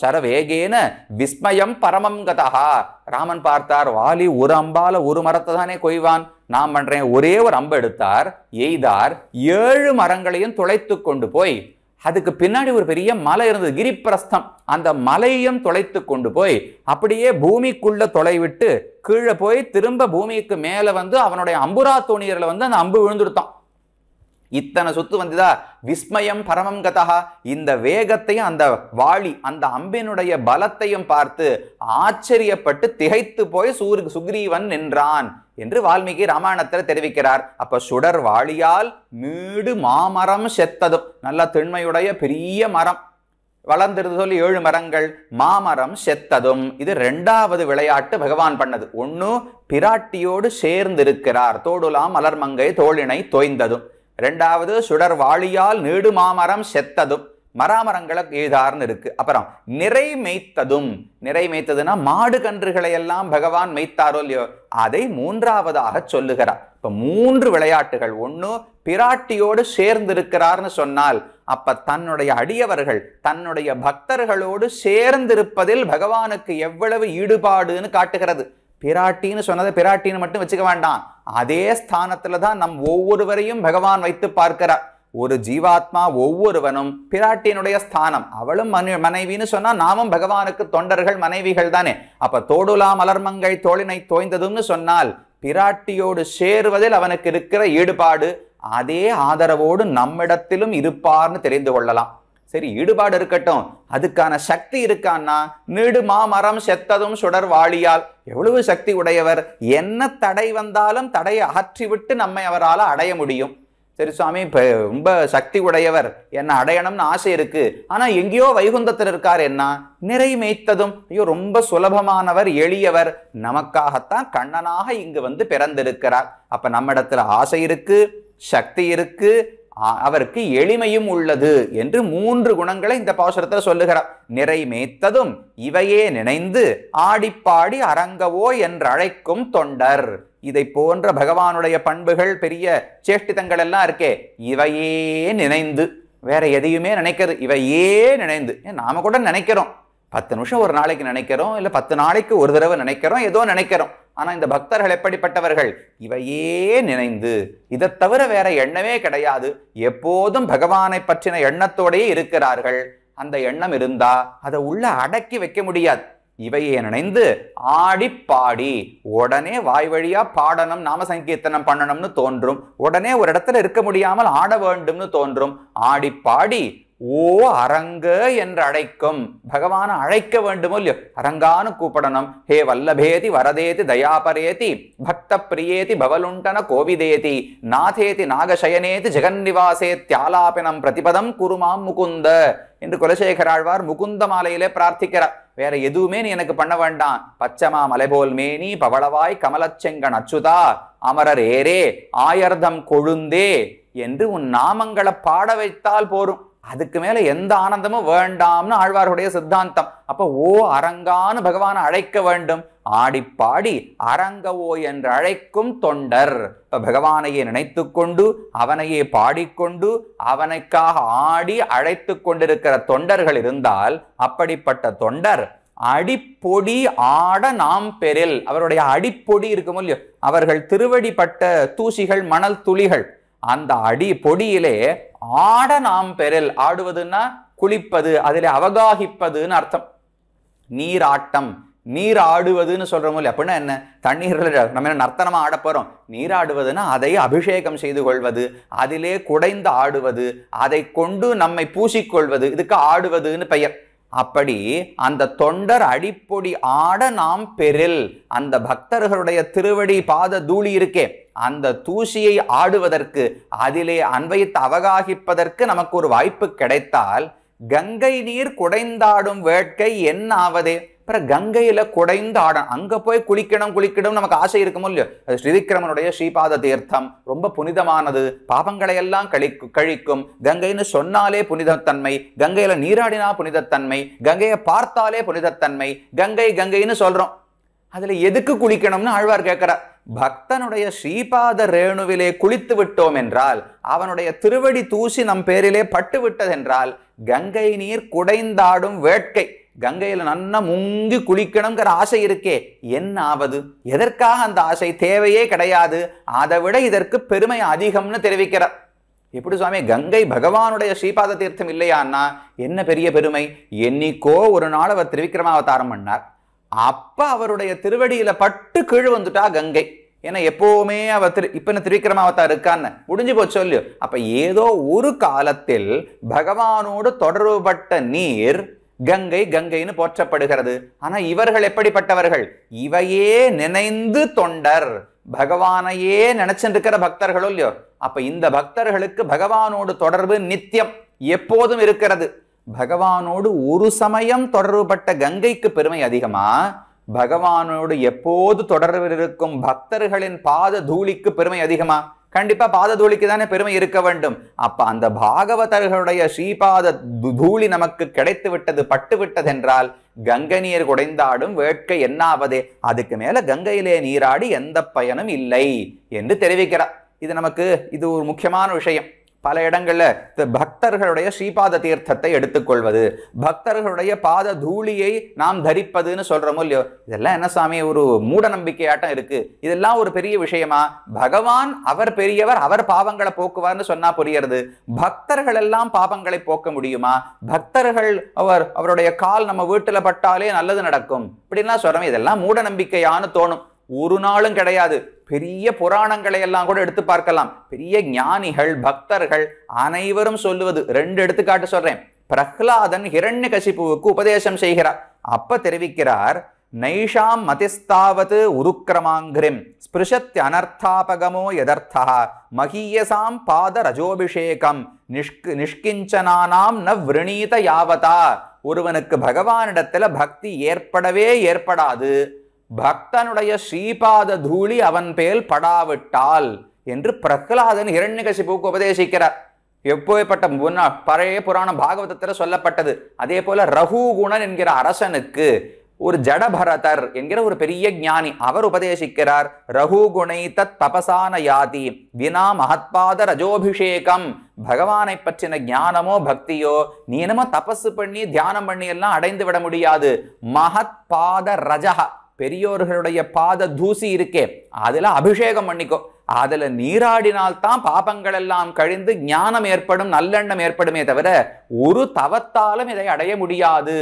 Speaker 1: சரவேகேன விஸ்மயம் பரமம் கதா. ராமன் பார்த்தார், வாலி ஒரு அம்பால ஒரு மரத்தை தானே கொய்வான், நான் பண்றேன். ஒரே ஒரு அம்பு எடுத்தார், எய்தார். 7 மரங்களையும் துளைத்து கொண்டு போய், அதுக்கு பின்னாடி ஒரு பெரிய மலை இருந்தது, கிரிப்பிரஸ்தம். அந்த மலையும் தொலைத்து கொண்டு போய் அப்படியே பூமிக்குள்ள தொலைவிட்டு கீழே போய் திரும்ப பூமிக்கு மேல வந்து அவனுடைய அம்புரா தோணியர்ல வந்து அந்த அம்பு விழுந்துடுத்தான். இத்தனை சுத்து வந்ததா. விஸ்மயம் பரமம் கதா. இந்த வேகத்தையும் அந்த வாளி அந்த அம்பினுடைய பலத்தையும் பார்த்து ஆச்சரியப்பட்டு திகைத்து போய் சுக்ரீவன் நின்றான் என்று வால்மீகி ராமாயணத்தில் தெரிவிக்கிறார். அப்ப சுடர் வாளியால் நீடு மாமரம் செத்ததும். நல்ல திண்மையுடைய பெரிய மரம் வளர்ந்திருந்து சொல்லி 7 மரங்கள், மாமரம் செத்ததும். இது 2வது விளையாட்டு பகவான் பண்ணது. ஒன்னு, பிராட்டியோடு சேர்ந்து இருக்கிறார், தோடுலாம் மலர்மங்கை தோளினை தோய்ந்ததும். 2வது, சுடர் வாளியால் நீடு மாமரம் செத்ததும், மராமரங்களை எய்தார்னு இருக்கு. அப்புறம் நிறை மேய்த்ததும். நிறை மேய்த்ததுன்னா மாடு கன்றுகளை எல்லாம் பகவான் மேய்த்தாரோ இல்லையோ, அதை 3வதாக சொல்லுகிறார். இப்ப 3 விளையாட்டுகள். ஒன்னு, பிராட்டியோடு சேர்ந்து இருக்கிறார்னு சொன்னால் அப்ப தன்னுடைய அடியவர்கள் தன்னுடைய பக்தர்களோடு சேர்ந்திருப்பதில் பகவானுக்கு எவ்வளவு ஈடுபாடுன்னு காட்டுகிறது. பிராட்டின்னு சொன்னதை பிராட்டின்னு மட்டும் வச்சுக்க வேண்டாம், அதே ஸ்தானத்துல தான் நம் ஒவ்வொருவரையும் பகவான் வைத்து பார்க்கிறார். ஒரு ஜீவாத்மா ஒவ்வொருவனும் பிராட்டியினுடைய ஸ்தானம். அவளும் மனைவின்னு சொன்னா நாமும் பகவானுக்கு தொண்டர்கள், மனைவிகள் தானே. அப்ப தோடுலா மலர்மங்கை தோளினை தோய்ந்ததும்னு சொன்னால் பிராட்டியோடு சேருவதில் அவனுக்கு இருக்கிற ஈடுபாடு அதே ஆதரவோடு நம்மிடத்திலும் இருப்பார்னு தெரிந்து கொள்ளலாம். சரி, ஈடுபாடு இருக்கட்டும், அதுக்கான சக்தி இருக்கான்னா, நீடு மாமரம் செத்ததும் சுடர் வாளியால். எவ்வளவு சக்தி உடையவர். என்ன தடை வந்தாலும் தடையை அகற்றிவிட்டு நம்மை அவரால் அடைய முடியும். சரி சுவாமி, ரொம்ப சக்தி உடையவர், என்ன அடையணும்னு ஆசை இருக்கு, ஆனா எங்கேயோ வைகுந்தத்தில் இருக்கார், என்ன நிறை மேய்த்ததும். ஐயோ, ரொம்ப சுலபமானவர், எளியவர், நமக்காகத்தான் கண்ணனாக இங்கு வந்து பிறந்திருக்கிறார். அப்ப நம்மிடத்துல ஆசை இருக்கு, சக்தி இருக்கு, அவருக்கு எளிமையும் உள்ளது என்று 3 குணங்களை இந்த பாசுரத்தில் சொல்லுகிறார். நிறை மேய்த்ததும் இவையே நினைந்து ஆடிப்பாடி அரங்கவோ என்று அழைக்கும் தொண்டர். இதை போன்ற பகவானுடைய பண்புகள், பெரிய சேஷ்டிதங்கள் எல்லாம் இருக்கே, இவையே நினைந்து, வேற எதையுமே நினைக்கிறது, இவையே நினைந்து. நாம கூட நினைக்கிறோம், 10 நிமிஷம் ஒரு நாளைக்கு நினைக்கிறோம், இல்ல 10 நாளைக்கு ஒரு தடவை நினைக்கிறோம், ஏதோ நினைக்கிறோம். ஆனா இந்த பக்தர்கள் எப்படிப்பட்டவர்கள்? இவையே நினைந்து, இதை தவிர வேற எண்ணமே கிடையாது, எப்போதும் பகவானை பற்றின எண்ணத்தோடயே இருக்கிறார்கள். அந்த எண்ணம் இருந்தா அதை உள்ள அடக்கி வைக்க முடியாது. இவையே நினைந்து ஆடி பாடி, உடனே வாய் வழியா பாடணும், நாம சங்கீர்த்தனம் பண்ணணும்னு தோன்றும். உடனே ஒரு இடத்துல இருக்க முடியாமல் ஆட வேண்டும்னு தோன்றும். ஆடி பாடி ஓ அரங்க என்று அழைக்கும். பகவானை அழைக்க வேண்டுமோ இல்லையோ, அரங்கான்னு கூப்பிடணும். ஹே வல்லபேதி வரதேதி தயாபரேதி பக்த பிரியேதி பவலுண்டன கோவிதேதி நாதேதி நாகசயனேதி ஜெகன்னிவாசேத்யாலாபினம் பிரதிபதம் குருமாம் முகுந்த என்று குலசேகராழ்வார் முகுந்த மாலையிலே பிரார்த்திக்கிறார். வேற எதுவுமே நீ எனக்கு பண்ண வேண்டாம். பச்சமா மலைபோல் மேனி பவளவாய் கமலச்செங்கன் அச்சுதா அமரர் ஏரே ஆயர்தம் கொழுந்தே என்று உன் நாமங்களை பாட வைத்தால் போரும். அதுக்கு மேல எந்த ஆனந்தமும் வேண்டாம்னு ஆழ்வாருடைய சித்தாந்தம். அப்ப ஓ அரங்கான்னு பகவானை அழைக்க வேண்டும். ஆடி பாடி அரங்கவோ என்று அழைக்கும் தொண்டர். இப்ப பகவானையே நினைத்து கொண்டு அவனையே பாடிக்கொண்டு அவனுக்காக ஆடி அழைத்து கொண்டிருக்கிற தொண்டர்கள் இருந்தால், அப்படிப்பட்ட தொண்டர் அடிப்பொடி ஆட நாம் பெறில். அவருடைய அடிப்பொடி இருக்கும் இல்லையோ, அவர்கள் திருவடிப்பட்ட தூசிகள் மணல் துளிகள், அந்த அடி பொடியிலே ஆட நாம் பெறில். ஆடுவதுன்னா குளிப்பது, அதிலே அவகாகிப்பதுன்னு அர்த்தம். நீராட்டம், நீர் ஆடுவதுன்னு சொல்றோம் இல்லையா? அப்படின்னா என்ன? தண்ணீர்ல நம்ம என்ன நர்த்தனமா ஆட போறோம்? நீராடுவதுன்னா அதை அபிஷேகம் செய்து கொள்வது, அதிலே குடைந்து ஆடுவது, அதை கொண்டு நம்மை பூசிக்கொள்வது, இதுக்கு ஆடுவதுன்னு பெயர். அப்படி அந்த தொண்டர் அடிப்பொடி ஆட நாம் பெறில். அந்த பக்தர்களுடைய திருவடி பாத தூளி இருக்கே, அந்த தூசியை ஆடுவதற்கு, அதிலே அன்வயித்து அவகாகிப்பதற்கு நமக்கு ஒரு வாய்ப்பு கிடைத்தால், கங்கை நீர் குடைந்தாடும் வேட்கை என்ன ஆவதே? அப்புறம் கங்கையில குடைந்து ஆடணும், அங்க போய் குளிக்கணும் நமக்கு ஆசை இருக்குமோ இல்லையோ. அது ஸ்ரீவிக்ரமனுடைய ஸ்ரீபாத தீர்த்தம் ரொம்ப புனிதமானது, பாவங்களை எல்லாம் கழிக்கும். கங்கைன்னு சொன்னாலே புனிதத்தன்மை, கங்கையில நீராடினா புனிதத்தன்மை, கங்கையை பார்த்தாலே புனிதத்தன்மை. கங்கைன்னு சொல்றோம், அதுல எதுக்கு குளிக்கணும்னு ஆழ்வார் கேட்கிறார். பக்தனுடைய ஸ்ரீபாத ரேணுவிலே குளித்து விட்டோம் என்றால், அவனுடைய திருவடி தூசி நம் பேரிலே பட்டு விட்டதென்றால், கங்கை நீர் குடைந்தாடும் வேட்கை, கங்கையில நன்னா முங்கி குளிக்கணுங்கிற ஆசை இருக்கே, என்ன ஆவது? எதற்காக அந்த ஆசை? தேவையே கிடையாது. அதை விட இதற்கு பெருமை அதிகம்னு தெரிவிக்கிறார். எப்படி சுவாமி, கங்கை பகவானுடைய ஸ்ரீபாத தீர்த்தம் இல்லையான்னா என்ன பெரிய பெருமை? என்னைக்கோ ஒரு நாள் அவர் திருவிக்கிரமாவதாரம் பண்ணார், அப்ப அவருடைய திருவடியில பட்டு கீழ் வந்துட்டா கங்கை. ஏன்னா எப்பவுமே அவர் இப்ப திருவிக்கிரமாவதாரம் இருக்கான்னு முடிஞ்சு போச்சு இல்லையோ. அப்ப ஏதோ ஒரு காலத்தில் பகவானோடு தொடர்புபட்ட நீர் கங்கைன்னு போற்றப்படுகிறது. ஆனா இவர்கள் எப்படிப்பட்டவர்கள்? இவையே நினைந்து தொண்டர், பகவானையே நினைச்சிருக்கிற பக்தர்களோ இல்லையோ. அப்ப இந்த பக்தர்களுக்கு பகவானோடு தொடர்பு நித்தியம் எப்போதும் இருக்கிறது. பகவானோடு ஒரு சமயம் தொடர்புபட்ட கங்கைக்கு பெருமை அதிகமா, பகவானோடு எப்போது தொடர்பில் இருக்கும் பக்தர்களின் பாத தூளிக்கு பெருமை அதிகமா? கண்டிப்பா பாத தூளிக்கு தானே பெருமை இருக்க வேண்டும். அப்ப அந்த பாகவதர்களுடைய ஸ்ரீபாத தூளி நமக்கு கிடைத்து விட்டது, பட்டு விட்டது என்றால், கங்கை நீர் குடைந்தாடும் வேட்கை என்னாவதே? அதுக்கு மேல கங்கையிலே நீராடி எந்த பயனும் இல்லை என்று தெரிவிக்கிறார். இது ஒரு முக்கியமான விஷயம். பல இடங்கள்ல பக்தர்களுடைய ஸ்ரீபாத தீர்த்தத்தை எடுத்துக்கொள்வது, பக்தர்களுடைய பாத தூளியை நாம் தரிப்பதுன்னு சொல்றோமோ இல்லையோ. இதெல்லாம் என்ன சாமி, ஒரு மூட நம்பிக்கையாட்டம் இருக்கு. இதெல்லாம் ஒரு பெரிய விஷயமா? பகவான் அவர் பெரியவர், அவர் பாவங்களை போக்குவார்னு சொன்னா புரியறது. பக்தர்கள் எல்லாம் பாவங்களை போக்க முடியுமா? பக்தர்கள் அவருடைய கால் நம்ம வீட்டுல பட்டாலே நல்லது நடக்கும் இப்படின்லாம் சொல்றோம். இதெல்லாம் மூட நம்பிக்கையான்னு தோணும். ஒரு நாளும் கிடையாது. பெரிய புராணங்களை எல்லாம் கூட எடுத்து பார்க்கலாம். பெரிய ஞானிகள் பக்தர்கள் அனைவரும் சொல்லுவது, 2 எடுத்துக்காட்டு சொல்றேன். பிரஹ்லாதன் ஹிரண்யகசிபுவுக்கு உபதேசம் செய்கிறார். அப்ப தெரிவிக்கிறார், நைஷாம் மதிஸ்தாவது உருக்கிரமாங்கிரிம் ஸ்பிருஷத் அனர்த்தாபகமோ யதர்த்தா மகீயசாம் பாத ரஜோபிஷேகம் நிஷ்கிஞ்சனானாம் ந விரணீத யாவதா. ஒருவனுக்கு பகவானிடத்துல பக்தி ஏற்படவே ஏற்படாது, பக்தனுடைய ஸ்ரீபாத தூளி அவன் பேல் படாவிட்டால் என்று பிரஹ்லாதன் ஹிரண்யகசிபுவுக்கு உபதேசிக்கிறார். எப்போப்பட்ட பழைய புராண பாகவதத்தில் சொல்லப்பட்டது. அதே போல ரகுகுணன் என்கிற அரசனுக்கு ஒரு ஜடபரதர் என்கிற ஒரு பெரிய ஞானி அவர் உபதேசிக்கிறார். ரகுகுணை தத் தபசான யாதி வினா மகத்பாத ரஜோபிஷேகம். பகவானை பற்றின ஞானமோ பக்தியோ நீ என்னமோ தபசு பண்ணி தியானம் பண்ணி எல்லாம் அடைந்து விட முடியாது. மகத்பாத ரஜக, பெரியோர்களுடைய பாத தூசி இருக்கே அதுல அபிஷேகம் பண்ணிக்கோ. அதுல நீராடினால்தான் பாபங்கள் எல்லாம் கழிந்து ஞானம் ஏற்படும், நல்லெண்ணம் ஏற்படுமே தவிர ஒரு தவத்தாலும் இதை அடைய முடியாது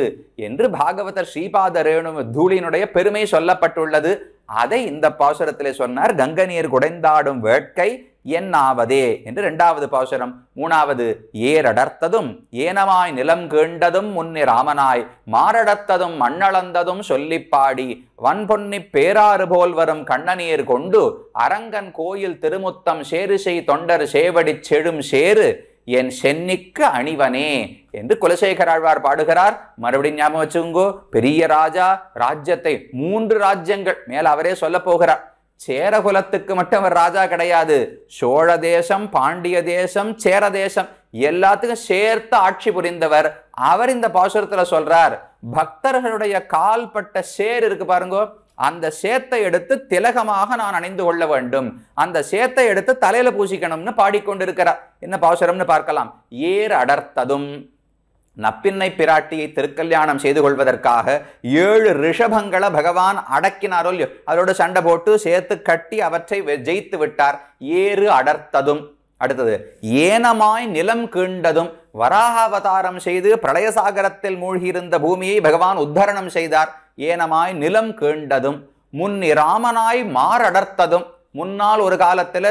Speaker 1: என்று பாகவதர் ஸ்ரீபாத ரேணு தூளினுடைய பெருமை சொல்லப்பட்டுள்ளது. அதை இந்த பாசுரத்திலே சொன்னார். கங்க நீர் குடைந்தாடும் வேட்கை என்னாவதே என்று 2வது பாசுரம். 3வது ஏரடர்த்ததும் ஏனமாய் நிலம் கேண்டதும் முன்னி ராமனாய் மாரடத்ததும் மண்ணளந்ததும் சொல்லிப்பாடி வன்பொன்னி பேராறு போல் வரும் கண்ணநீர் கொண்டு அரங்கன் கோயில் திருமுத்தம் சேருசெய் தொண்டர் சேவடி செடும் சேரு என் சென்னிக்கு அணிவனே என்று குலசேகர ஆழ்வார் பாடுகிறார். மறுபடியும் ஞாபகம் வச்சுங்கோ, பெரிய ராஜா, ராஜ்யத்தை 3 ராஜ்யங்கள் மேல அவரே சொல்ல போகிறார். சேரகுலத்துக்கு மட்டும் அவர் ராஜா கிடையாது. சோழ தேசம், பாண்டிய தேசம், சேர தேசம் எல்லாத்துக்கும் சேர்த்து ஆட்சி புரிந்தவர். அவர் இந்த பாசுரத்துல சொல்றார், பக்தர்களுடைய கால்பட்ட சேர் இருக்கு பாருங்கோ, அந்த சேத்தை எடுத்து திலகமாக நான் அணிந்து கொள்ள வேண்டும், அந்த சேத்தை எடுத்து தலையில பூசிக்கணும்னு பாடிக்கொண்டிருக்கிறார். என்ன பாசுரம்னு பார்க்கலாம். ஏர் அடர்த்ததும், நப்பின்னை பிராட்டியை திருக்கல்யாணம் செய்து கொள்வதற்காக 7 ரிஷபங்களை பகவான் அடக்கினாரோ இல்லையோ, அதோடு சண்டை போட்டு சேர்த்து கட்டி அவற்றை ஜெயித்து விட்டார். ஏறு அடர்த்ததும். அடுத்தது ஏனமாய் நிலம் கீண்டதும், வராக அவதாரம் செய்து பிரளயசாகரத்தில் மூழ்கியிருந்த பூமியை பகவான் உத்தரணம் செய்தார். ஏனமாய் நிலம் கீண்டதும். முன்னி ராமனாய் மாரடர்த்ததும், முன்னால் ஒரு காலத்துல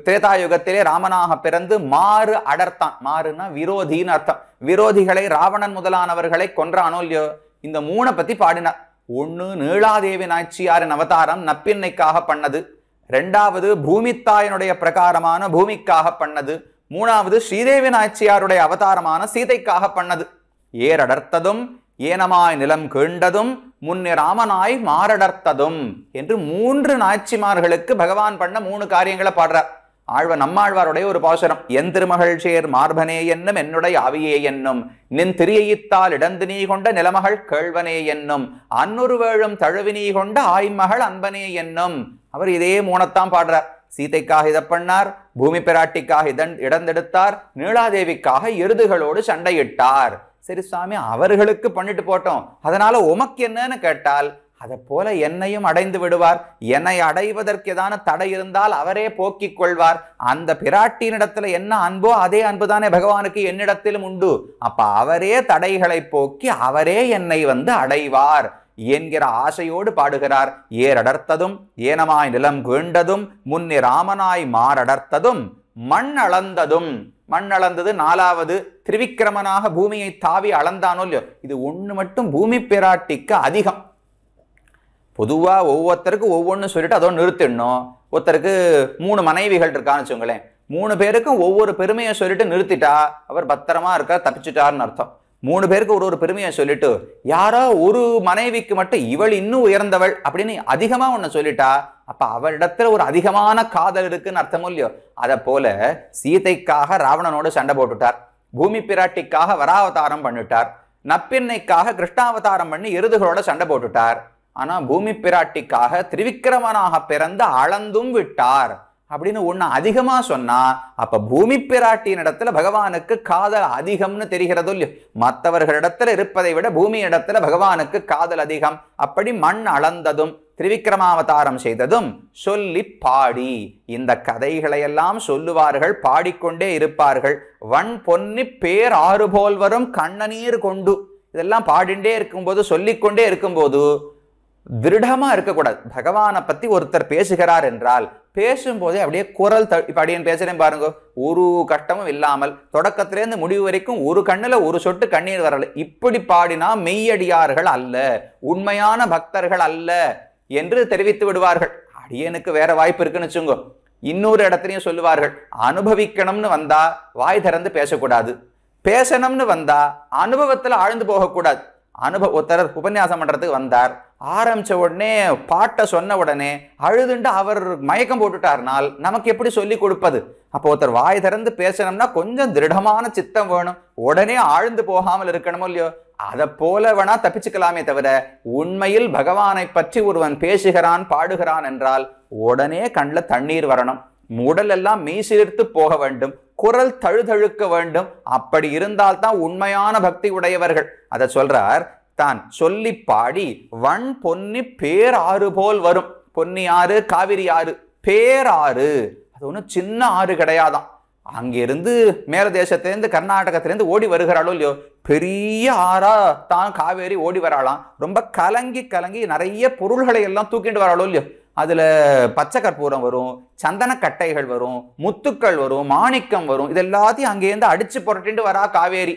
Speaker 1: திரேதாயுகத்திலே ராமனாக பிறந்து மாறு அடர்த்தான். மாறுனா விரோதின்னு அர்த்தம். விரோதிகளை ராவணன் முதலானவர்களை கொன்றானோ இல்லையோ, இந்த 3 பத்தி பாடினார். 1 நீலாதேவி நாச்சியாரின் அவதாரம் நப்பின்னைக்காக பண்ணது. 2வது பூமித்தாயனுடைய பிரகாரமான பூமிக்காக பண்ணது. 3வது ஸ்ரீதேவி நாச்சியாருடைய அவதாரமான சீதைக்காக பண்ணது. ஏரடர்த்ததும் ஏனமாய் நிலம் கீண்டதும் முன்னே ராமனாய் மாரடர்த்ததும் என்று 3 நாச்சிமார்களுக்கு பகவான் பண்ண 3 காரியங்களை பாடுறார். நம்மாழ்வாருடைய ஒரு பாசுரம். என் திருமகள் சேர் மார்பனே என்னும் என்னுடைய ஆவியே என்னும் நின் திரியையித்தால் இடந்து நீ கொண்ட நிலமகள் கேழ்வனே என்னும் அன்னொரு வேழும் தழுவினீ கொண்ட ஆய்மகள் அன்பனே என்னும். அவர் இதே 3 பாடுறார். சீதைக்காக இதை பண்ணார், பூமி பிராட்டிக்காக இடந்தெடுத்தார், நீலாதேவிக்காக எருதுகளோடு சண்டையிட்டார். சரி சுவாமி, அவர்களுக்கு பண்ணிட்டு போட்டோம், அதனால உமக்கு என்னன்னு கேட்டால், அதை போல என்னையும் அடைந்து விடுவார். என்னை அடைவதற்கு ஏதான தடை இருந்தால் அவரே போக்கிக் கொள்வார். அந்த பிராட்டியினிடத்துல என்ன அன்போ அதே அன்புதானே பகவானுக்கு என்னிடத்திலும் உண்டு. அப்ப அவரே தடைகளை போக்கி அவரே என்னை அடைவார் என்கிற ஆசையோடு பாடுகிறார். ஏரடர்த்ததும் ஏனமாய் நிலம் கீண்டதும் முன்னி ராமனாய் மாரடர்த்ததும் மண் அளந்ததும். மண் அளந்தது 4வது. திரிவிக்கிரமனாக பூமியை தாவி அளந்தானோ இல்லையோ, இது 1 மட்டும் பூமி பிராட்டிக்கு அதிகம். பொதுவா ஒவ்வொருத்தருக்கு ஒவ்வொன்னு சொல்லிட்டு அதோ நிறுத்திடணும். ஒருத்தருக்கு 3 மனைவிகள் இருக்கான்னு வச்சுங்களேன், 3 பேருக்கும் ஒவ்வொரு பெருமையை சொல்லிட்டு நிறுத்திட்டா அவர் பத்திரமா இருக்கார், தப்பிச்சுட்டார்னு அர்த்தம். 3 பேருக்கு ஒரு பெருமையை சொல்லிட்டு யாரோ ஒரு மனைவிக்கு மட்டும் இவள் இன்னும் உயர்ந்தவள் அப்படின்னு அதிகமா ஒண்ணு சொல்லிட்டா அப்ப அவளிடத்துல ஒரு அதிகமான காதல் இருக்குன்னு அர்த்தமும் இல்லையோ. அதை போல சீதைக்காக ராவணனோடு சண்டை போட்டுட்டார், பூமி பிராட்டிக்காக வராவதாரம் பண்ணிட்டார், நப்பின்னைக்காக கிருஷ்ணாவதாரம் பண்ணி எருதுகளோட சண்டை போட்டுட்டார். ஆனா பூமி பிராட்டிக்காக திரிவிக்கிரமனாக பிறந்து அளந்தும் விட்டார் அப்படின்னு ஒண்ணு அதிகமா சொன்னா அப்ப பூமி பிராட்டியின் இடத்துல பகவானுக்கு காதல் அதிகம்னு தெரிகிறதோ இல்லையோ. மற்றவர்களிடத்துல இருப்பதை விட பூமி இடத்துல பகவானுக்கு காதல் அதிகம். அப்படி மண் அளந்ததும் திரிவிக்கிரமாவதாரம் செய்ததும் சொல்லி பாடி இந்த கதைகளை எல்லாம் சொல்லுவார்கள், பாடிக்கொண்டே இருப்பார்கள். வன் பொன்னி பேர் ஆறு போல் வரும் கண்ணநீர் கொண்டு இதெல்லாம் பாடிண்டே இருக்கும்போது சொல்லிக்கொண்டே இருக்கும்போது திருடமா இருக்கக்கூடாது. பகவானை பத்தி ஒருத்தர் பேசுகிறார் என்றால் பேசும்போதே அப்படியே குரல் இப்ப அடியன் பேசுறேன் பாருங்க, ஒரு கஷ்டமும் இல்லாமல் தொடக்கத்திலேருந்து முடிவு வரைக்கும் ஒரு கண்ணுல ஒரு சொட்டு கண்ணீர் வரல. இப்படி பாடினா மெய்யடியார்கள் அல்ல, உண்மையான பக்தர்கள் அல்ல என்று தெரிவித்து விடுவார்கள். அடியனுக்கு வேற வாய்ப்பு இருக்குன்னு வச்சுங்க. இன்னொரு இடத்துலையும் சொல்லுவார்கள், அனுபவிக்கணும்னு வந்தா வாய் திறந்து பேசக்கூடாது, பேசணும்னு வந்தா அனுபவத்துல ஆழ்ந்து போகக்கூடாது. ஒருத்தர் உபன்யாசம் பண்றதுக்கு வந்தார், ஆரம்பிச்ச உடனே பாட்டை சொன்ன உடனே அழுதுண்டு அவர் மயக்கம் போட்டுட்டார்னால் நமக்கு எப்படி சொல்லி கொடுப்பது? அப்போ ஒருத்தர் வாய் திறந்து பேசணும்னா கொஞ்சம் திருடமான சித்தம் வேணும், உடனே ஆழ்ந்து போகாமல் இருக்கணுமோ இல்லையோ. அதை போல வேணா தப்பிச்சுக்கலாமே தவிர உண்மையில் பகவானை பற்றி ஒருவன் பேசுகிறான் பாடுகிறான் என்றால் உடனே கண்ணில் தண்ணீர் வரணும், உடல் எல்லாம் மீசிலிர்த்து போக வேண்டும், குரல் தழுதழுக்க வேண்டும். அப்படி இருந்தால்தான் உண்மையான பக்தி உடையவர்கள். அதை சொல்றார், தான் சொல்லி பாடி வன் பொன்னி பேராறு போல் வரும். பொன்னி ஆறு, காவிரி ஆறு, பேராறு. அது ஒன்றும் சின்ன ஆறு கிடையாதான். அங்கிருந்து மேல தேசத்திலேருந்து கர்நாடகத்திலேருந்து ஓடி வருகிறாளோ இல்லையோ, பெரிய ஆறா தான் காவேரி ஓடி வராளாம். ரொம்ப கலங்கி கலங்கி நிறைய பொருள்களை எல்லாம் தூக்கிட்டு வராளோ இல்லையோ, அதுல பச்சை கற்பூரம் வரும், சந்தன கட்டைகள் வரும், முத்துக்கள் வரும், மாணிக்கம் வரும். இது எல்லாத்தையும் அங்கேருந்து அடிச்சு புரட்டிட்டு வரா காவேரி.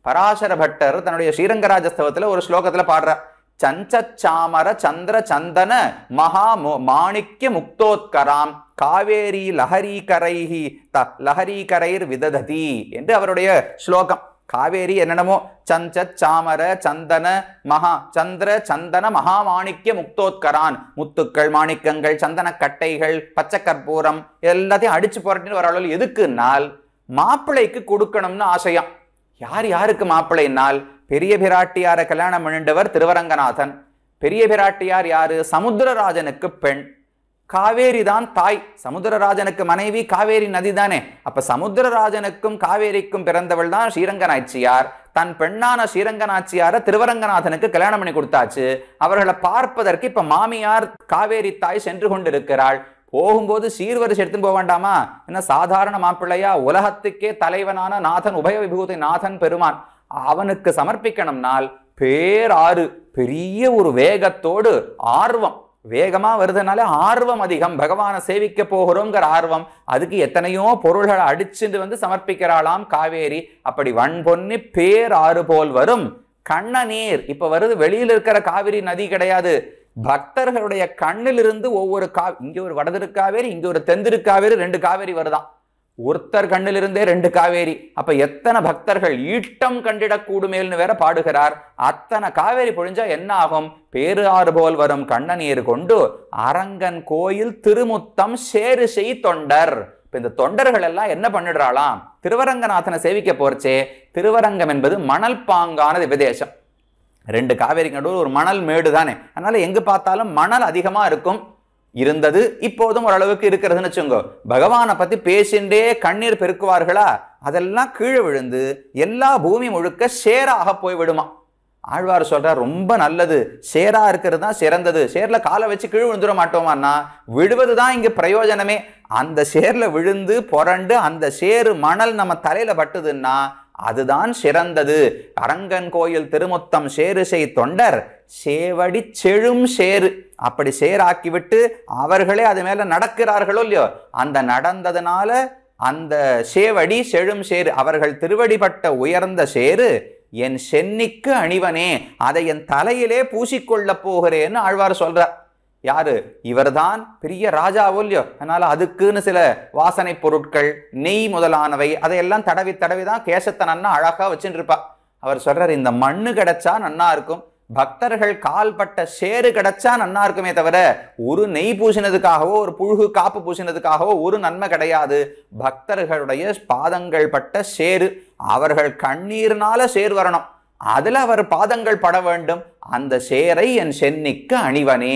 Speaker 1: பராசர பட்டர் தன்னுடைய ஸ்ரீரங்கராஜஸ்தவத்துல ஒரு ஸ்லோகத்துல பாடுறார், சஞ்சச்சாமர சந்திர சந்தன மகா மாணிக்ய முக்தோத்கராம் காவேரி லஹரீகரைஹி லஹரீகரைர் விதததி என்று அவருடைய ஸ்லோகம். காவேரி என்னென்னமோ சஞ்சச்சாமர சந்தன மகா சந்திர சந்தன மகாமாணிக்ய முக்தோத்கரான், முத்துக்கள், மாணிக்கங்கள், சந்தன கட்டைகள், பச்சை கற்பூரம் எல்லாத்தையும் அடிச்சு புரட்டின்னு வரவர்கள். எதுக்குன்னால் மாப்பிள்ளைக்கு கொடுக்கணும்னு ஆசையாம். யார் யாருக்கு மாப்பிள்ளைனால், பெரிய பிராட்டியார கல்யாணம் பண்ணிண்டவர் திருவரங்கநாதன். பெரிய பிராட்டியார் யாரு? சமுத்திரராஜனுக்கு பெண். காவேரி தான் தாய். சமுத்திரராஜனுக்கு மனைவி காவேரி நதி தானே. அப்ப சமுத்திரராஜனுக்கும் காவேரிக்கும் பிறந்தவள் தான் ஸ்ரீரங்க நாச்சியார். தன் பெண்ணான ஸ்ரீரங்க நாச்சியார திருவரங்கநாதனுக்கு கல்யாணம் பண்ணி கொடுத்தாச்சு. அவர்களை பார்ப்பதற்கு இப்ப மாமியார் காவேரி தாய் சென்று கொண்டிருக்கிறாள். போகும்போது சீர்வரிசை எடுத்துன்னு போக வேண்டாமா? என்ன சாதாரண மாப்பிள்ளையா? உலகத்துக்கே தலைவனான நாதன், உபய விபூதி நாதன் பெருமான், அவனுக்கு சமர்ப்பிக்கணும்னால் பேராறு, பெரிய ஒரு வேகத்தோடு ஆர்வம், வேகமா வருதுனால ஆர்வம் அதிகம், பகவானை சேவிக்க போகிறோங்கிற ஆர்வம். அதுக்கு எத்தனையோ பொருள்களை அடிச்சுட்டு வந்து சமர்ப்பிக்கிறாளாம் காவேரி. அப்படி வன்பொன்னி பேராறு போல் வரும் கண்ணநீர். இப்ப வருது, வெளியில் இருக்கிற காவிரி நதி கிடையாது, பக்தர்களுடைய கண்ணிலிருந்து ஒவ்வொரு இங்க ஒரு வடதிருக்காவேரி, இங்க ஒரு தென்திருக்காவேரி, 2 காவேரி வருதான். ஒருத்தர் கண்ணிலிருந்தே 2 காவேரி. அப்ப எத்தனை பக்தர்கள் ஈட்டம் கண்டிடக்கூடுமேல்னு வேற பாடுகிறார். அத்தனை காவேரி பொழிஞ்சா என்ன ஆகும்? பேராறு போல் வரும் கண்ணநீர் கொண்டு அரங்கன் கோயில் திருமுத்தம் சேரு செய் தொண்டர். இப்ப இந்த தொண்டர்கள் எல்லாம் என்ன பண்ணிடுறாளாம்? திருவரங்கநாதனை சேவிக்க போறச்சே, திருவரங்கம் என்பது மணல் பாங்கான விதேசம். 2 காவேரிக்கு நடுவில் ஒரு மணல் மேடு தானே, அதனால எங்கு பார்த்தாலும் மணல் அதிகமா இருக்கும். இருந்தது, இப்போதும் ஓரளவுக்கு இருக்கிறதுன்னு வச்சுங்கோ. பகவானை பத்தி பேசிண்டே கண்ணீர் பெருக்குவார்களா, அதெல்லாம் கீழே விழுந்து எல்லா பூமி முழுக்க சேராக போய் விடுமா. ஆழ்வார் சொல்றார், ரொம்ப நல்லது, சேரா இருக்கிறது தான் சிறந்தது. சேர்ல காலை வச்சு கீழே விழுந்துட மாட்டோமான்னா, விழுவதுதான் இங்க பிரயோஜனமே. அந்த சேர்ல விழுந்து புரண்டு அந்த சேரு மணல் நம்ம தலையில பட்டுதுன்னா அதுதான் சிறந்தது. அரங்கன் கோயில் திருமுத்தம் சேரு செய் தொண்டர் சேவடி செழும் சேரு. அப்படி சேராக்கிவிட்டு அவர்களே அது மேல நடக்கிறார்களோ இல்லையோ, அந்த நடந்ததுனால அந்த சேவடி செழும் சேரு, அவர்கள் திருவடிப்பட்ட உயர்ந்த சேரு என் சென்னிக்கு அணிவனே, அதை என் தலையிலே பூசிக்கொள்ள போகிறேன்னு ஆழ்வார் சொல்றார். யாரு? இவர்தான் பெரிய ராஜாவோ இல்லையோ, அதனால அதுக்குன்னு சில வாசனை பொருட்கள், நெய் முதலானவை அதையெல்லாம் தடவி தடவி தான் கேசத்தை நன்னா அழகா வச்சுட்டு இருப்பா. அவர் சொல்றார், இந்த மண்ணு கிடைச்சா நன்னா இருக்கும், பக்தர்கள் கால்பட்ட சேரு கிடைச்சா நன்னா இருக்குமே தவிர ஒரு நெய் பூசினதுக்காகவோ ஒரு புழுகு காப்பு பூசினதுக்காகவோ ஒரு நன்மை கிடையாது. பக்தர்களுடைய பாதங்கள் பட்ட சேரு, அவர்கள் கண்ணீர்னால சேர் வரணும், அதுல அவர் பாதங்கள் பட வேண்டும். அந்த சேரை என் சென்னிக்கு அணிவனே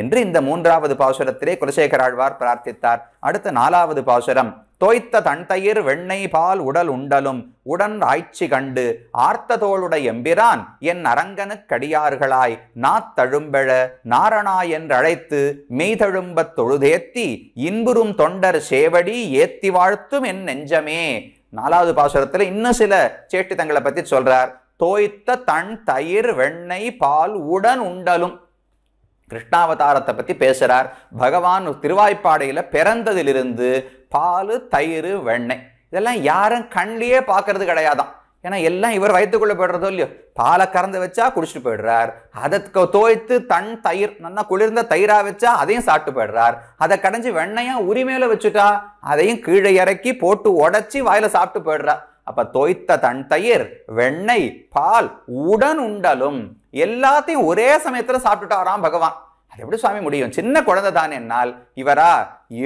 Speaker 1: என்று இந்த 3வது பாசுரத்திலே குலசேகர ஆழ்வார் பிரார்த்தித்தார். அடுத்த 4வது பாசுரம், தோய்த்த தன்தயிர் வெண்ணெய் பால் உடல் உண்டலும் உடன் ஆய்ச்சி கண்டு ஆர்த்த தோளுடைய எம்பிரான் என் அரங்கனுக்கடியார்களாய் நாத்தழும்பெழ நாரணா என்றழைத்து மெய்தழும்பத் தொழுதேத்தி இன்புறும் தொண்டர் சேவடி ஏத்தி வாழ்த்தும் என் நெஞ்சமே. 4வது பாசுரத்துல இன்னும் சில சேட்டித்தங்களை பத்தி சொல்றார். தோய்த்த தன் தயிர் வெண்ணெய் பால் உடன் உண்டலும், கிருஷ்ணாவதாரத்தை பத்தி பேசுறார். பகவான் திருவாய்ப்பாடையில பிறந்ததிலிருந்து பால் தயிர் வெண்ணெய் இதெல்லாம் யாரும் கண்ணிலேயே பார்க்கறது கிடையாதான். ஏன்னா எல்லாம் இவர் வயிற்றுக்குள்ள போயிடுறதோ இல்லையோ, பாலை கறந்து வச்சா குடிச்சிட்டு போயிடுறார், அதை தோய்த்து தன் தயிர் நல்லா குளிர்ந்த தயிரா வச்சா அதையும் சாப்பிட்டு போயிடுறார், அதை கடைஞ்சி வெண்ணையா உரிமையில வச்சுட்டா அதையும் கீழே இறக்கி போட்டு உடைச்சி வாயில சாப்பிட்டு போயிடுறார். அப்ப தோய்த்த தன் தயிர் வெண்ணெய் பால் உடன் உண்டலும், எல்லாத்தையும் ஒரே சமயத்துல சாப்பிட்டுட்டாராம் பகவான். அது எப்படி சுவாமி முடியும்? சின்ன குழந்தை தானே என்னால். இவரா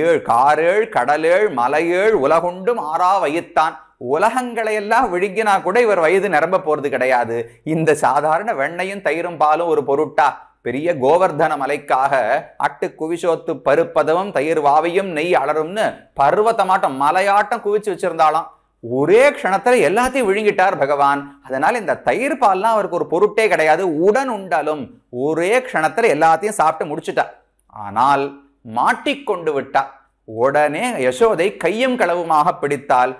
Speaker 1: 7 காரேழ் கடலேழ் மலையேழ் உலகுண்டும் ஆறா வைத்தான், உலகங்களை எல்லாம் விழுங்கினா கூட இவர் வயது நிரம்ப போறது கிடையாது. இந்த சாதாரண வெண்ணையும் தயிரும் பாலும் ஒரு பொருட்டா? பெரிய கோவர்தன மலைக்காக அட்டு குவிசோத்து பருப்பதவும் தயிர் வாவையும் நெய் அலரும்னு பர்வத்தமாட்டம் மலையாட்டம் குவிச்சு வச்சிருந்தாலாம். ஒரே க்ஷணத்துல எல்லாத்தையும் விழுங்கிட்டார் பகவான். அதனால இந்த தயிர் பால்லாம் அவருக்கு ஒரு பொருட்டே கிடையாது. உடன் உண்டாலும் ஒரே க்ஷணத்துல எல்லாத்தையும் சாப்பிட்டு முடிச்சுட்டார். ஆனால் மாட்டிக்கொண்டு விட்டார். உடனே யசோதை கையும் களவுமாக பிடித்தால்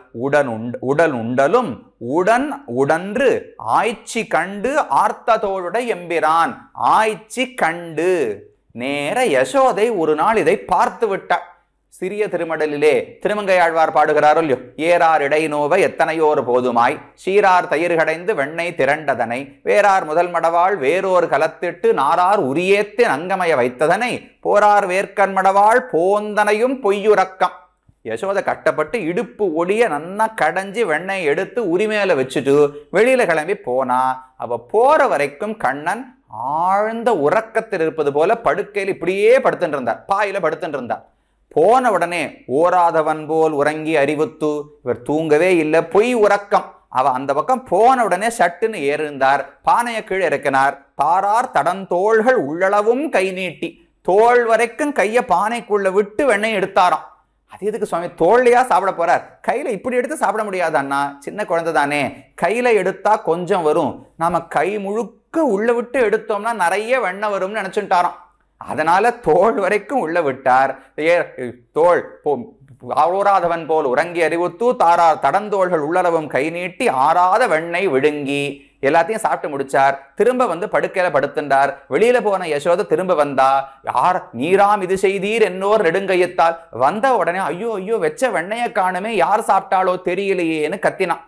Speaker 1: உடல் உண்டலும் உடன் உடன்று ஆய்ச்சி கண்டு ஆர்த்ததோளுட எம்பிரான். ஆய்ச்சி கண்டு நேர யசோதை ஒரு நாள் இதை பார்த்து விட்டார். சிறிய திருமடலிலே திருமங்கையாழ்வார் பாடுகிறாரோ இல்லையோ, ஏறார் இடைநோவ எத்தனையோர் போதுமாய் சீரார் தயிர் கடைந்து வெண்ணெய் திரண்டதனை வேறார் முதல் மடவாள் வேறோர் கலத்திட்டு நாரார் உரியேத்து அங்கமய வைத்ததனை போரார் வேர்க்கண் மடவாள் போந்தனையும் பொய்யுறக்கம். யசோதை கட்டப்பட்டு இடுப்பு ஒடிய நன்னா கடைஞ்சி வெண்ணெய் எடுத்து உரிமையில வச்சுட்டு வெளியில கிளம்பி போனா. அவ போற வரைக்கும் கண்ணன் ஆழ்ந்த உறக்கத்தில் இருப்பது போல படுக்கையில் இப்படியே படுத்துட்டு இருந்தார், பாயில படுத்துட்டு இருந்தார். போன உடனே ஓராதவன் போல் உறங்கி அறிவுத்து, இவர் தூங்கவே இல்லை, பொய் உறக்கம். அவ அந்த பக்கம் போன உடனே சட்டுன்னு ஏறிந்தார், பானைய கீழே இறக்கினார். தாரார் தடந்தோள்கள் உள்ளளவும் கை நீட்டி, தோல் வரைக்கும் கைய பானைக்குள்ள விட்டு வெண்ணெய் எடுத்தாராம். அது எதுக்கு சுவாமி, தோல்லையா சாப்பிட போறார்? கையில இப்படி எடுத்து சாப்பிட முடியாது அண்ணா, சின்ன குழந்தை தானே, கையில எடுத்தா கொஞ்சம் வரும், நாம கை முழுக்க உள்ள விட்டு எடுத்தோம்னா நிறைய வெண்ணெய் வரும்னு நினைச்சுட்டாராம். அதனால தோல் வரைக்கும் உள்ள விட்டார். தோல் ஆராதவன் போல் உறங்கி அறிவுத்து தாரார் தடந்தோள்கள் உள்ளளவும் கை நீட்டி ஆறாத வெண்ணெய் விழுங்கி எல்லாத்தையும் சாப்பிட்டு முடிச்சார். திரும்ப வந்து படுக்கையில படுத்துட்டார். வெளியில போன யசோதை திரும்ப வந்தா. யார் நீராம் இது செய்தீர் என்னோர் நெடுங்கையத்தால். வந்த உடனே ஐயோ ஐயோ வெச்ச வெண்ணைய காணுமே, யார் சாப்பிட்டாலோ தெரியலையேன்னு கத்தினான்.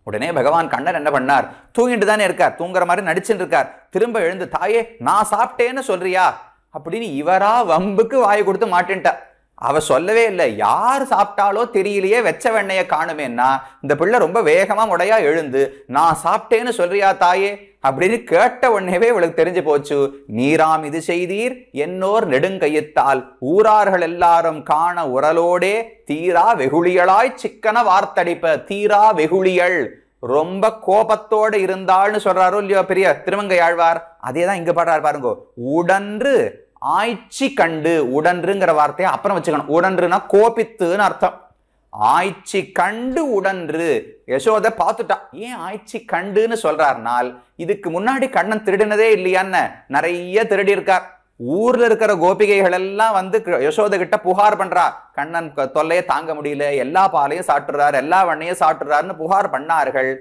Speaker 1: உடனே பகவான் கண்ணன் என்ன பண்ணார், தூங்கிட்டு தானே இருக்கார், தூங்குற மாதிரி நடிச்சுட்டு இருக்கார். திரும்ப எழுந்து, தாயே நான் சாப்பிட்டேன்னு சொல்றியா அப்படின்னு இவரா வம்புக்கு வாயை கொடுத்து மாட்டேன்ட்டார். அவ சொல்லவே இல்லை, யார் சாப்பிட்டாலோ தெரியலையே வெச்ச வெண்ணைய காணுமேன்னா இந்த பிள்ளை ரொம்ப வேகமா முடையா எழுந்து நான் சாப்பிட்டேன்னு சொல்றியா தாயே அப்படின்னு கேட்ட உடனேவே இவளுக்கு தெரிஞ்சு போச்சு. நீராம் இது செய்தீர் என்னோர் நெடுங்கையத்தால் ஊரார்கள் எல்லாரும் காண உரலோடே தீரா வெகுளியளாய் சிக்கன வார்த்தடிப்ப. தீரா வெகுளியள், ரொம்ப கோபத்தோடு இருந்தாள்னு சொல்றாரோ இல்லையோ பெரிய திருமங்கையாழ்வார், அதேதான் இங்க பாடுறாரு பாருங்க. உடன்று ஆய்ச்சி கண்டு, உடன்றுங்கிற வார்த்தையை அப்புறம் வச்சுக்கணும். உடன்றுனா கோபித்துன்னு அர்த்தம். ஆய்ச்சி கண்டு உடன்று யசோதை பார்த்துட்டா. ஏன் ஆய்ச்சி கண்டுன்னு சொல்றாருனால், இதுக்கு முன்னாடி கண்ணன் திருடினதே இல்லையான்னு நிறைய திருடி இருக்கார். ஊர்ல இருக்கிற கோபிகைகள் எல்லாம் வந்து யசோதை கிட்ட புகார் பண்றா, கண்ணன் தொல்லையை தாங்க முடியல, எல்லா பாலையும் சாப்பிட்டுறாரு, எல்லா வண்ணையும் சாப்பிட்டுறாருன்னு புகார் பண்ணார்கள்.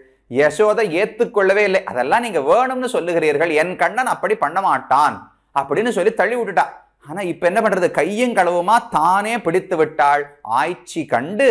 Speaker 1: யசோதை ஏத்துக்கொள்ளவே இல்லை. அதெல்லாம் நீங்க வேணும்னு சொல்லுகிறீர்கள், என் கண்ணன் அப்படி பண்ண மாட்டான் அப்படின்னு சொல்லி தள்ளி விட்டுட்டா. ஆனா இப்ப என்ன பண்றது, கையும் களவுமா தானே பிடித்து விட்டாள். ஆய்ச்சி கண்டு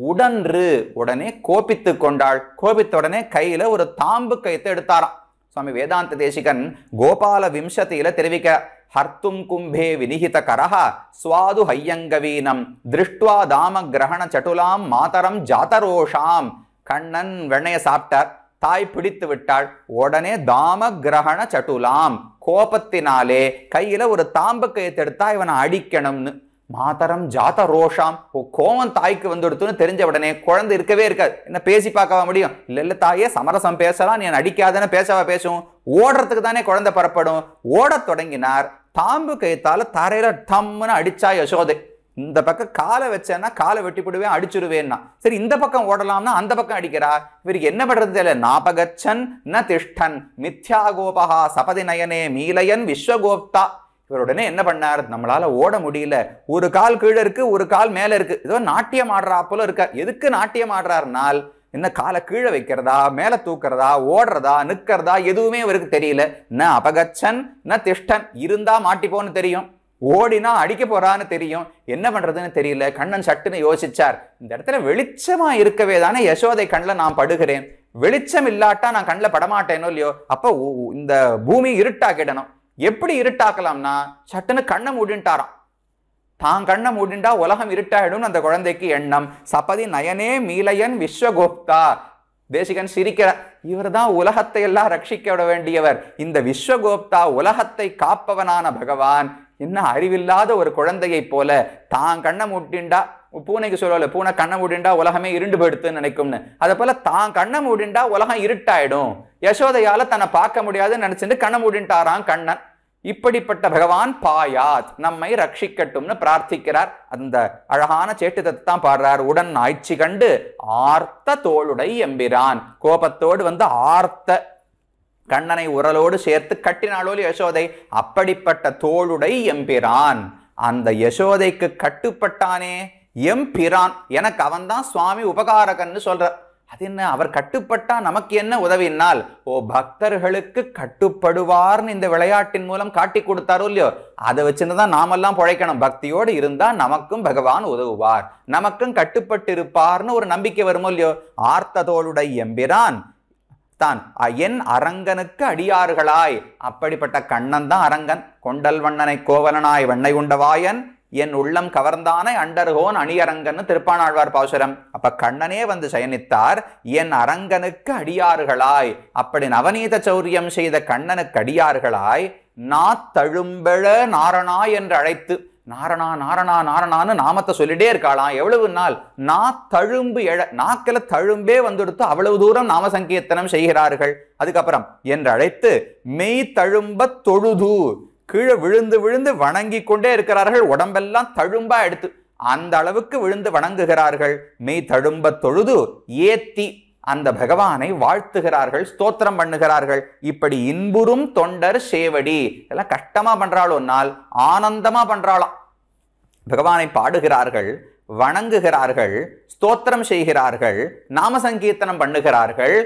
Speaker 1: உடன்று, உடனே கோபித்து கொண்டாள். கோபித்த உடனே கையில ஒரு தாம்பு கயத்தை எடுத்தாராம். சுவாமி வேதாந்த தேசிகன் கோபால விம்சதியில தெரிவிக்க, ஹர்த்தும் கும்பே வினிகித கரஹா ஸ்வாது ஹையங்கவீனம் திருஷ்டுவா தாம கிரகண சட்டுலாம் மாதரம் ஜாதரோஷாம். கண்ணன் வெண்ணைய சாப்பிட்டார், தாய் பிடித்து விட்டாள். உடனே தாம கிரகண சட்டுலாம், கோபத்தினாலே கையில ஒரு தாம்பு கயத்தை எடுத்தா இவனை அடிக்கணும்னு. மாதரம் ஜாத ரோஷாம், கோவம் தாய்க்கு வந்துடுத்துன்னு தெரிஞ்ச உடனே குழந்தை இருக்கவே இருக்காது. என்ன பேசி பார்க்கவா முடியும்? இல்ல இல்ல தாயே சமரசம் பேசலாம், நீ அடிக்காதன்னு பேசவா பேசும்? ஓடுறதுக்கு தானே குழந்தை பரப்படும். ஓடத் தொடங்கினார். தாம்பு கயத்தால தரையில தம்முன்னு அடிச்சா யசோதை. இந்த பக்கம் காலை வச்சேன்னா காலை வெட்டி போடுவேன், அடிச்சுடுவேன்னா. சரி இந்த பக்கம் ஓடலாம்னா அந்த பக்கம் அடிக்கிறா. இவருக்கு என்ன பண்றது தெரியல. நாபகச்சன் ந திஷ்டன் மித்யா கோபகா சபதி நயனே மீலயன் விஸ்வகோப்தா. இவருடனே என்ன பண்ணார், நம்மளால ஓட முடியல, ஒரு கால் கீழே இருக்கு ஒரு கால் மேல இருக்கு, ஏதோ நாட்டியம் ஆடுறா போல இருக்க. எதுக்கு நாட்டியம் ஆடுறாருனால், என்ன காலை கீழே வைக்கிறதா மேல தூக்குறதா ஓடுறதா நிற்கிறதா எதுவுமே இவருக்கு தெரியல. ந அபகச்சன் ந திஷ்டன், இருந்தா மாட்டிப்போன்னு தெரியும், ஓடினா அடிக்க போறான்னு தெரியும், என்ன பண்றதுன்னு தெரியல. கண்ணன் சட்டுன்னு யோசிச்சார், இந்த இடத்துல வெளிச்சமா இருக்கவே தானே யசோதை கண்ணில் நான் படுகிறேன், வெளிச்சம் இல்லாட்டா நான் கண்ணில் படமாட்டேனோ இல்லையோ, அப்ப இந்த பூமி இருட்டாக்கிடணும். எப்படி இருட்டாக்கலாம்னா சட்டுன்னு கண்ணை மூடின்ட்டாராம். தான் கண்ணை மூடிண்டா உலகம் இருட்டாயிடும் அந்த குழந்தைக்கு எண்ணம். சபதி நயனே மீலயன் விஸ்வகோப்தா. தேசிகன் சிரிக்கிறார், இவர் தான் உலகத்தை எல்லாம் ரட்சிக்க வேண்டியவர், இந்த விஸ்வகோப்தா உலகத்தை காப்பவனான பகவான் என்ன அறிவில்லாத ஒரு குழந்தையை போல தான் கண்ணை மூட்டிண்டா பூனைக்கு சொல்லல, பூனை கண்ணை மூடிண்டா உலகமே இருண்டு போயிடுத்துன்னு நினைக்கும்னு. அதை போல தான் கண்ணை மூடிண்டா உலகம் இருட்டாயிடும், யசோதையால தன்னை பார்க்க முடியாதுன்னு நினைச்சிட்டு கண்ணை மூடிண்டாராம் கண்ணன். இப்படிப்பட்ட பகவான் பாயாத், நம்மை ரட்சிக்கட்டும்னு பிரார்த்திக்கிறார். அந்த அழகான சேட்டுதத்தை தான் பாடுறார். உடன் ஆய்ச்சி கண்டு ஆர்த்த தோளுடை எம்பிரான், கோபத்தோடு வந்து ஆர்த்த கண்ணனை உரலோடு சேர்த்து கட்டினாளோடு யசோதை. அப்படிப்பட்ட தோளுடை எம்பிரான், அந்த யசோதைக்கு கட்டுப்பட்டானே எம்பிரான், எனக்கு அவன்தான் சுவாமி உபகாரகன்னு சொல்றார். அது என்ன, அவர் கட்டுப்பட்டா நமக்கு என்ன உதவினால், பக்தர்களுக்கு கட்டுப்படுவார்னு இந்த விளையாட்டின் மூலம் காட்டி கொடுத்தாரோ இல்லையோ, அதை வச்சுதான் நாமெல்லாம் பிழைக்கணும். பக்தியோடு இருந்தா நமக்கும் பகவான் உதவுவார், நமக்கும் கட்டுப்பட்டு இருப்பார்னு ஒரு நம்பிக்கை வருமோ இல்லையோ. ஆர்த்ததோளுடை எம்பிரான் தான் என் அரங்கனுக்கு அடியார்களாய், அப்படிப்பட்ட கண்ணன் தான் அரங்கன். கொண்டல் வண்ணனை கோவலனாய் வெண்ணை உண்டவாயன், என் உள்ளம் கவர்ந்தானை அண்டர்கோன் அணியரங்கன்னு திருப்பாணாழ்வார் பாசுரம். அப்ப கண்ணனே வந்து சயனித்தார், என் அரங்கனுக்கு அடியார்களாய். அப்படி நவநீத சௌரியம் செய்த கண்ணனுக்கு அடியார்களாய், தழும்பெழ நாரணா என்று அழைத்து, நாரணா நாரணா நாரணான்னு நாமத்தை சொல்லிட்டே இருக்காளாம். எவ்வளவு நாள் தழும்பு எழ, நாக்கில தழும்பே வந்துடுத்து அவ்வளவு தூரம் நாம சங்கீர்த்தனம் செய்கிறார்கள். அதுக்கப்புறம் என்று அழைத்து மெய் தழும்ப தொழுது, கீழே விழுந்து விழுந்து வணங்கி கொண்டே இருக்கிறார்கள். உடம்பெல்லாம் தழும்பா எடுத்து அந்த அளவுக்கு விழுந்து வணங்குகிறார்கள். மெய் தழும்ப தொழுது ஏத்தி அந்த பகவானை வாழ்த்துகிறார்கள், ஸ்தோத்திரம் பண்ணுகிறார்கள். இப்படி இன்புறும் தொண்டர் சேவடி, இதெல்லாம் கஷ்டமா பண்றாளோ நாள் ஆனந்தமா பண்றாளாம். பகவானை பாடுகிறார்கள், வணங்குகிறார்கள், ஸ்தோத்திரம் செய்கிறார்கள், நாம சங்கீர்த்தனம் பண்ணுகிறார்கள்.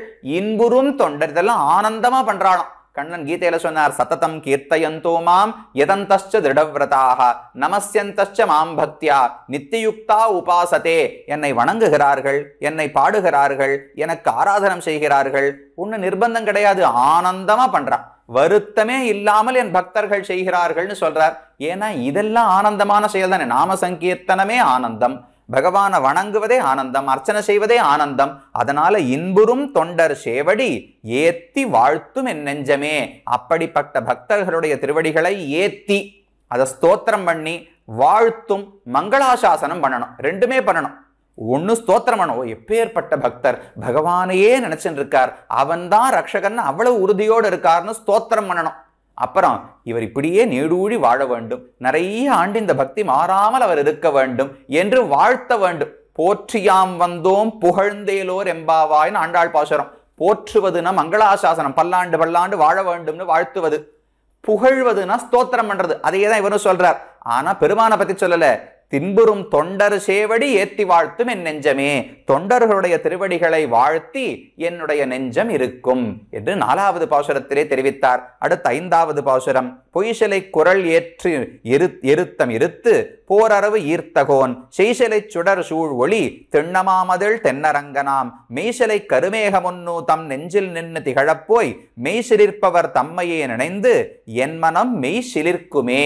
Speaker 1: இன்புறும் தொண்டர், இதெல்லாம் ஆனந்தமா பண்றாளாம். கண்ணன் கீதையில சொன்னார், சததம் கீர்த்தயந்தோ மாம் யதந்தஸ்ச திருடவ்ரதாக நமஸ்யந்தஸ்ச மாம் பக்தியா நித்தியுக்தா உபாசதே. என்னை வணங்குகிறார்கள், என்னை பாடுகிறார்கள், எனக்கு ஆராதனம் செய்கிறார்கள். ஒண்ணு நிர்பந்தம் கிடையாது, ஆனந்தமா பண்றான். வருத்தமே இல்லாமல் என் பக்தர்கள் செய்கிறார்கள்னு சொல்றார். ஏன்னா இதெல்லாம் ஆனந்தமான செயல் தானே. நாம சங்கீர்த்தனமே ஆனந்தம், பகவானை வணங்குவதே ஆனந்தம், அர்ச்சனை செய்வதே ஆனந்தம். அதனால இன்புறும் தொண்டர் சேவடி ஏத்தி வாழ்த்தும் என் நெஞ்சமே. அப்படிப்பட்ட பக்தர்களுடைய திருவடிகளை ஏத்தி அதை ஸ்தோத்திரம் பண்ணி வாழ்த்தும், மங்களாசாசனம் பண்ணணும். ரெண்டுமே பண்ணணும். ஒன்னு ஸ்தோத்திரம் பண்ணணும், எப்பேற்பட்ட பக்தர் பகவானையே நினைச்சுட்டு இருக்கார், அவன் தான் ரட்சகன் அவ்வளவு உறுதியோடு இருக்கார்னு ஸ்தோத்திரம் பண்ணணும். அப்புறம் இவர் இப்படியே நீடூழி வாழ வேண்டும், நிறைய ஆண்டு இந்த பக்தி மாறாமல் அவர் இருக்க வேண்டும் என்று வாழ்த்த வேண்டும். போற்றியாம் வந்தோம் புகழ்ந்தேலோர் எம்பாவாய்னு ஆண்டாள் பாசுரம். போற்றுவதுன்னா மங்களாசாசனம், பல்லாண்டு பல்லாண்டு வாழ வேண்டும்னு வாழ்த்துவது. புகழ்வதுன்னா ஸ்தோத்திரம் பண்றது. அதையே தான் இவரும் சொல்றார். ஆனா பெருமானை பத்தி சொல்லல. தின்புறும் தொண்டர் சேவடி ஏத்தி வாழ்த்தும் என் நெஞ்சமே, தொண்டர்களுடைய திருவடிகளை வாழ்த்தி என்னுடைய நெஞ்சம் இருக்கும் என்று 4வது பாசுரத்திலே தெரிவித்தார். அடுத்த 5வது பாசுரம், பொய்சலை குரல் ஏற்று எருத்தம் இருத்து போரரவு ஈர்த்தகோன் செய்சலை சுடர் சூழ் ஒளி திண்ணமாமதில் தென்னரங்கனாம் மெய்சலை கருமேகமுன்னு தம் நெஞ்சில் நின்று திகழப்போய் மெய் சிலிர்ப்பவர் தம்மையே நினைந்து என் மனம் மெய் சிலிர்க்குமே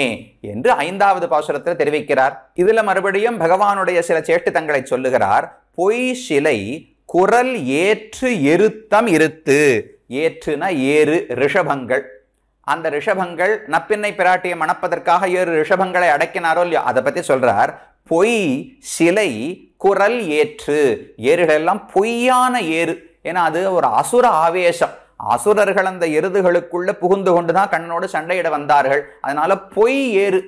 Speaker 1: என்று 5வது பாசுரத்தில் தெரிவிக்கிறார். இதுல மறுபடியும் பகவானுடைய சில சேட்டுத்தங்களை சொல்லுகிறார். பொய் சிலை குரல் ஏற்று எருத்தம் இருத்து, ஏற்றுனா ஏறு ரிஷபங்கள். அந்த ரிஷபங்கள் நப்பின்னை பிராட்டியை மணப்பதற்காக 7 ரிஷபங்களை அடக்கினாரோ இல்லையோ, அதை பத்தி சொல்றார். பொய் சிலை குரல் ஏற்று, ஏறுகள் எல்லாம் பொய்யான ஏறு. ஏன்னா அது ஒரு அசுர ஆவேசம். அசுரர்கள் அந்த எருதுகளுக்குள்ள புகுந்து கொண்டுதான் கண்ணனோடு சண்டையிட வந்தார்கள். அதனால பொய் ஏறு,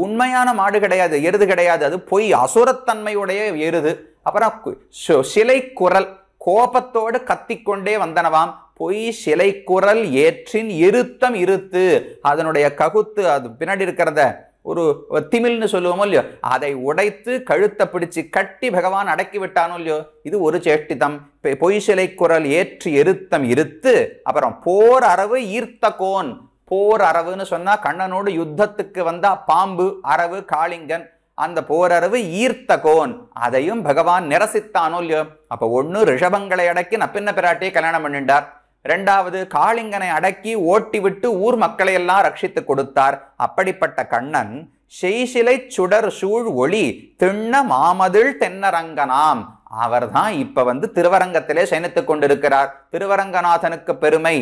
Speaker 1: உண்மையான மாடு கிடையாது, எருது கிடையாது, அது பொய் அசுரத்தன்மையுடைய எருது. அப்புறம் சிலை குரல், கோபத்தோடு கத்திக்கொண்டே வந்தனவாம். பொய் சிலை குரல் ஏற்றின் இருத்தம் இருத்து, அதனுடைய ககுத்து, அது பின்னாடி இருக்கிறத ஒரு திமில்னு சொல்லுவோமோ இல்லையோ, அதை உடைத்து கழுத்தை பிடிச்சு கட்டி பகவான் அடக்கி விட்டானோ இல்லையோ, இது ஒரு சேஷ்டிதம். பொய் சிலை குரல் ஏற்று எருத்தம் இருத்து. அப்புறம் போர் அரவு ஈர்த்த கோன். போர் அரவுன்னு சொன்னா கண்ணனோடு யுத்தத்துக்கு வந்தா பாம்பு, அரவு காளிங்கன். அந்த போரரவு ஈர்த்த கோன், அதையும் பகவான் நிரசித்தானோ இல்லையோ. அப்ப ஒன்னு ரிஷபங்களை அடக்கி நப்பின்ன பிராட்டியை கல்யாணம் பண்ணிட்டார். 2வது காளிங்கனை அடக்கி ஓட்டி விட்டு ஊர் மக்களை எல்லாம் ரட்சித்து கொடுத்தார். அப்படிப்பட்ட கண்ணன் செய்சிலை சுடர் சூழ் ஒளி திண்ண மாமதில் தென்னரங்கனாம், அவர்தான் இப்ப திருவரங்கத்திலே சயனித்துக் கொண்டிருக்கிறார். திருவரங்கநாதனுக்கு பெருமை,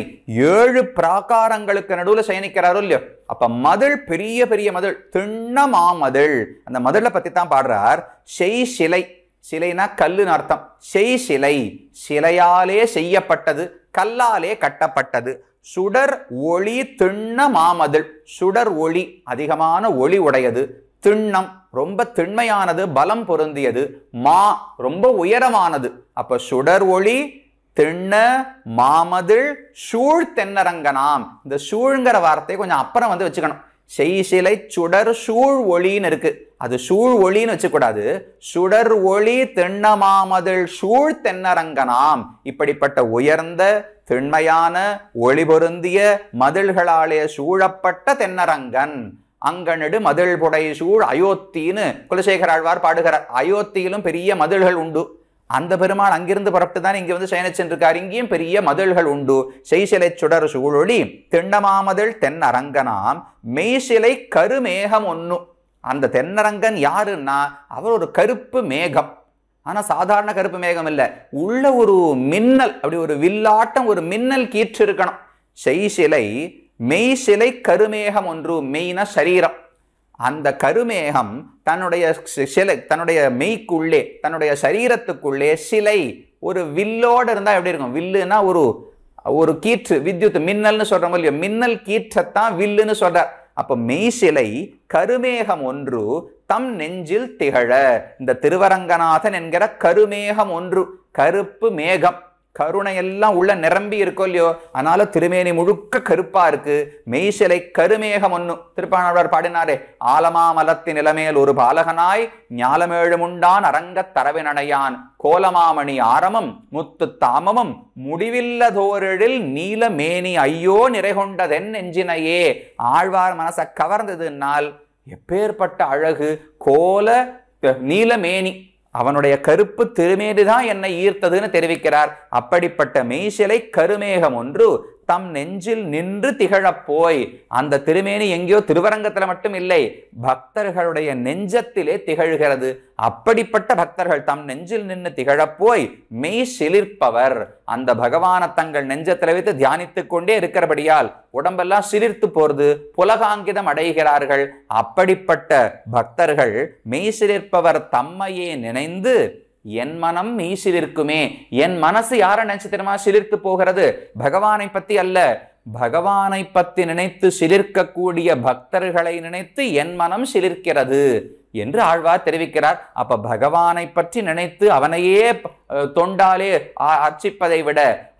Speaker 1: 7 பிராகாரங்களுக்கு நடுவுல சயனிக்கிறாரோ இல்லையோ. அப்ப மதில் பெரிய பெரிய மதில், திண்ண மாமதில். அந்த மதிலை பத்தி தான் பாடுறார். செய் சிலை, சிலைனா கல்லுன்னு அர்த்தம். செய் சிலை, சிலையாலே செய்யப்பட்டது, கல்லாலே கட்டப்பட்டது. சுடர் ஒளி திண்ண மாமதில், சுடர் ஒளி அதிகமான ஒளி உடையது. திண்ணம் ரொம்ப திண்மையானது, பலம் பொருந்தியது. மா ரொம்ப உயரமானது. அப்ப சுடர் ஒளி திண்ண மாமதில் சூழ் தென்னரங்கனாம். இந்த சூழ்ங்கிற வார்த்தை கொஞ்சம் அப்புறம் வச்சுக்கணும். செய்சிலை சுடர் சூழ் ஒளின்னு இருக்கு, அது சூழ் ஒளின்னு வச்சுக்கூடாது. சுடர் ஒளி திண்ண மாமதில் சூழ் தென்னரங்கனாம். இப்படிப்பட்ட உயர்ந்த திண்மையான ஒளி பொருந்திய மதில்களாலே சூழப்பட்ட தென்னரங்கன். அங்கனடு மதில் புடை சூழ் அயோத்தின்னு குலசேகர ஆழ்வார் பாடுகிறார். அயோத்தியிலும் பெரிய மதில்கள் உண்டு. அந்த பெருமாள் அங்கிருந்து புறப்பட்டு தான் இங்க சயனிச்சிருக்கார். இங்கேயும் பெரிய மதில்கள் உண்டு. செய்சிலை சுடர் சூழொளி திண்ணமாமதில் தென்னரங்கனாம். மெய்சிலை கருமேகம் ஒன்னு. அந்த தென்னரங்கன் யாருன்னா அவர் ஒரு கருப்பு மேகம். ஆனா சாதாரண கருப்பு மேகம் இல்ல, உள்ள ஒரு மின்னல், அப்படி ஒரு வில்லாட்டம், ஒரு மின்னல் கீற்று இருக்கணும். செய்சிலை மெய்சிலை கருமேகம் ஒன்று. மெய்ன சரீரம். அந்த கருமேகம் தன்னுடைய சிலை, தன்னுடைய மெய்க்குள்ளே, தன்னுடைய சரீரத்துக்குள்ளே சிலை ஒரு வில்லோடு இருந்தா எப்படி இருக்கும்? வில்லுன்னா ஒரு கீற்று, வித்யுத் மின்னல்னு சொல்றோம் இல்லையோ, மின்னல் கீற்றத்தான் வில்லுன்னு சொல்றார். அப்ப மெய்சிலை கருமேகம் ஒன்று தம் நெஞ்சில் திகழ. இந்த திருவரங்கநாதன் என்கிற கருமேகம் ஒன்று, கருப்பு மேகம். கருணை எல்லாம் உள்ள நிரம்பி இருக்கோ இல்லையோ, அதனால திருமேனி முழுக்க கருப்பா இருக்கு. மெய்சிலை கருமேகம் ஒன்னு. திருப்பாணவர் பாடினாரே, ஆலமா மலத்தின் நிலமேல் ஒரு பாலகனாய் ஞாலமேழுமுண்டான் அரங்கத் தரவினடையான் கோலமாமணி ஆரமும் முத்து தாமமும் முடிவில்லதோரில் நீல மேனி ஐயோ நிறைகொண்டதென் நெஞ்சினையே. ஆழ்வார் மனசை கவர்ந்ததுனால் எப்பேற்பட்ட அழகு! கோல நீலமேனி, அவனுடைய கருப்பு திருமேனிதான் என்னை ஈர்த்ததுன்னு தெரிவிக்கிறார். அப்படிப்பட்ட மெய்சிலை கருமேகம் ஒன்று தம் நெஞ்சில் நின்று திகழப் போய். அந்த திருமேனி எங்கேயோ திருவரங்கத்துல மட்டும் இல்லை, பக்தர்களுடைய நெஞ்சத்திலே திகழ்கிறது. அப்படிப்பட்ட பக்தர்கள் தம் நெஞ்சில் நின்று திகழப் போய் மெய் சிலிர்ப்பவர். அந்த பகவானை தங்கள் நெஞ்சத்தில் வைத்து தியானித்துக் கொண்டே இருக்கிறபடியால் உடம்பெல்லாம் சிலிர்த்து போறது, புலகாங்கிதம் அடைகிறார்கள். அப்படிப்பட்ட பக்தர்கள் மெய் சிலிர்ப்பவர் தம்மையே நினைந்து என் மனம் மெய் சிலிர்க்குமே. என் மனசு யாரை நினைச்சு தெரியுமா சிலிர்த்து போகிறது? பகவானை பத்தி அல்ல, பகவானை பத்தி நினைத்து சிலிர்க்கக்கூடிய பக்தர்களை நினைத்து என் மனம் சிலிர்க்கிறது என்று ஆழ்வார் தெரிவிக்கிறார். அப்ப பகவானை பற்றி நினைத்து அவனையே தொண்டாலே அர்ச்சிப்பதை விட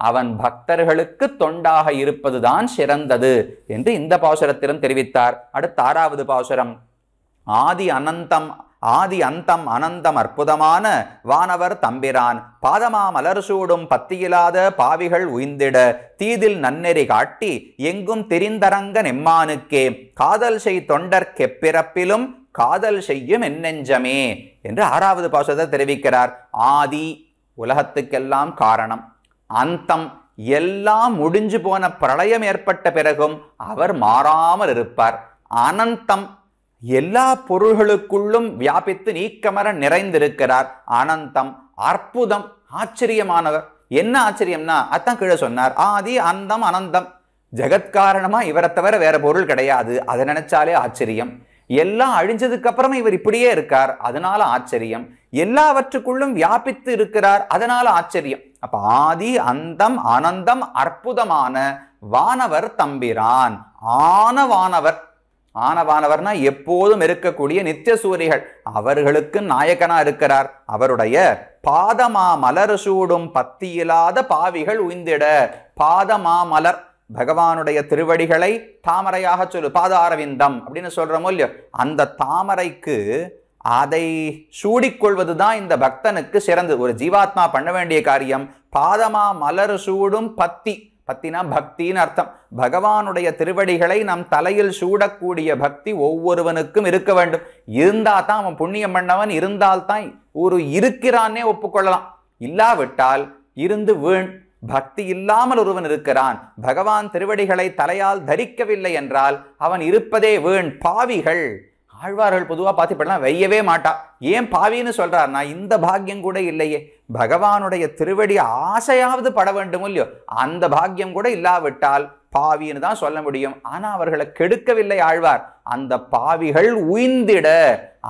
Speaker 1: அவன் பக்தர்களுக்கு தொண்டாக இருப்பதுதான் சிறந்தது என்று இந்த பாசுரத்திலும் தெரிவித்தார். அடுத்த 6வது பாசுரம். ஆதி அந்தம் அனந்தம் அற்புதமான வானவர் தம்பிரான் பாதமா மலர் சூடும் பத்தியிலாத பாவிகள் உய்ந்திட தீதில் நன்னெறி காட்டி எங்கும் தெரிந்தரங்க நெம்மானுக்கே காதல் செய் தொண்டர் கெப்பிறப்பிலும் காதல் செய்யும் என்னெஞ்சமே என்று 6வது பாசுரத்தை தெரிவிக்கிறார். ஆதி உலகத்துக்கெல்லாம் காரணம், அந்தம் எல்லாம் முடிஞ்சு போன பிரளயம் ஏற்பட்ட பிறகும் அவர் மாறாமல் இருப்பார். அனந்தம் எல்லா பொருள்களுக்குள்ளும் வியாபித்து நீக்கமர நிறைந்திருக்கிறார். அனந்தம் அற்புதம், ஆச்சரியமானவர். என்ன ஆச்சரியம்னா அதான் கீழே சொன்னார். ஆதி அந்தம் அனந்தம், ஜெகத்காரணமா இவரை தவிர வேற பொருள் கிடையாது. அதை நினைச்சாலே ஆச்சரியம். எல்லாம் அழிஞ்சதுக்கு அப்புறமா இவர் இப்படியே இருக்கார், அதனால ஆச்சரியம். எல்லாவற்றுக்குள்ளும் வியாபித்து இருக்கிறார், அதனால ஆச்சரியம். அப்ப ஆதி அந்தம் அனந்தம் அற்புதமான வானவர் தம்பிரான். ஆனவானவர், ஆனவானவர்னா எப்போதும் இருக்கக்கூடிய நித்திய சூரிகள், அவர்களுக்கு நாயகனா இருக்கிறார். அவருடைய பாதமா மலர் சூடும் பத்தியில்லாத பாவிகள் உய்ந்திட. பாதமா மலர், பகவானுடைய திருவடிகளை தாமரையாக சொல்லு, பாதாரவிந்தம் அப்படின்னு சொல்றோமோ இல்லையோ, அந்த தாமரைக்கு அதை சூடிக்கொள்வதுதான் இந்த பக்தனுக்கு சிறந்தது. ஒரு ஜீவாத்மா பண்ண வேண்டிய காரியம் பாதமா மலர் சூடும் பத்தி. பத்தினா பக்தின்னு அர்த்தம். பகவானுடைய திருவடிகளை நம் தலையில் சூடக்கூடிய பக்தி ஒவ்வொருவனுக்கும் இருக்க வேண்டும். இருந்தா தான் அவன் புண்ணியம் பண்ணவன், இருந்தால்தான் ஒரு இருக்கிறானே ஒப்புக்கொள்ளலாம். இல்லாவிட்டால் இருந்து வீண். பக்தி இல்லாமல் ஒருவன் இருக்கிறான், பகவான் திருவடிகளை தலையால் தரிக்கவில்லை என்றால் அவன் இருப்பதே வீண். பாவிகள், ஆழ்வார்கள் பொதுவா பார்த்து இப்படிலாம் வையவே மாட்டா. ஏன் பாவின்னு சொல்றாருன்னா, இந்த பாக்கியம் கூட இல்லையே, பகவானுடைய திருவடி ஆசையாவது பட வேண்டும் இல்லையோ, அந்த பாக்கியம் கூட இல்லாவிட்டால் பாவின்னு தான் சொல்ல முடியும். ஆனா அவர்களை கெடுக்கவில்லை ஆழ்வார். அந்த பாவிகள் உய்ந்திட,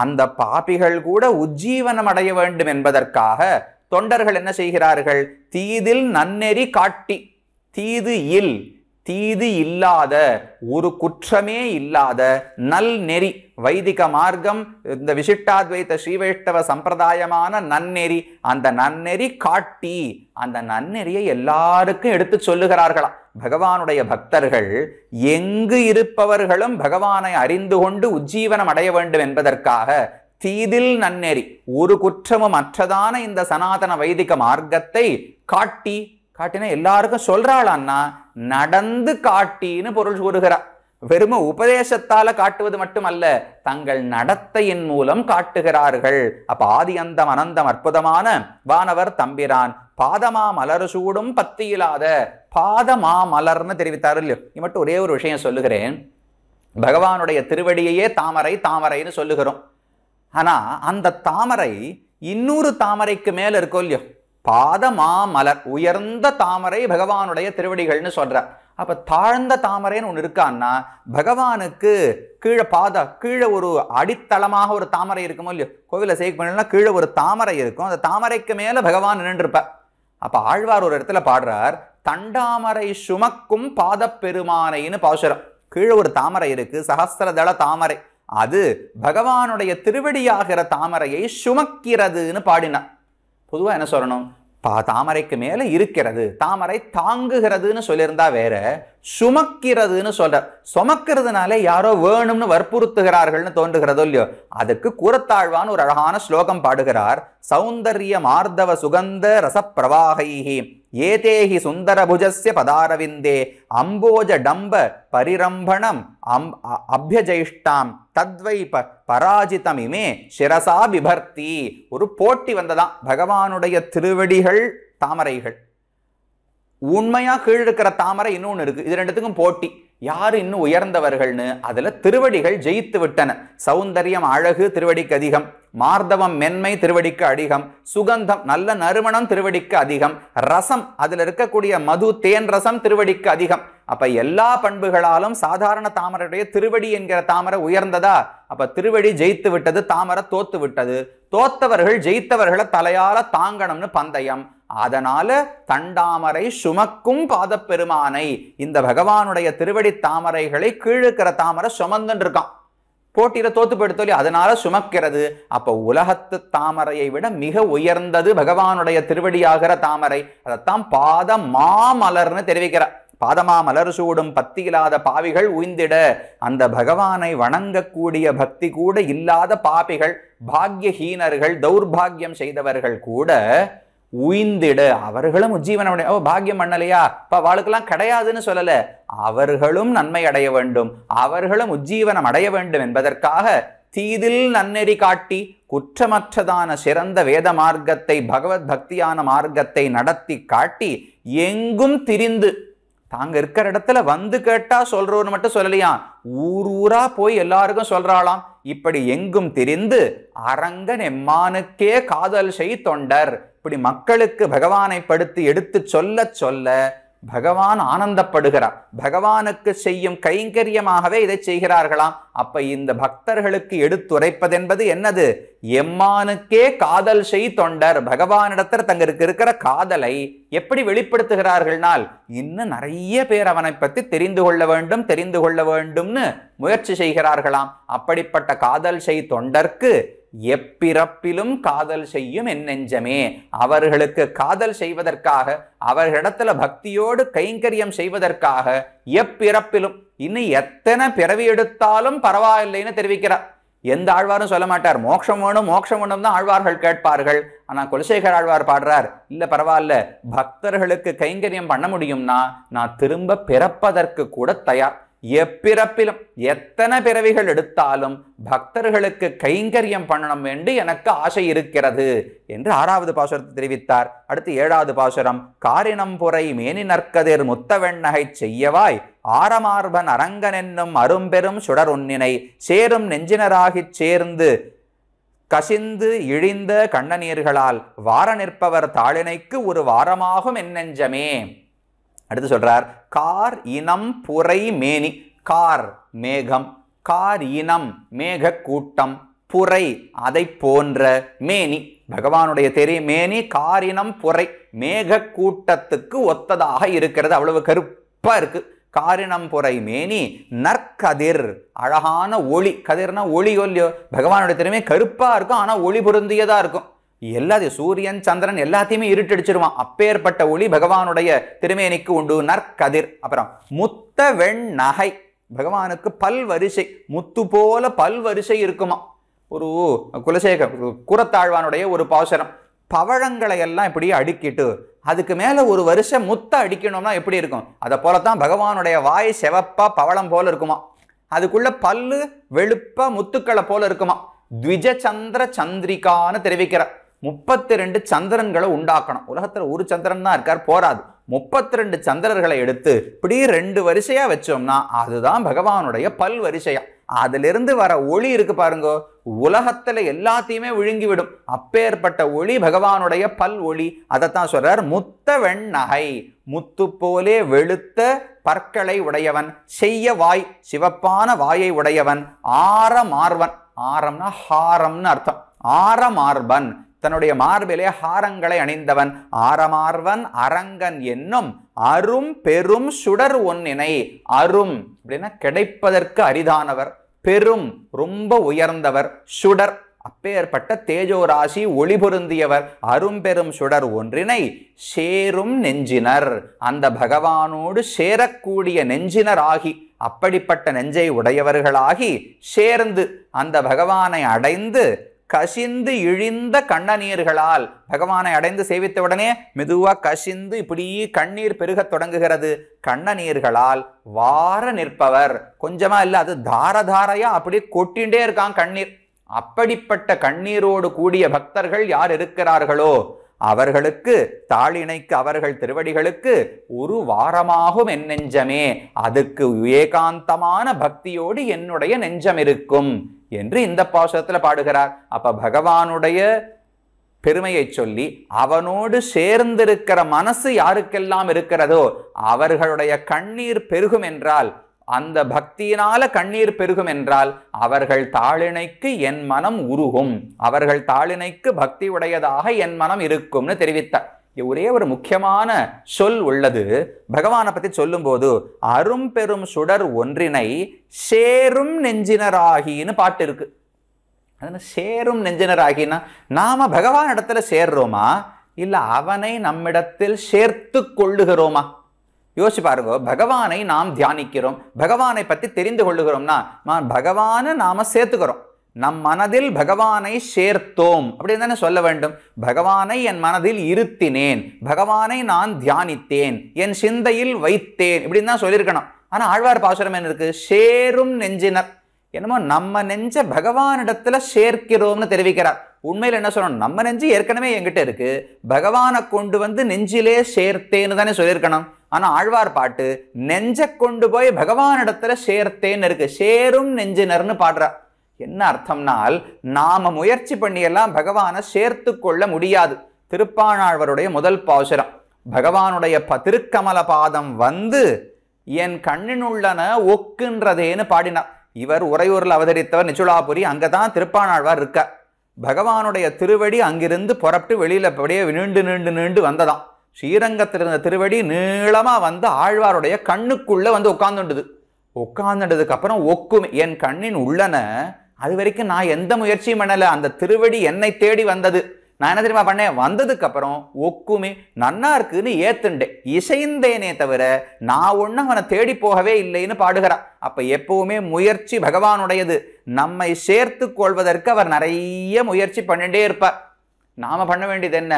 Speaker 1: அந்த பாபிகள் கூட உஜ்ஜீவனம் அடைய வேண்டும் என்பதற்காக தொண்டர்கள் என்ன செய்கிறார்கள்? தீதில் நன்னெறி காட்டி, தீது இல்லாத, ஒரு குற்றமே இல்லாத நல் நெறி, வைதிக மார்க்கம், இந்த விசிஷ்டாத்வைத ஸ்ரீவைஷ்ணவ சம்பிரதாயமான நன்னெறி, அந்த நன்னெறி காட்டி, அந்த நன்னெறியை எல்லாருக்கும் எடுத்து சொல்லுகிறார்களாம். பகவானுடைய பக்தர்கள் எங்கு இருப்பவர்களும் பகவானை அறிந்து கொண்டு உஜ்ஜீவனம் அடைய வேண்டும் என்பதற்காக தீதில் நன்னெறி, ஒரு குற்றமும் அற்றதான இந்த சனாதன வைதிக மார்க்கத்தை காட்டினா எல்லாருக்கும் சொல்றாளான்னா, நடந்து காட்டின்னு பொருள் கூறுகிறார். வெறும் உபதேசத்தால காட்டுவது மட்டுமல்ல, தங்கள் நடத்தையின் மூலம் காட்டுகிறார்கள். அப்ப ஆதி அந்தம் அனந்தம் அற்புதமான வானவர் தம்பிரான் பாதமா மலர் சூடும் பத்தியிலாத, பாதமா மலர்னு தெரிவித்தாரு இல்லையோ. இது மட்டும் ஒரே ஒரு விஷயம் சொல்லுகிறேன். பகவானுடைய திருவடியையே தாமரைன்னு சொல்லுகிறோம். ஆனா அந்த தாமரை இன்னொரு தாமரைக்கு மேல இருக்கும் இல்லையோ, பாதமா மலர், உயர்ந்த தாமரை பகவானுடைய திருவடிகள்னு சொல்றார். அப்ப தாழ்ந்த தாமரைன்னு ஒண்ணு இருக்கான்னா, பகவானுக்கு கீழே ஒரு அடித்தளமாக ஒரு தாமரை இருக்குமோ இல்லையோ, கோவில செய்ய கீழே ஒரு தாமரை இருக்கும், அந்த தாமரைக்கு மேல பகவான் நின்றுருப்பார். அப்ப ஆழ்வார் ஒரு இடத்துல பாடுறார், தண்டாமரை சுமக்கும் பாதப்பெருமானைன்னு பாசுரம். கீழே ஒரு தாமரை இருக்கு, சகஸ்திரதள தாமரை, அது பகவானுடைய திருவடியாகிற தாமரையை சுமக்கிறதுன்னு பாடினார். பொதுவா என்ன சொல்லணும்? தாமரைக்கு மேல இருக்கிறது, தாமரை தாங்குகிறதுன்னு சொல்லியிருந்தா வேற, சுமக்கிறதுன்னு சொல்ற. சுமக்கிறதுனாலே யாரோ வேணும்னு வற்புறுத்துகிறார்கள்னு தோன்றுகிறதோ இல்லையோ. அதுக்கு கூரத்தாழ்வான் ஒரு அழகான ஸ்லோகம் பாடுகிறார். சௌந்தர்ய மார்தவ சுகந்த ரசப்பிரவாகைஹி ஏதேஹி சுந்தரபுஜஸ்ய பதாரவிந்தே அம்போஜ டம்ப பரிரம்பணம் அபியஜைஷ்டாம் தத்வை பராஜிதம் இமே சிரசா பிபர்த்தி. ஒரு போட்டி வந்ததாம். பகவானுடைய திருவடிகள் தாமரைகள், உண்மையா கீழ் இருக்கிற தாமரை இன்னொன்னு இருக்கு, இது ரெண்டுத்துக்கும் போட்டி, யாரு இன்னும் உயர்ந்தவர்கள்னு. அதுல திருவடிகள் ஜெயித்து விட்டன. சௌந்தரியம் அழகு திருவடிக்கு அதிகம், மார்தவம் மென்மை திருவடிக்கு அதிகம், சுகந்தம் நல்ல நறுமணம் திருவடிக்கு அதிகம், ரசம் அதுல இருக்கக்கூடிய மது தேன் ரசம் திருவடிக்கு அதிகம். அப்ப எல்லா பண்புகளாலும் சாதாரண தாமரையுடைய திருவடி என்கிற தாமரை உயர்ந்ததா? அப்ப திருவடி ஜெயித்து விட்டது, தாமரை தோத்து விட்டது. தோத்தவர்கள் ஜெயித்தவர்களை தலையால தாங்கணும்னு பந்தயம். அதனால தண்டாமரை சுமக்கும் பாதப்பெருமானை, இந்த பகவானுடைய திருவடி தாமரைகளை கீழுக்கிற தாமரை சுமந்துன்னு இருக்கான். போட்டியில தோத்து போயிடுத்தோலி, அதனால சுமக்கிறது. அப்ப உலகத்து தாமரையை விட மிக உயர்ந்தது பகவானுடைய திருவடியாகிற தாமரை. அதைத்தான் பாத மாமலர்னு தெரிவிக்கிறார். பாதமா மலர் சூடும் பத்தியில்லாத பாவிகள் உய்ந்திட, அந்த பகவானை வணங்கக்கூடிய பக்தி கூட இல்லாத பாபிகள், பாக்யஹீனர்கள், தௌர்பாகியம் செய்தவர்கள் கூட உய்ந்திட, அவர்களும் உஜ்ஜீவனம் அடைய. பாக்கியம் பண்ணலையா, இப்ப வாழ்க்கெல்லாம் கிடையாதுன்னு சொல்லல, அவர்களும் நன்மை அடைய வேண்டும், அவர்களும் உஜ்ஜீவனம் அடைய வேண்டும் என்பதற்காக தீதில் நன்னெறி காட்டி குற்றமற்றதான சிறந்த வேத மார்க்கத்தை, பகவத் பக்தியான மார்க்கத்தை நடத்தி காட்டி, எங்கும் திரிந்து, தாங்க இருக்கிற இடத்துல வந்து கேட்டா சொல்றோன்னு மட்டும் சொல்லலையா, ஊரூரா போய் எல்லாருக்கும் சொல்றாளாம். இப்படி எங்கும் திரிந்து அரங்கன் எம்மானுக்கே காதல் செய் தொண்டர், இப்படி மக்களுக்கு பகவானை படுத்தி எடுத்து சொல்ல சொல்ல பகவான் ஆனந்தப்படுகிறார். பகவானுக்கு செய்யும் கைங்கரியமாகவே இதை செய்கிறார்களாம். அப்ப இந்த பக்தர்களுக்கு எடுத்துரைப்பதென்பது என்னது? எம்மானுக்கே காதல் செய் தொண்டர். பகவானிடத்தில் தங்களுக்கு இருக்கிற காதலை எப்படி வெளிப்படுத்துகிறார்கள்னால், இன்னும் நிறைய பேர் அவனை பற்றி தெரிந்து கொள்ள வேண்டும்னு முயற்சி செய்கிறார்களாம். அப்படிப்பட்ட காதல் செய் தொண்டர்க்கு எப்பிறப்பிலும் காதல் செய்யும் என் நெஞ்சமே. அவர்களுக்கு காதல் செய்வதற்காக, அவர்களிடத்துல பக்தியோடு கைங்கரியம் செய்வதற்காக எப்பிறப்பிலும், இன்னும் எத்தனை பிறவி எடுத்தாலும் பரவாயில்லைன்னு தெரிவிக்கிறார். எந்த ஆழ்வாரும் சொல்ல மாட்டார் மோட்சம் வேணும் மோட்சம் வேணும் தான் ஆழ்வார்கள் கேட்பார்கள். ஆனா குலசேகர ஆழ்வார் பாடுறார், இல்ல பரவாயில்ல, பக்தர்களுக்கு கைங்கரியம் பண்ண முடியும்னா நான் திரும்ப பிறப்பதற்கு கூட தயார். எப்பிறப்பிலும் எத்தனை பிறவிகள் எடுத்தாலும் பக்தர்களுக்கு கைங்கரியம் பண்ணணும் என்று எனக்கு ஆசை இருக்கிறது என்று 6வது பாசுரத்தை தெரிவித்தார். அடுத்து 7வது பாசுரம். காரினம் புரை மேனி நற்கதிர் முத்தவெண்ணகை செய்யவாய் ஆரமார்பன் அரங்கன் என்னும் அரும்பெரும் சுடர் உன்னினை சேரும் நெஞ்சினராகிச் சேர்ந்து கசிந்து இழிந்த கண்ணநீர்களால் வார நிற்பவர் தாளினைக்கு ஒரு வாரமாகும் என் நெஞ்சமே. அடுத்து சொல்றார், கார் இனம் புரை மேனி. கார் மேகம், கார் இனம் மேக கூட்டம், புரை அதை போன்ற, மேனி பகவானுடைய மேனி காரினம் புரை மேக கூட்டத்துக்கு ஒத்ததாக இருக்கிறது, அவ்வளவு கருப்பா இருக்கு. காரினம் புரை மேனி நற்கதிர் அழகான ஒளி. கதிர்னா ஒளி ஒல்லியோ, பகவானுடைய திருமே கருப்பா இருக்கும், ஆனா ஒளி பொருந்தியதா இருக்கும். எல்லாத்தையும் சூரியன் சந்திரன் எல்லாத்தையுமே இருட்டடிச்சிருவான், அப்பேற்பட்ட ஒளி பகவானுடைய திருமேனிக்கு உண்டு. நற்கதிர். அப்புறம் முத்த வெண் நகை. பகவானுக்கு பல் வரிசை, முத்து போல பல் வரிசை இருக்குமா. ஒரு குலசேகர் கூரத்தாழ்வானுடைய ஒரு பாசுரம், பவழங்களை எல்லாம் இப்படி அடுக்கிட்டு அதுக்கு மேல ஒரு வருஷம் முத்த அடிக்கணும்னா எப்படி இருக்கும், அதை போலத்தான் பகவானுடைய வாய் செவப்பா பவளம் போல இருக்குமா, அதுக்குள்ள பல்லு வெளுப்பா முத்துக்களை போல இருக்குமா. த்விஜ சந்திர சந்திரிகான்னு தெரிவிக்கிற 32 சந்திரன்களை உண்டாக்கணும். உலகத்துல ஒரு சந்திரன் தான் இருக்கார், போராது. 32 சந்திரர்களை எடுத்து இப்படி 2 வரிசையா வச்சோம்னா அதுதான் பகவானுடைய பல் வரிசையா. அதிலிருந்து வர ஒளி இருக்கு பாருங்க, உலகத்துல எல்லாத்தையுமே விழுங்கிவிடும். அப்பேற்பட்ட ஒளி பகவானுடைய பல் ஒளி. அதைத்தான் சொல்றார், முத்த வெண்ணகை. முத்து போலே வெளுத்த பற்களை உடையவன், செய்ய வாய் சிவப்பான வாயை உடையவன், ஆர மார்பன். ஆரம்னா ஹாரம்னு அர்த்தம். ஆர மார்பன், தன்னுடைய மார்பிலே ஹாரங்களை அணிந்தவன். ஆரமார்வன் அரங்கன் என்னும் அரும் பெரும் சுடர் ஒன்னினை. அரும் அப்படின்னா கிடைப்பதற்கு அரிதானவர், பெரும் ரொம்ப உயர்ந்தவர், சுடர் அப்பேற்பட்ட தேஜோராசி ஒளி பொருந்தியவர். அரும்பெரும் சுடர் ஒன்றினை சேரும் நெஞ்சினர், அந்த பகவானோடு சேரக்கூடிய நெஞ்சினர் ஆகி, அப்படிப்பட்ட நெஞ்சை உடையவர்களாகி சேர்ந்து அந்த பகவானை அடைந்து கசிந்து இழிந்த கண்ணநீர்களால், பகவானை அடைந்து சேவித்த உடனே மெதுவா கசிந்து இப்படி கண்ணீர் பெருக தொடங்குகிறது. கண்ணநீர்களால் வார நிற்பவர், கொஞ்சமா இல்ல, அது தாரதாரையா அப்படி கொட்டிண்டே இருக்கான் கண்ணீர். அப்படிப்பட்ட கண்ணீரோடு கூடிய பக்தர்கள் யார் இருக்கிறார்களோ அவர்களுக்கு, தாளினைக்கு, அவர்கள் திருவடிகளுக்கு ஒரு வாரமாகும் என் நெஞ்சமே, அதுக்கு ஏகாந்தமான பக்தியோடு என்னுடைய நெஞ்சம் இருக்கும் என்று இந்த பாசுரத்துல பாடுகிறார். அப்ப பகவானுடைய பெருமையை சொல்லி அவனோடு சேர்ந்திருக்கிற மனசு யாருக்கெல்லாம் இருக்கிறதோ அவர்களுடைய கண்ணீர் பெருகும் என்றால், அந்த பக்தியினால கண்ணீர் பெருகும் என்றால் அவர்கள் தாளினைக்கு என் மனம் உருகும், அவர்கள் தாளினைக்கு பக்தி உடையதாக என் மனம் இருக்கும்னு தெரிவித்தார். ஒரே ஒரு முக்கியமான சொல் உள்ளது. பகவானை பத்தி சொல்லும் போது அரும் பெரும் சுடர் ஒன்றினை சேரும் நெஞ்சினராகின்னு பாட்டு இருக்கு. அது சேரும் நெஞ்சினராகினா நாம பகவான் இடத்துல சேர்றோமா இல்ல அவனை நம்மிடத்தில் சேர்த்து கொள்ளுகிறோமா? யோசிச்சு பாருங்க. பகவானை நாம் தியானிக்கிறோம், பகவானை பத்தி தெரிந்து கொள்ளுகிறோம்னா பகவானை நாம சேர்த்துக்கிறோம். நம் மனதில் பகவானை சேர்த்தோம் அப்படின்னு தானே சொல்ல வேண்டும். பகவானை என் மனதில் இருத்தினேன், பகவானை நான் தியானித்தேன், என் சிந்தையில் வைத்தேன் இப்படின்னு தான் சொல்லியிருக்கணும். ஆனா ஆழ்வார் பாசுரம் என்ன இருக்கு, சேரும் நெஞ்சினர். என்னமோ நம்ம நெஞ்ச பகவானிடத்துல சேர்க்கிறோம்னு தெரிவிக்கிறார். உண்மையில் என்ன சொல்லணும், நம்ம நெஞ்சு ஏற்கனவே என்கிட்ட இருக்கு, பகவானை கொண்டு வந்து நெஞ்சிலே சேர்த்தேன்னு தானே சொல்லியிருக்கணும். ஆனா ஆழ்வார் பாட்டு நெஞ்ச கொண்டு போய் பகவானிடத்துல சேர்த்தேன்னு இருக்கு, சேரும் நெஞ்சினர்னு பாடுறார். என்ன அர்த்தம்னால், நாம முயற்சி பண்ணியெல்லாம் பகவானை சேர்த்து கொள்ள முடியாது. திருப்பாணாழ்வருடைய முதல் பாசுரம், பகவானுடைய திருக்கமல பாதம் வந்து என் கண்ணினுள்ளன ஒக்குன்றதேன்னு பாடினார். இவர் உறையூரில் அவதரித்தவர் நிச்சுளாபுரி, அங்கதான் திருப்பாணாழ்வார் இருக்கார். பகவானுடைய திருவடி அங்கிருந்து புறப்பட்டு வெளியில அப்படியே நீண்டு நீண்டு நீண்டு வந்ததாம். ஸ்ரீரங்கத்தில் இருந்த திருவடி நீளமா வந்து ஆழ்வாருடைய கண்ணுக்குள்ள வந்து உட்கார்ந்துடுது. உட்கார்ந்துட்டதுக்கு அப்புறம் ஒக்குமே, என் கண்ணின் உள்ளன. அது வரைக்கும் நான் எந்த முயற்சியும் பண்ணல, அந்த திருவடி என்னை தேடி வந்தது. நான் என்ன தெரியுமா பண்ணேன், வந்ததுக்கு அப்புறம் ஒக்குமே நன்னா இருக்குன்னு ஏத்துண்டேன், இசைந்தேனே தவிர நான் ஒன்னும் அவனை தேடி போகவே இல்லைன்னு பாடுகிறான். அப்ப எப்பவுமே முயற்சி பகவானுடையது. நம்மை சேர்த்து கொள்வதற்கு அவர் நிறைய முயற்சி பண்ணிட்டே இருப்பார். நாம பண்ண வேண்டியது என்ன,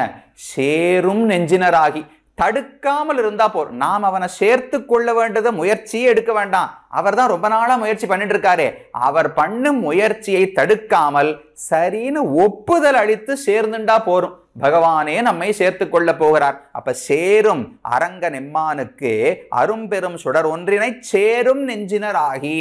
Speaker 1: சேரும் நெஞ்சினராகி தடுக்காமல் இருந்தா போர். நாம் அவனை சேர்த்து கொள்ள வேண்டியதை முயற்சியே எடுக்க வேண்டாம், அவர் தான் ரொம்ப நாளா முயற்சி பண்ணிட்டு இருக்காரு. அவர் பண்ணும் முயற்சியை தடுக்காமல் சரின்னு ஒப்புதல் அளித்து சேர்ந்துண்டா போரும், பகவானே நம்மை சேர்த்து கொள்ள போகிறார். அப்ப சேரும் அரங்கன் எம்மானுக்கு அரும்பெரும் சுடர் ஒன்றினை சேரும் நெஞ்சினர் ஆகி,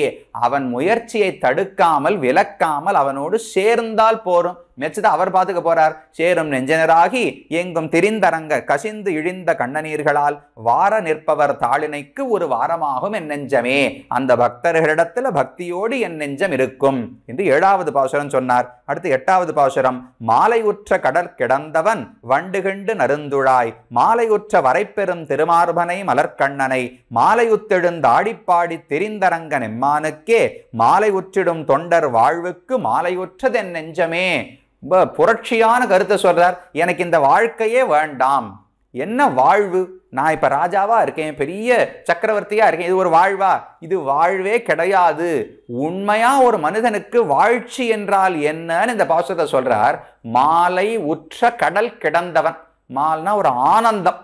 Speaker 1: அவன் முயற்சியை தடுக்காமல் விலக்காமல் அவனோடு சேர்ந்தால் போரும். மெச்சத அவர் பார்த்துக்க போறார். சேரும் நெஞ்சனராகி எங்கும் திரிந்தரங்க கசிந்து இழிந்த கண்ணநீர்களால் வார நிற்பவர் தாளினைக்கு ஒரு வாரமாகும் என் நெஞ்சமே. அந்த பக்தர்களிடத்துல பக்தியோடு என் நெஞ்சம் இருக்கும் என்று 7வது பாசுரம் சொன்னார். அடுத்து 8வது பாசுரம். மாலையுற்ற கடற் கிடந்தவன் வண்டுகண்டு நருந்துழாய் மாலையுற்ற வரைப்பெரும் திருமார்பனை மலர்கண்ணனை மாலையுத்தெழுந்த ஆடிப்பாடி திரிந்தரங்கன் எம்மானுக்கே மாலை உற்றிடும் தொண்டர் வாழ்வுக்கு மாலையுற்றதென் நெஞ்சமே. புரட்சியான கருத்தை சொல்றார். எனக்கு இந்த வாழ்க்கையே வேண்டாம். என்ன வாழ்வு? நான் இப்ப ராஜாவா இருக்கேன், பெரிய சக்கரவர்த்தியா இருக்கேன், இது ஒரு வாழ்வா? இது வாழ்வே கிடையாது. உண்மையா ஒரு மனிதனுக்கு வாழ்ச்சி என்றால் என்னன்னு இந்த பாசுரத்தை சொல்றார். மாலை உற்ற கடல் கிடந்தவன். மால்னா ஒரு ஆனந்தம்.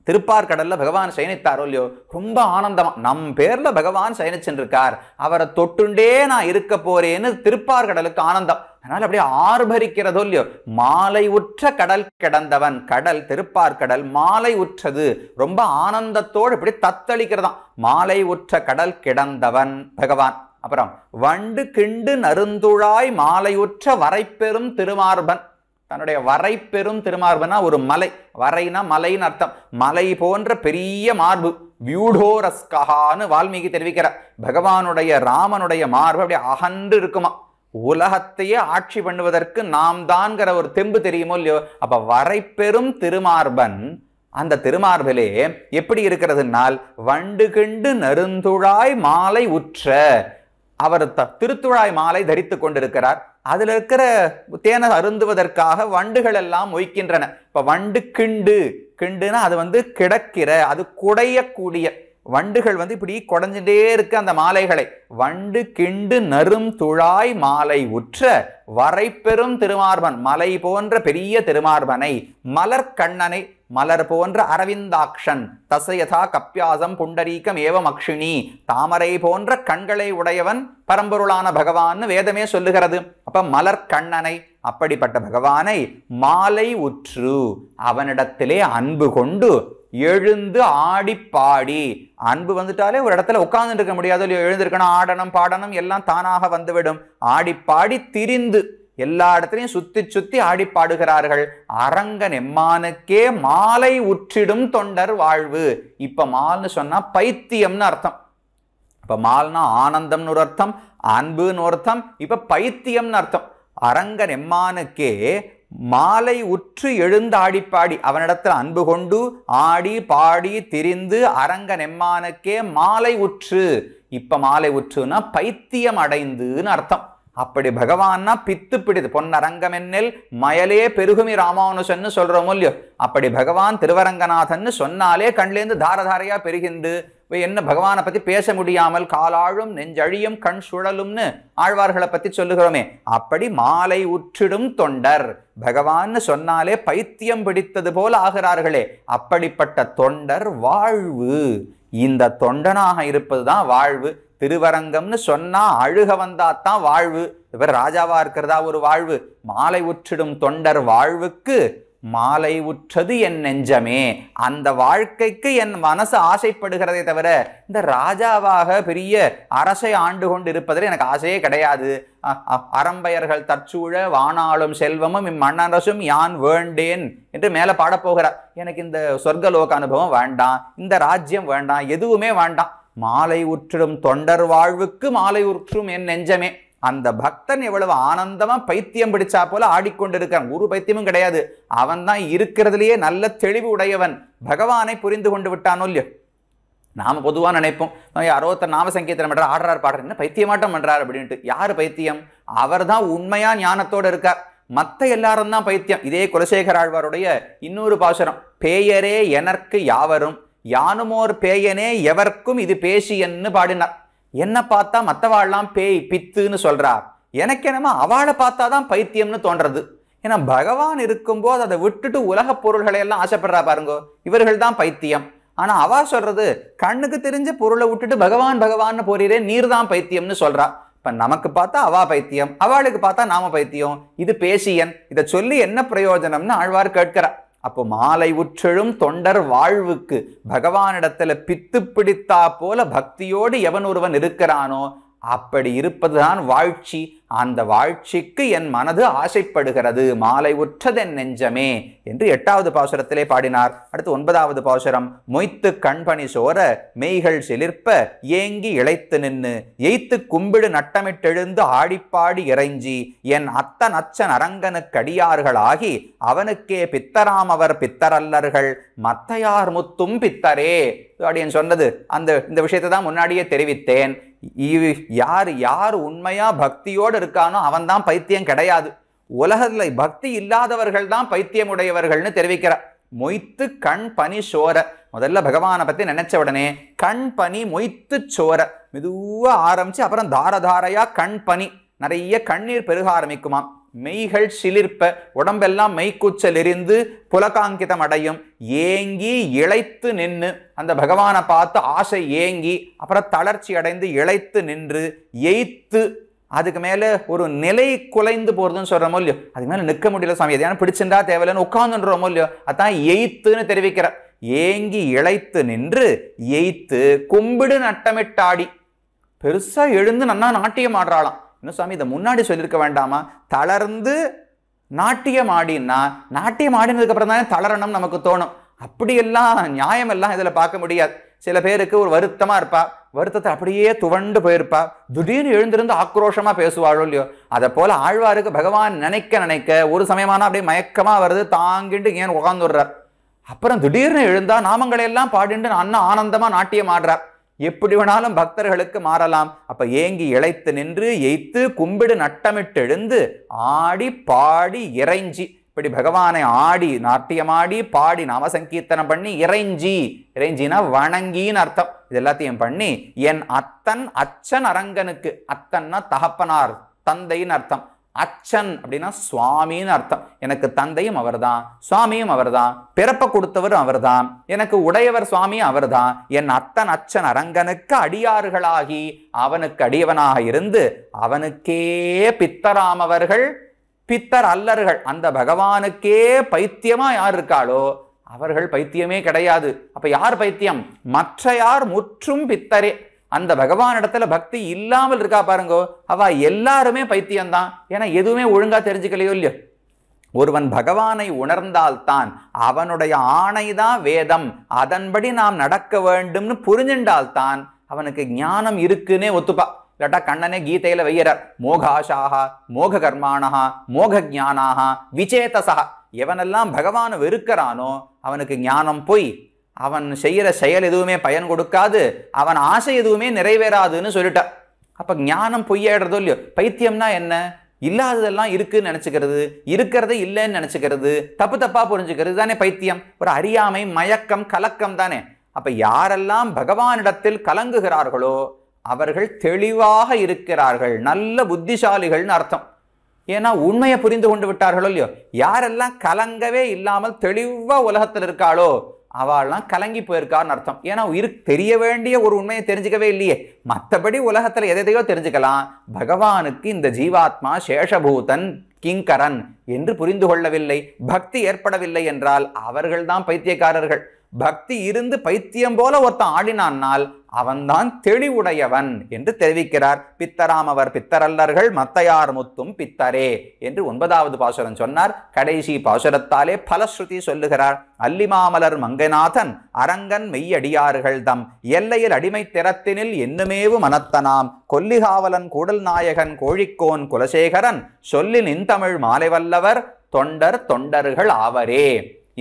Speaker 1: திருப்பார்கடல்ல பகவான் சயனித்தாரோ இல்லையோ, ரொம்ப ஆனந்தமா நம் பேர்ல பகவான் சயனிச்சுருக்கார், அவரை தொட்டுண்டே நான் இருக்க போறேன்னு திருப்பார்கடலுக்கு ஆனந்தம். அதனால அப்படியே ஆர்ப்பரிக்கிறதோ இல்லையோ. மாலை உற்ற கடல் கிடந்தவன், கடல் திருப்பார்கடல் மாலை உற்றது, ரொம்ப ஆனந்தத்தோடு இப்படி தத்தளிக்கிறதாம். மாலை உற்ற கடல் கிடந்தவன் பகவான். அப்புறம் வண்டு கிண்டு நருந்துழாய் மாலையுற்ற வரைப்பெரும் திருமார்பன். தன்னுடைய வரை பெரும் திருமார்பனா ஒரு மலை, வரைனா மலைன்னு அர்த்தம். மலை போன்ற பெரிய மார்பு, வியூடோரஸ்கஹான்னு வால்மீகி தெரிவிக்கிறார். பகவானுடைய ராமனுடைய மார்பு அப்படியே அகன்று இருக்குமா. உலகத்தையே ஆட்சி பண்ணுவதற்கு நாம் தான்கிற ஒரு தெம்பு தெரியுமோ இல்லையோ. அப்ப வரை பெரும் திருமார்பன், அந்த திருமார்பிலே எப்படி இருக்கிறதுனால் வண்டு கிண்டு நருந்துழாய் மாலை உற்ற, அவர் திருத்துழாய் மாலை தரித்து கொண்டிருக்கிறார். அதுல இருக்கிற தேனை அருந்துவதற்காக வண்டுகள் எல்லாம் மொய்க்கின்றன. இப்ப வண்டு கிண்டு, கிண்டுனா அது கிடக்கிற, அது குடையக்கூடிய வண்டுகள் இப்படி குடைஞ்சுட்டே இருக்கு அந்த மாலைகளை. வண்டு கிண்டு நரும் துழாய் மாலை உற்ற வரைப்பெரும் திருமார்பன், மலை போன்ற பெரிய திருமார்பனை, மலர்கண்ணனை, மலர் போன்ற அரவிந்தாக்ஷன், தசயதா கப்பியாசம் புண்டரீகம் ஏவம் அக்ஷினி, தாமரை போன்ற கண்களை உடையவன் பரம்பொருளான பகவான் வேதமே சொல்லுகிறது. அப்ப மலர்கண்ணனை, அப்படிப்பட்ட பகவானை மாலை உற்று அவனிடத்திலே அன்பு கொண்டு எழுந்து ஆடி பாடி. அன்பு வந்துட்டாலே ஒரு இடத்துல உட்கார்ந்து இருக்க முடியாது இல்லையோ, எழுந்திருக்கணும், ஆடணும் பாடணும் எல்லாம் தானாக வந்துவிடும். ஆடி பாடி திரிந்து எல்லா இடத்துலையும் சுத்தி சுத்தி ஆடி பாடுகிறார்கள். அரங்கன் எம்மானுக்கே மாலை உற்றிடும் தொண்டர் வாழ்வு. இப்ப மால்னு சொன்னா பைத்தியம்னு அர்த்தம். இப்ப மால்னா ஆனந்தம்னு ஒரு அர்த்தம், அன்புன்னு ஒரு அர்த்தம், இப்ப பைத்தியம்னு அர்த்தம். அரங்கன் எம்மானுக்கே மாலை உற்று எழுந்து ஆடிப்பாடி, அவனிடத்தில் அன்பு கொண்டு ஆடி பாடி திரிந்து அரங்கன் எம்மானுக்கே மாலை உற்று. இப்ப மாலை உற்றுனா பைத்தியம் அடைந்துன்னு அர்த்தம். அப்படி பகவான்னா பித்து பிடித்து பொன்னரங்கம் என்னில் மயலே பெருகுமி ராமானுஜன்னு சொல்றோமோ இல்லையோ, அப்படி பகவான் திருவரங்கநாதன்னு சொன்னாலே கண்லேருந்து தாரதாரையா பெருகின்று என்ன பகவானை பத்தி பேச முடியாமல் காலாழும் நெஞ்சழியும் கண் சுழலும்னு ஆழ்வார்களை பத்தி சொல்லுகிறோமே, அப்படி மாலை உற்றிடும் தொண்டர், பகவான்னு சொன்னாலே பைத்தியம் பிடித்தது போல ஆகிறார்களே, அப்படிப்பட்ட தொண்டர் வாழ்வு. இந்த தொண்டனாக இருப்பதுதான் வாழ்வு. திருவரங்கம்னு சொன்னா அழுக வந்தாத்தான் வாழ்வு. இவர் ராஜாவா இருக்கிறதா ஒரு வாழ்வு. மாலை உற்றிடும் தொண்டர் வாழ்வுக்கு மாலை உற்றது என் நெஞ்சமே. அந்த வாழ்க்கைக்கு என் மனசு ஆசைப்படுகிறதே தவிர இந்த ராஜாவாக பெரிய அரசை ஆண்டு கொண்டு இருப்பதில் எனக்கு ஆசையே கிடையாது. அறம்பயர்கள் தற்சூழ வானாளும் செல்வமும் இம்மன்னரசும் யான் வேண்டேன் என்று மேல பாடப்போகிறார். எனக்கு இந்த சொர்க்கலோக அனுபவம் வேண்டாம், இந்த ராஜ்யம் வேண்டாம், எதுவுமே வேண்டாம். மாலை உற்றிடும் தொண்டர் வாழ்வுக்கு மாலை உற்றும் என் நெஞ்சமே. அந்த பக்தன் எவ்வளவு ஆனந்தமா பைத்தியம் பிடிச்சா போல ஆடிக்கொண்டிருக்கான். ஒரு பைத்தியமும் கிடையாது, அவன் தான் இருக்கிறதுலேயே நல்ல தெளிவு உடையவன். பகவானை புரிந்து கொண்டு விட்டானோ இல்லையோ. நாம பொதுவா நினைப்போம், யாரோ ஒருத்தர் நாம சங்கீர்த்தனம் பண்றார், ஆடுறார் பாடுறார், என்ன பைத்தியமாட்டம் பண்றார் அப்படின்ட்டு. யாரு பைத்தியம்? அவர் தான் உண்மையா ஞானத்தோடு இருக்கார். மத்த எல்லாரும் தான் பைத்தியம். இதே குலசேகர ஆழ்வாருடைய இன்னொரு பாசுரம், பேயரே எனற்கு யாவரும் யானுமோர் பேயனே எவர்க்கும் இது பேசியன்னு பாடினார். என்ன பார்த்தா மற்றவாள்லாம் பேய் பித்துன்னு சொல்றார், எனக்கு என்னமா அவளை பார்த்தாதான் பைத்தியம்னு தோன்றது. ஏன்னா பகவான் இருக்கும்போது அதை விட்டுட்டு உலக பொருள்களை எல்லாம் ஆசைப்படுறா பாருங்க, இவர்கள் தான் பைத்தியம். ஆனா அவ சொல்றது கண்ணுக்கு தெரிஞ்ச பொருளை விட்டுட்டு பகவான் பகவான் போறீரே நீர் தான் பைத்தியம்னு சொல்றா. இப்ப நமக்கு பார்த்தா அவா பைத்தியம், அவளுக்கு பார்த்தா நாம பைத்தியம். இது பேசியன், இதை சொல்லி என்ன பிரயோஜனம்னு ஆழ்வார் கேட்கிறா. அப்போ மாலை உற்றெழும் தொண்டர் வாழ்வுக்கு பகவானிடத்துல பித்து பிடித்தா போல பக்தியோடு எவன் ஒருவன் இருக்கிறானோ அப்படி இருப்பதுதான் வாழ்ச்சி. அந்த வாழ்ச்சிக்கு என் மனது ஆசைப்படுகிறது. மாலை உற்றதென் நெஞ்சமே என்று 8வது பாசுரத்திலே பாடினார். அடுத்து 9வது பாசுரம். மொய்த்து கண்பணி சோர மெய்கள் சிலிர்ப்ப ஏங்கி இளைத்து நின்னு எய்த்து கும்பிடு நட்டமிட்டெழுந்து ஆடிப்பாடி இறைஞ்சி என் அத்தன் அச்சன் அரங்கனுக்கடியார்கள் ஆகி அவனுக்கே பித்தராம் அவர் பித்தரல்லர்கள் மத்தையார் முத்தும் பித்தரே அப்படின்னு சொன்னது. இந்த விஷயத்தை தான் முன்னாடியே தெரிவித்தேன். யார் உண்மையா பக்தியோடு இருக்கானோ அவன் தான் பைத்தியம் கிடையாது. உலகத்துல பக்தி இல்லாதவர்கள் தான் பைத்தியம் உடையவர்கள்னு தெரிவிக்கிறார். மொய்த்து கண் பனி சோர. முதல்ல பகவானை பத்தி நினைச்ச உடனே கண் பனி மொய்த்து சோர மெதுவா ஆரம்பிச்சு அப்புறம் தாரதாரையா கண் பனி நிறைய கண்ணீர் பெருக ஆரம்பிக்குமாம். மெய்கள் சிலிர்ப்ப உடம்பெல்லாம் மெய்க்கூச்சல் எரிந்து புலகாங்கிதம் அடையும். ஏங்கி இளைத்து நின்று அந்த பகவானை பார்த்து ஆசை ஏங்கி அப்புறம் தளர்ச்சி அடைந்து இளைத்து நின்று எய்த்து அதுக்கு மேல ஒரு நிலை குலைந்து போறதுன்னு சொல்றோமோ இல்லையோ, அதுக்கு மேல நிற்க முடியல சாமி எதையான பிடிச்சிருந்தா தேவையில்லைன்னு உட்கார்ந்துன்றோமோ இல்லையோ, அதான் எய்த்துன்னு தெரிவிக்கிற. ஏங்கி இளைத்து நின்று எய்த்து கும்பிடு நட்டமிட்டாடி பெருசா எழுந்து நன்னா நாட்டியம் ஆடுறாளாம். இன்னும் சாமி இதை முன்னாடி சொல்லியிருக்க வேண்டாமா? தளர்ந்து நாட்டியம் ஆடினா நாட்டியம் ஆடினதுக்கு அப்புறம் தானே தளரணும் நமக்கு தோணும். அப்படியெல்லாம் நியாயம் எல்லாம் இதுல பார்க்க முடியாது. சில பேருக்கு ஒரு வருத்தமா இருப்பா, வருத்தத்தை அப்படியே துவண்டு போயிருப்பா, திடீர்னு எழுந்திருந்து ஆக்ரோஷமா பேசுவாளோ இல்லையோ, அதை போல ஆழ்வாருக்கு பகவான் நினைக்க நினைக்க ஒரு சமயமான அப்படியே மயக்கமா வருது, தாங்கிட்டு ஏன் உட்காந்துடுறார். அப்புறம் திடீர்னு எழுந்தா நாமங்களை எல்லாம் பாடிண்டு அண்ணா ஆனந்தமா நாட்டியம் ஆடுறார். எப்படி வேணாலும் பக்தர்களுக்கு மாறலாம். அப்ப ஏங்கி இளைத்து நின்று எய்த்து கும்பிடு நட்டமிட்டு எழுந்து ஆடி பாடி இறைஞ்சி, இப்படி பகவானை ஆடி நாட்டியமாடி பாடி நாம சங்கீர்த்தனம் பண்ணி இறைஞ்சினா வணங்கின்னு அர்த்தம். இது எல்லாத்தையும் பண்ணி என் அத்தன் அச்சன் அரங்கனுக்கு, அத்தன்னா தகப்பனார் தந்தைன்னு அர்த்தம், அச்சன் அப்படின்னா சுவாமின்னு அர்த்தம். எனக்கு தந்தையும் அவர்தான், சுவாமியும் அவர்தான், பிறப்ப கொடுத்தவரும் அவர்தான், எனக்கு உடையவர் சுவாமியும் அவர்தான். என் அத்தன் அச்சன் அரங்கனுக்கு அடியார்களாகி அவனுக்கு அடியவனாக இருந்து அவனுக்கே பித்தராமவர்கள் பித்தர் அல்லர்கள். அந்த பகவானுக்கே பைத்தியமா யார் இருக்காளோ அவர்கள் பைத்தியமே கிடையாது. அப்ப யார் பைத்தியம்? மற்ற யார் முற்றும் பித்தரே. அந்த பகவானிடத்துல பக்தி இல்லாமல் இருக்கா பாருங்கோ, அவ எல்லாருமே பைத்தியம்தான். ஏன்னா எதுவுமே ஒழுங்கா தெரிஞ்சுக்கலையோ இல்லையோ. ஒருவன் பகவானை உணர்ந்தால்தான், அவனுடைய ஆணைதான் வேதம், அதன்படி நாம் நடக்க வேண்டும்னு புரிஞ்சின்றால்தான் அவனுக்கு ஞானம் இருக்குன்னே ஒத்துப்பா. இல்லாட்டா கண்ணனே கீதையில வையறார், மோகாஷாகா மோக கர்மாணஹா மோக ஜானாகா விசேதசா. எவனெல்லாம் பகவானை வெறுக்கிறானோ அவனுக்கு ஞானம் போய் அவன் செய்யற செயல் எதுவுமே பயன் கொடுக்காது, அவன் ஆசை எதுவுமே நிறைவேறாதுன்னு சொல்லிட்டார். அப்ப ஞானம் பொய்யாயிடுறதோ இல்லையோ. பைத்தியம்னா என்ன? இல்லாததெல்லாம் இருக்குன்னு நினைச்சுக்கிறது, இருக்கிறது இல்லைன்னு நினைச்சுக்கிறது, தப்பு தப்பா புரிஞ்சுக்கிறது தானே பைத்தியம். ஒரு அறியாமை, மயக்கம், கலக்கம் தானே. அப்ப யாரெல்லாம் பகவானிடத்தில் கலங்குகிறார்களோ அவர்கள் தெளிவாக இருக்கிறார்கள், நல்ல புத்திசாலிகள்னு அர்த்தம். ஏன்னா உண்மையை புரிந்து கொண்டு விட்டார்களோ இல்லையோ. யாரெல்லாம் கலங்கவே இல்லாமல் தெளிவா உலகத்தில் இருக்காளோ அவள்லாம் கலங்கி போயிருக்கான்னு அர்த்தம். ஏன்னா தெரிய வேண்டிய ஒரு உண்மையை தெரிஞ்சுக்கவே இல்லையே. மற்றபடி உலகத்துல எதையோ தெரிஞ்சுக்கலாம், பகவானுக்கு இந்த ஜீவாத்மா சேஷபூதன் கிங்கரன் என்று புரிந்து கொள்ளவில்லை, பக்தி ஏற்படவில்லை என்றால் அவர்கள்தான் பைத்தியக்காரர்கள். பக்தி இருந்து பைத்தியம் போல ஒருத்தன் ஆடினான்னால் அவன்தான் தெளிவுடையவன் என்று தெரிவிக்கிறார். பித்தராம் அவர் பித்தரல்லர்கள் மத்தையார் முத்தும் பித்தரே என்று 9வது பாசுரம் சொன்னார். கடைசி பாசுரத்தாலே பலஸ்ருதி சொல்லுகிறார். அல்லிமாமலர் மங்கைநாதன் அரங்கன் மெய்யடியார்கள் தம் எல்லையில் அடிமை திறத்தினில் என்னுமேவு மனத்தனாம் கொல்லிகாவலன் கூடல் நாயகன் கோழிக்கோன் குலசேகரன் சொல்லின் இன்தமிழ் மாலை வல்லவர் தொண்டர்கள் ஆவரே.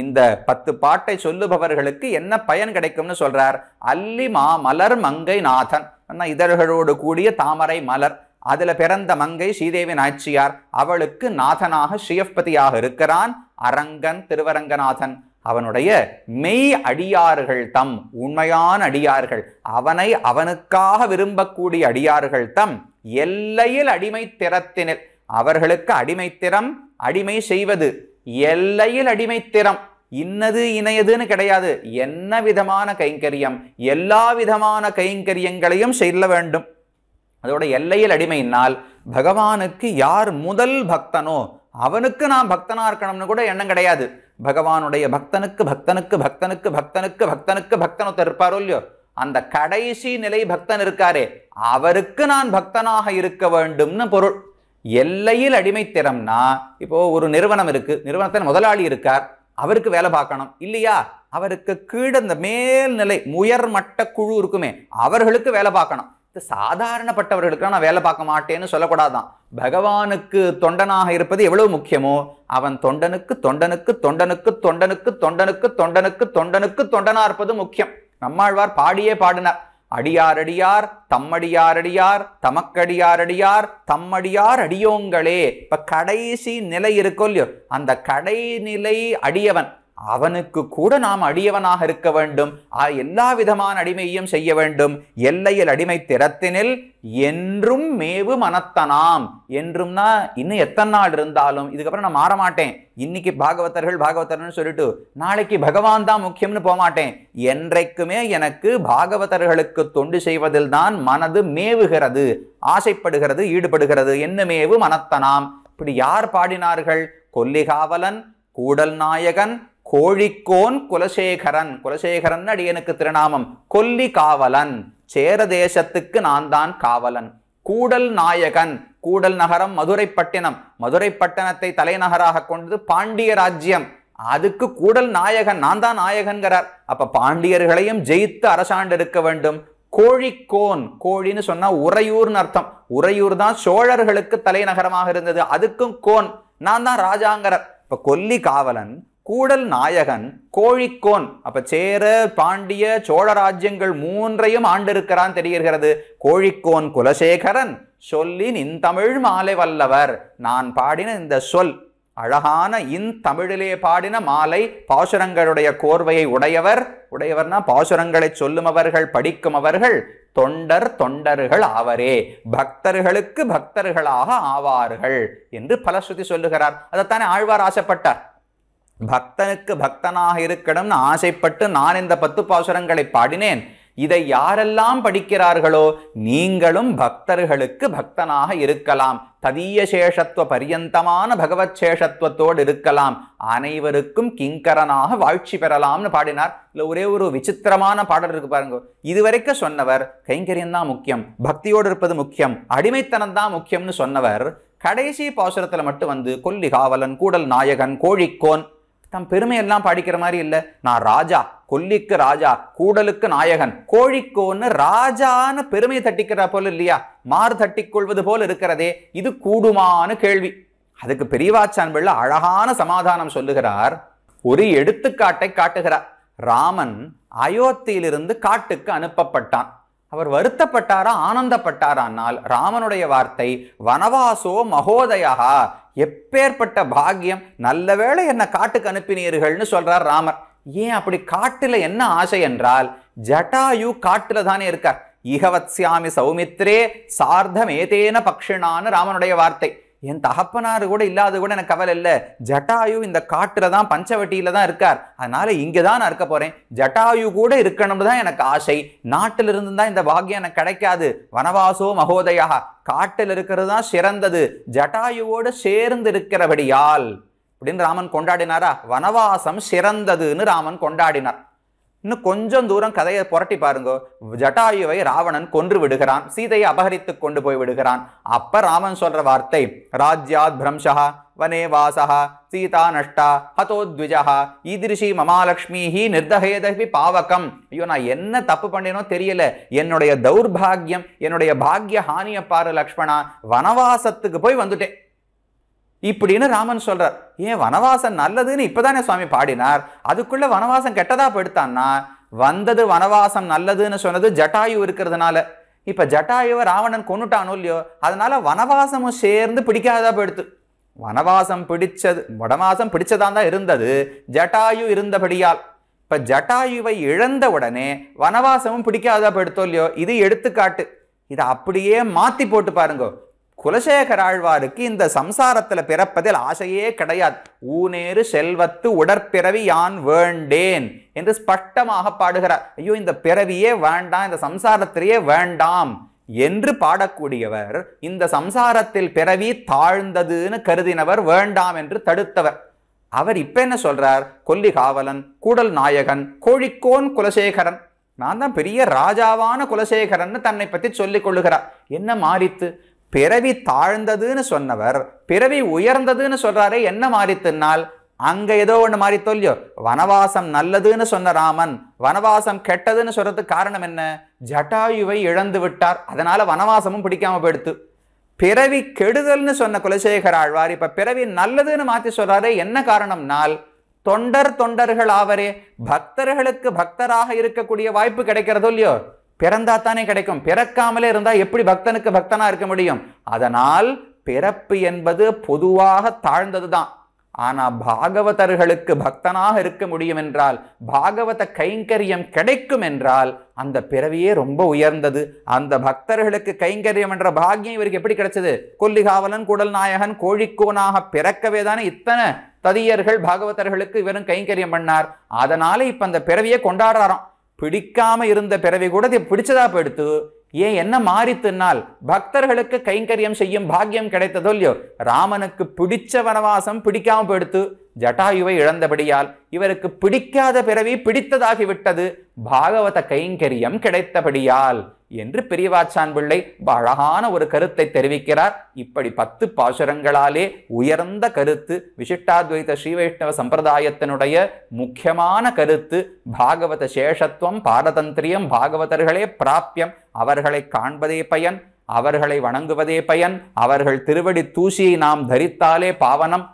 Speaker 1: இந்த 10 பாட்டை சொல்லுபவர்களுக்கு என்ன பயன் கிடைக்கும்னு சொல்றார். அல்லி மாமலர் மங்கை நாதன், இதழ்களோடு கூடிய தாமரை மலர், அதுல பிறந்த மங்கை ஸ்ரீதேவி நாச்சியார், அவளுக்கு நாதனாக ஸ்ரீயப்பதியாக இருக்கிறான் அரங்கன் திருவரங்கநாதன். அவனுடைய மெய் அடியார்கள் தம், உண்மையான அடியார்கள், அவனை அவனுக்காக விரும்பக்கூடிய அடியார்கள் தம் எல்லையில் அடிமை திறத்தினர். அவர்களுக்கு அடிமைத்திறம், அடிமை செய்வது, எல்லையில் அடிமைத்திறம், இன்னது இணையதுன்னு கிடையாது. என்ன விதமான கைங்கரியம், எல்லா விதமான கைங்கரியங்களையும் செய்ய வேண்டும். அதோட எல்லையில் அடிமையினால் பகவானுக்கு யார் முதல் பக்தனோ அவனுக்கு நான் பக்தனா இருக்கணும்னு கூட எண்ணம் கிடையாது. பகவானுடைய பக்தனுக்கு பக்தனுக்கு பக்தனுக்கு பக்தனுக்கு பக்தனுக்கு பக்தன் ஒருத்தர் இருப்பாரோ இல்லையோ, அந்த கடைசி நிலை பக்தன் இருக்காரே அவருக்கு நான் பக்தனாக இருக்க வேண்டும்னு பொருள். எல்லையில் அடிமைத்திறம்னா, இப்போ ஒரு நிறுவனம் இருக்கு, நிறுவனத்தில் முதலாளி இருக்கார், அவருக்கு வேலை பார்க்கணும் இல்லையா, அவருக்கு கீழே இந்த மேல்நிலை உயர்மட்ட குழு இருக்குமே அவர்களுக்கு வேலை பார்க்கணும். சாதாரணப்பட்டவர்களுக்கு நான் வேலை பார்க்க மாட்டேன்னு சொல்லக்கூடாதான். பகவானுக்கு தொண்டனாக இருப்பது எவ்வளவு முக்கியமோ அவன் தொண்டனுக்கு தொண்டனுக்கு தொண்டனுக்கு தொண்டனுக்கு தொண்டனுக்கு தொண்டனுக்கு தொண்டனுக்கு தொண்டனா இருப்பது முக்கியம். நம்மாழ்வார் பாடியே பாடினார், அடியார் அடியார் தம்மடியார் அடியார் தமக்கடியார் அடியார் தம்மடியார் அடியோங்களே. இப்ப கடைசி நிலை இருக்கோ இல்லையோ, அந்த கடைநிலை அடியவன் அவனுக்கு கூட நாம் அடியவனாக இருக்க வேண்டும். எல்லா விதமான அடிமையும் செய்ய வேண்டும். எல்லையில் அடிமை திறத்தினில் என்றும் மேவு மனத்தனாம். என்றும்னா இன்னும் எத்தனை நாள் இருந்தாலும் இதுக்கப்புறம் நான் மாற மாட்டேன். இன்னைக்கு பாகவதர்கள் சொல்லிட்டு நாளைக்கு பகவான் தான் முக்கியம்னு போக மாட்டேன். என்றைக்குமே எனக்கு பாகவதர்களுக்கு தொண்டு செய்வதில் தான் மனது மேவுகிறது, ஆசைப்படுகிறது, ஈடுபடுகிறது. என்ன மேவு மனத்தனாம். இப்படி யார் பாடினார்கள்? கொல்லிகாவலன், கூடல் நாயகன், கோழிக்கோன் குலசேகரன். குலசேகரன் அடியனுக்கு திருநாமம். கொல்லி காவலன், சேர தேசத்துக்கு நான் தான் காவலன். கூடல் நாயகன், கூடல் நகரம் மதுரைப்பட்டினம், மதுரைப்பட்டினத்தை தலைநகராக கொண்டது பாண்டிய ராஜ்யம். அதுக்கு கூடல் நாயகன், நான் தான் நாயகன்கிறார். அப்ப பாண்டியர்களையும் ஜெயித்து அரசாண்டு இருக்க வேண்டும். கோழிக்கோன், கோழின்னு சொன்னா உறையூர்னு அர்த்தம். உறையூர் தான் சோழர்களுக்கு தலைநகரமாக இருந்தது, அதுக்கும் கோன், நான் தான் ராஜாங்கிறார். இப்ப கொல்லி காவலன், கூடல் நாயகன், கோழிக்கோன். அப்ப சேர பாண்டிய சோழ ராஜ்யங்கள் மூன்றையும் ஆண்டிருக்கிறான் தெரிகிறது. கோழிக்கோன் குலசேகரன் சொல்லி இந்தமிழ் மாலை வல்லவர். நான் பாடின இந்த சொல் அழகான தமிழிலே பாடின மாலை, பாசுரங்களுடைய கோர்வையை உடையவர்னா பாசுரங்களை சொல்லுமவர்கள் படிக்குமவர்கள் தொண்டர்கள் ஆவரே, பக்தர்களுக்கு பக்தர்களாக ஆவார்கள் என்று பலஸ்ருதி சொல்லுகிறார். அதைத்தானே ஆழ்வார் ஆசைப்பட்டார். பக்தனுக்கு பக்தனாக இருக்கணும்னு ஆசைப்பட்டு நான் இந்த 10 பாசுரங்களை பாடினேன். இதை யாரெல்லாம் படிக்கிறார்களோ நீங்களும் பக்தர்களுக்கு பக்தனாக இருக்கலாம். ததீய சேஷத்துவ பரியந்தமான பகவத் சேஷத்துவத்தோடு இருக்கலாம். அனைவருக்கும் கிங்கரனாக வாழ்ச்சி பெறலாம்னு பாடினார். இல்ல ஒரே ஒரு விசித்திரமான பாடல் இருக்கு பாருங்க. இதுவரைக்கும் சொன்னவர் கைங்கரியம் தான் முக்கியம், பக்தியோடு இருப்பது முக்கியம், அடிமைத்தனம் தான் முக்கியம்னு சொன்னவர் கடைசி பாசுரத்துல மட்டும் வந்து கொல்லி காவலன், கூடல் நாயகன், கோழிக்கோன் தம் பெருமையெல்லாம் பாடிக்கிற மாதிரி இல்லை. நான் ராஜா, கொல்லிக்கு ராஜா, கூடலுக்கு நாயகன், கோழிக்கோன்னு ராஜான்னு பெருமையை தட்டிக்கிற போல இல்லையா, மாறு தட்டிக்கொள்வது போல இருக்கிறதே, இது கூடுமான கேள்வி. அதுக்கு பெரியவாச்சான் பிள்ளை அழகான சமாதானம் சொல்லுகிறார். ஒரு எடுத்துக்காட்டை காட்டுகிறார். ராமன் அயோத்தியிலிருந்து காட்டுக்கு அனுப்பப்பட்டான். அவர் வருத்தப்பட்டாரா ஆனந்தப்பட்டாரானால் ராமனுடைய வார்த்தை வனவாசோ மகோதயா, எப்பேற்பட்ட பாக்கியம், நல்ல வேளை என்ன காட்டுக்கு அனுப்பினீர்கள்னு சொல்றார் ராமர். ஏன் அப்படி காட்டுல என்ன ஆசை என்றால், ஜட்டாயு காட்டுல தானே இருக்கார். இகவத்ஸ்யாமி சௌமித்ரே சார்த்தமேதேன பக்ஷினான்னு ராமனுடைய வார்த்தை. என் தகப்பனாரு கூட இல்லாத கூட எனக்கு கவலை இல்லை, ஜட்டாயு இந்த காட்டுல தான் பஞ்சவட்டியில தான் இருக்கார், அதனால இங்கதான் நான் இருக்க போறேன், ஜட்டாயு கூட இருக்கணும்னு தான் எனக்கு ஆசை, நாட்டில் இருந்து தான் இந்த பாக்கியம் எனக்கு கிடைக்காது. வனவாசோ மகோதயா, காட்டில் இருக்கிறது தான் சிறந்தது, ஜட்டாயுவோடு சேர்ந்து இருக்கிறபடியால் அப்படின்னு ராமன் கொண்டாடினாரா. வனவாசம் சிறந்ததுன்னு ராமன் கொண்டாடினார். இன்னும் கொஞ்சம் தூரம் கதையை புரட்டி பாருங்க. ஜட்டாயுவை ராவணன் கொன்று விடுகிறான், சீதையை அபகரித்து கொண்டு போய் விடுகிறான். அப்ப ராமன் சொல்ற வார்த்தை, ராஜ்யாத் பிரம்சா வனே வாசா சீதா நஷ்டா ஹதோத்விஜா ஈதிருஷி மமாலக்ஷ்மிஹி நிர்தஹேதஹி பாவகம். ஐயோ நான் என்ன தப்பு பண்ணினோ தெரியல, என்னுடைய தௌர்பாகியம், என்னுடைய பாக்ய ஹானிய பாரு லக்ஷ்மணா, வனவாசத்துக்கு போய் வந்துட்டேன் இப்படின்னு ராமன் சொல்றார். ஏன் வனவாசம் நல்லதுன்னு இப்பதானே சுவாமி பாடினார், அதுக்குள்ள வனவாசம் கெட்டதா போயிடுத்தான்னா, வந்தது வனவாசம் நல்லதுன்னு சொன்னது ஜட்டாயு இருக்கிறதுனால. இப்ப ஜட்டாயுவை ராவணன் கொன்னுட்டானோ இல்லையோ, அதனால வனவாசமும் சேர்ந்து பிடிக்காததா போயிடுத்து. வனவாசம் பிடிச்சதான் தான் இருந்தது, ஜட்டாயு இருந்தபடியால். இப்ப ஜட்டாயுவை இழந்த உடனே வனவாசமும் பிடிக்காததா போயிடுத்தோ இல்லையோ, இது எடுத்துக்காட்டு. இதை அப்படியே மாத்தி போட்டு பாருங்க. குலசேகர ஆழ்வாருக்கு இந்த சம்சாரத்துல பிறப்பதில் ஆசையே கிடையாது. ஊனேறு செல்வத்து உடற்பிறவி யான் வேண்டேன் என்று ஸ்பஷ்டமாக பாடுகிறார். ஐயோ, இந்த பிறவியே வேண்டாம், இந்த சம்சாரத்திலேயே வேண்டாம் என்று பாடக்கூடியவர், இந்த சம்சாரத்தில் பிறவி தாழ்ந்ததுன்னு கருதினவர், வேண்டாம் என்று தடுத்தவர். அவர் இப்ப என்ன சொல்றார்? கொல்லி காவலன், கூடல் நாயகன், கோழிக்கோன் குலசேகரன், நான் தான் பெரிய ராஜாவான குலசேகரன் தன்னை பற்றி சொல்லிக் கொள்ளுகிறார். என்ன மாறித்து? பிறவி தாழ்ந்ததுன்னு சொன்னவர் பிறவி உயர்ந்ததுன்னு சொல்றாரே, என்ன மாறித்துனால் அங்க ஏதோ ஒண்ணு மாறி தொல்லியோ. வனவாசம் நல்லதுன்னு சொன்ன ராமன் வனவாசம் கெட்டதுன்னு சொல்றதுக்கு காரணம் என்ன? ஜட்டாயுவை இழந்து விட்டார், அதனால வனவாசமும் பிடிக்காம போயிடுத்து. பிறவி கெடுதல்னு சொன்ன குலசேகர ஆழ்வார் இப்ப பிறவி நல்லதுன்னு மாத்தி சொல்றாரே, என்ன காரணம்னால் தொண்டர்கள் ஆவரே, பக்தர்களுக்கு பக்தராக இருக்கக்கூடிய வாய்ப்பு கிடைக்கிறதோ இல்லையோ, பிறந்தா தானே கிடைக்கும். பிறக்காமலே இருந்தா எப்படி பக்தனுக்கு பக்தனா இருக்க முடியும்? அதனால் பிறப்பு என்பது பொதுவாக தாழ்ந்ததுதான். ஆனா பாகவதர்களுக்கு பக்தனாக இருக்க முடியும் என்றால், பாகவத கைங்கரியம் கிடைக்கும் என்றால் அந்த பிறவியே ரொம்ப உயர்ந்தது. அந்த பக்தர்களுக்கு கைங்கரியம் என்ற பாக்கியம் இவருக்கு எப்படி கிடைச்சது? கொல்லிகாவலன், கூடல் நாயகன், கோழிக்கோனாக பிறக்கவே தானே இத்தனை ததியர்கள் பாகவதர்களுக்கு இவரும் கைங்கரியம் பண்ணார். அதனால இப்ப அந்த பிறவியை கொண்டாடுறாராம். பிடிக்காம இருந்த பிறவி கூட பிடிச்சதா போயிடுத்து. ஏன், என்ன மாறித்துனால் பக்தர்களுக்கு கைங்கரியம் செய்யும் பாக்கியம் கிடைத்ததோ இல்லையோ. ராமனுக்கு பிடிச்ச வனவாசம் பிடிக்காம போயிடுத்து, ஜட்டாயுவை இழந்தபடியால். இவருக்கு பிடிக்காத பிறவி பிடித்ததாகிவிட்டது, பாகவத கைங்கரியம் கிடைத்தபடியால் என்று பெரியவாச்சான் பிள்ளை அழகான ஒரு கருத்தை தெரிவிக்கிறார். இப்படி 10 பாசுரங்களாலே உயர்ந்த கருத்து, விசிஷ்டாத்வைத ஸ்ரீவைஷ்ணவ சம்பிரதாயத்தினுடைய முக்கியமான கருத்து, பாகவத சேஷத்துவம், பாரதந்திரியம், பாகவதர்களே பிராப்பியம், அவர்களை காண்பதே பயன், அவர்களை வணங்குவதே பயன், அவர்கள் திருவடி தூசியை நாம் தரித்தாலே பாவனம்,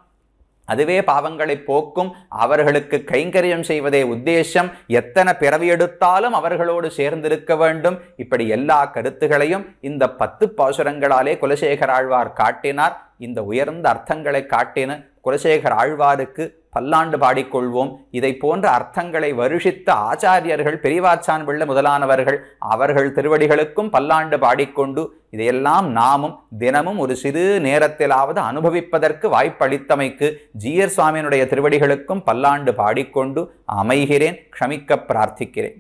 Speaker 1: அதுவே பாவங்களை போக்கும், அவர்களுக்கு கைங்கரியம் செய்வதே உத்தேசம், எத்தனை பிறவி எடுத்தாலும் அவர்களோடு சேர்ந்திருக்க வேண்டும். இப்படி எல்லா கருத்துகளையும் இந்த 10 பாசுரங்களாலே குலசேகர ஆழ்வார் காட்டினார். இந்த உயர்ந்த அர்த்தங்களை காட்டின குலசேகர ஆழ்வாருக்கு பல்லாண்டு பாடிக்கொள்வோம். இதை போன்ற அர்த்தங்களை வருஷித்த ஆச்சாரியர்கள், பெரியவாச்சான் பிள்ளை முதலானவர்கள், அவர்கள் திருவடிகளுக்கும் பல்லாண்டு பாடிக்கொண்டு இதையெல்லாம் நாமும் தினமும் ஒரு சிறு நேரத்திலாவது அனுபவிப்பதற்கு வாய்ப்பளித்தமைக்கு ஜீயர் சுவாமியினுடைய திருவடிகளுக்கும் பல்லாண்டு பாடிக்கொண்டு அமைகிறேன். க்ஷமிக்க பிரார்த்திக்கிறேன்.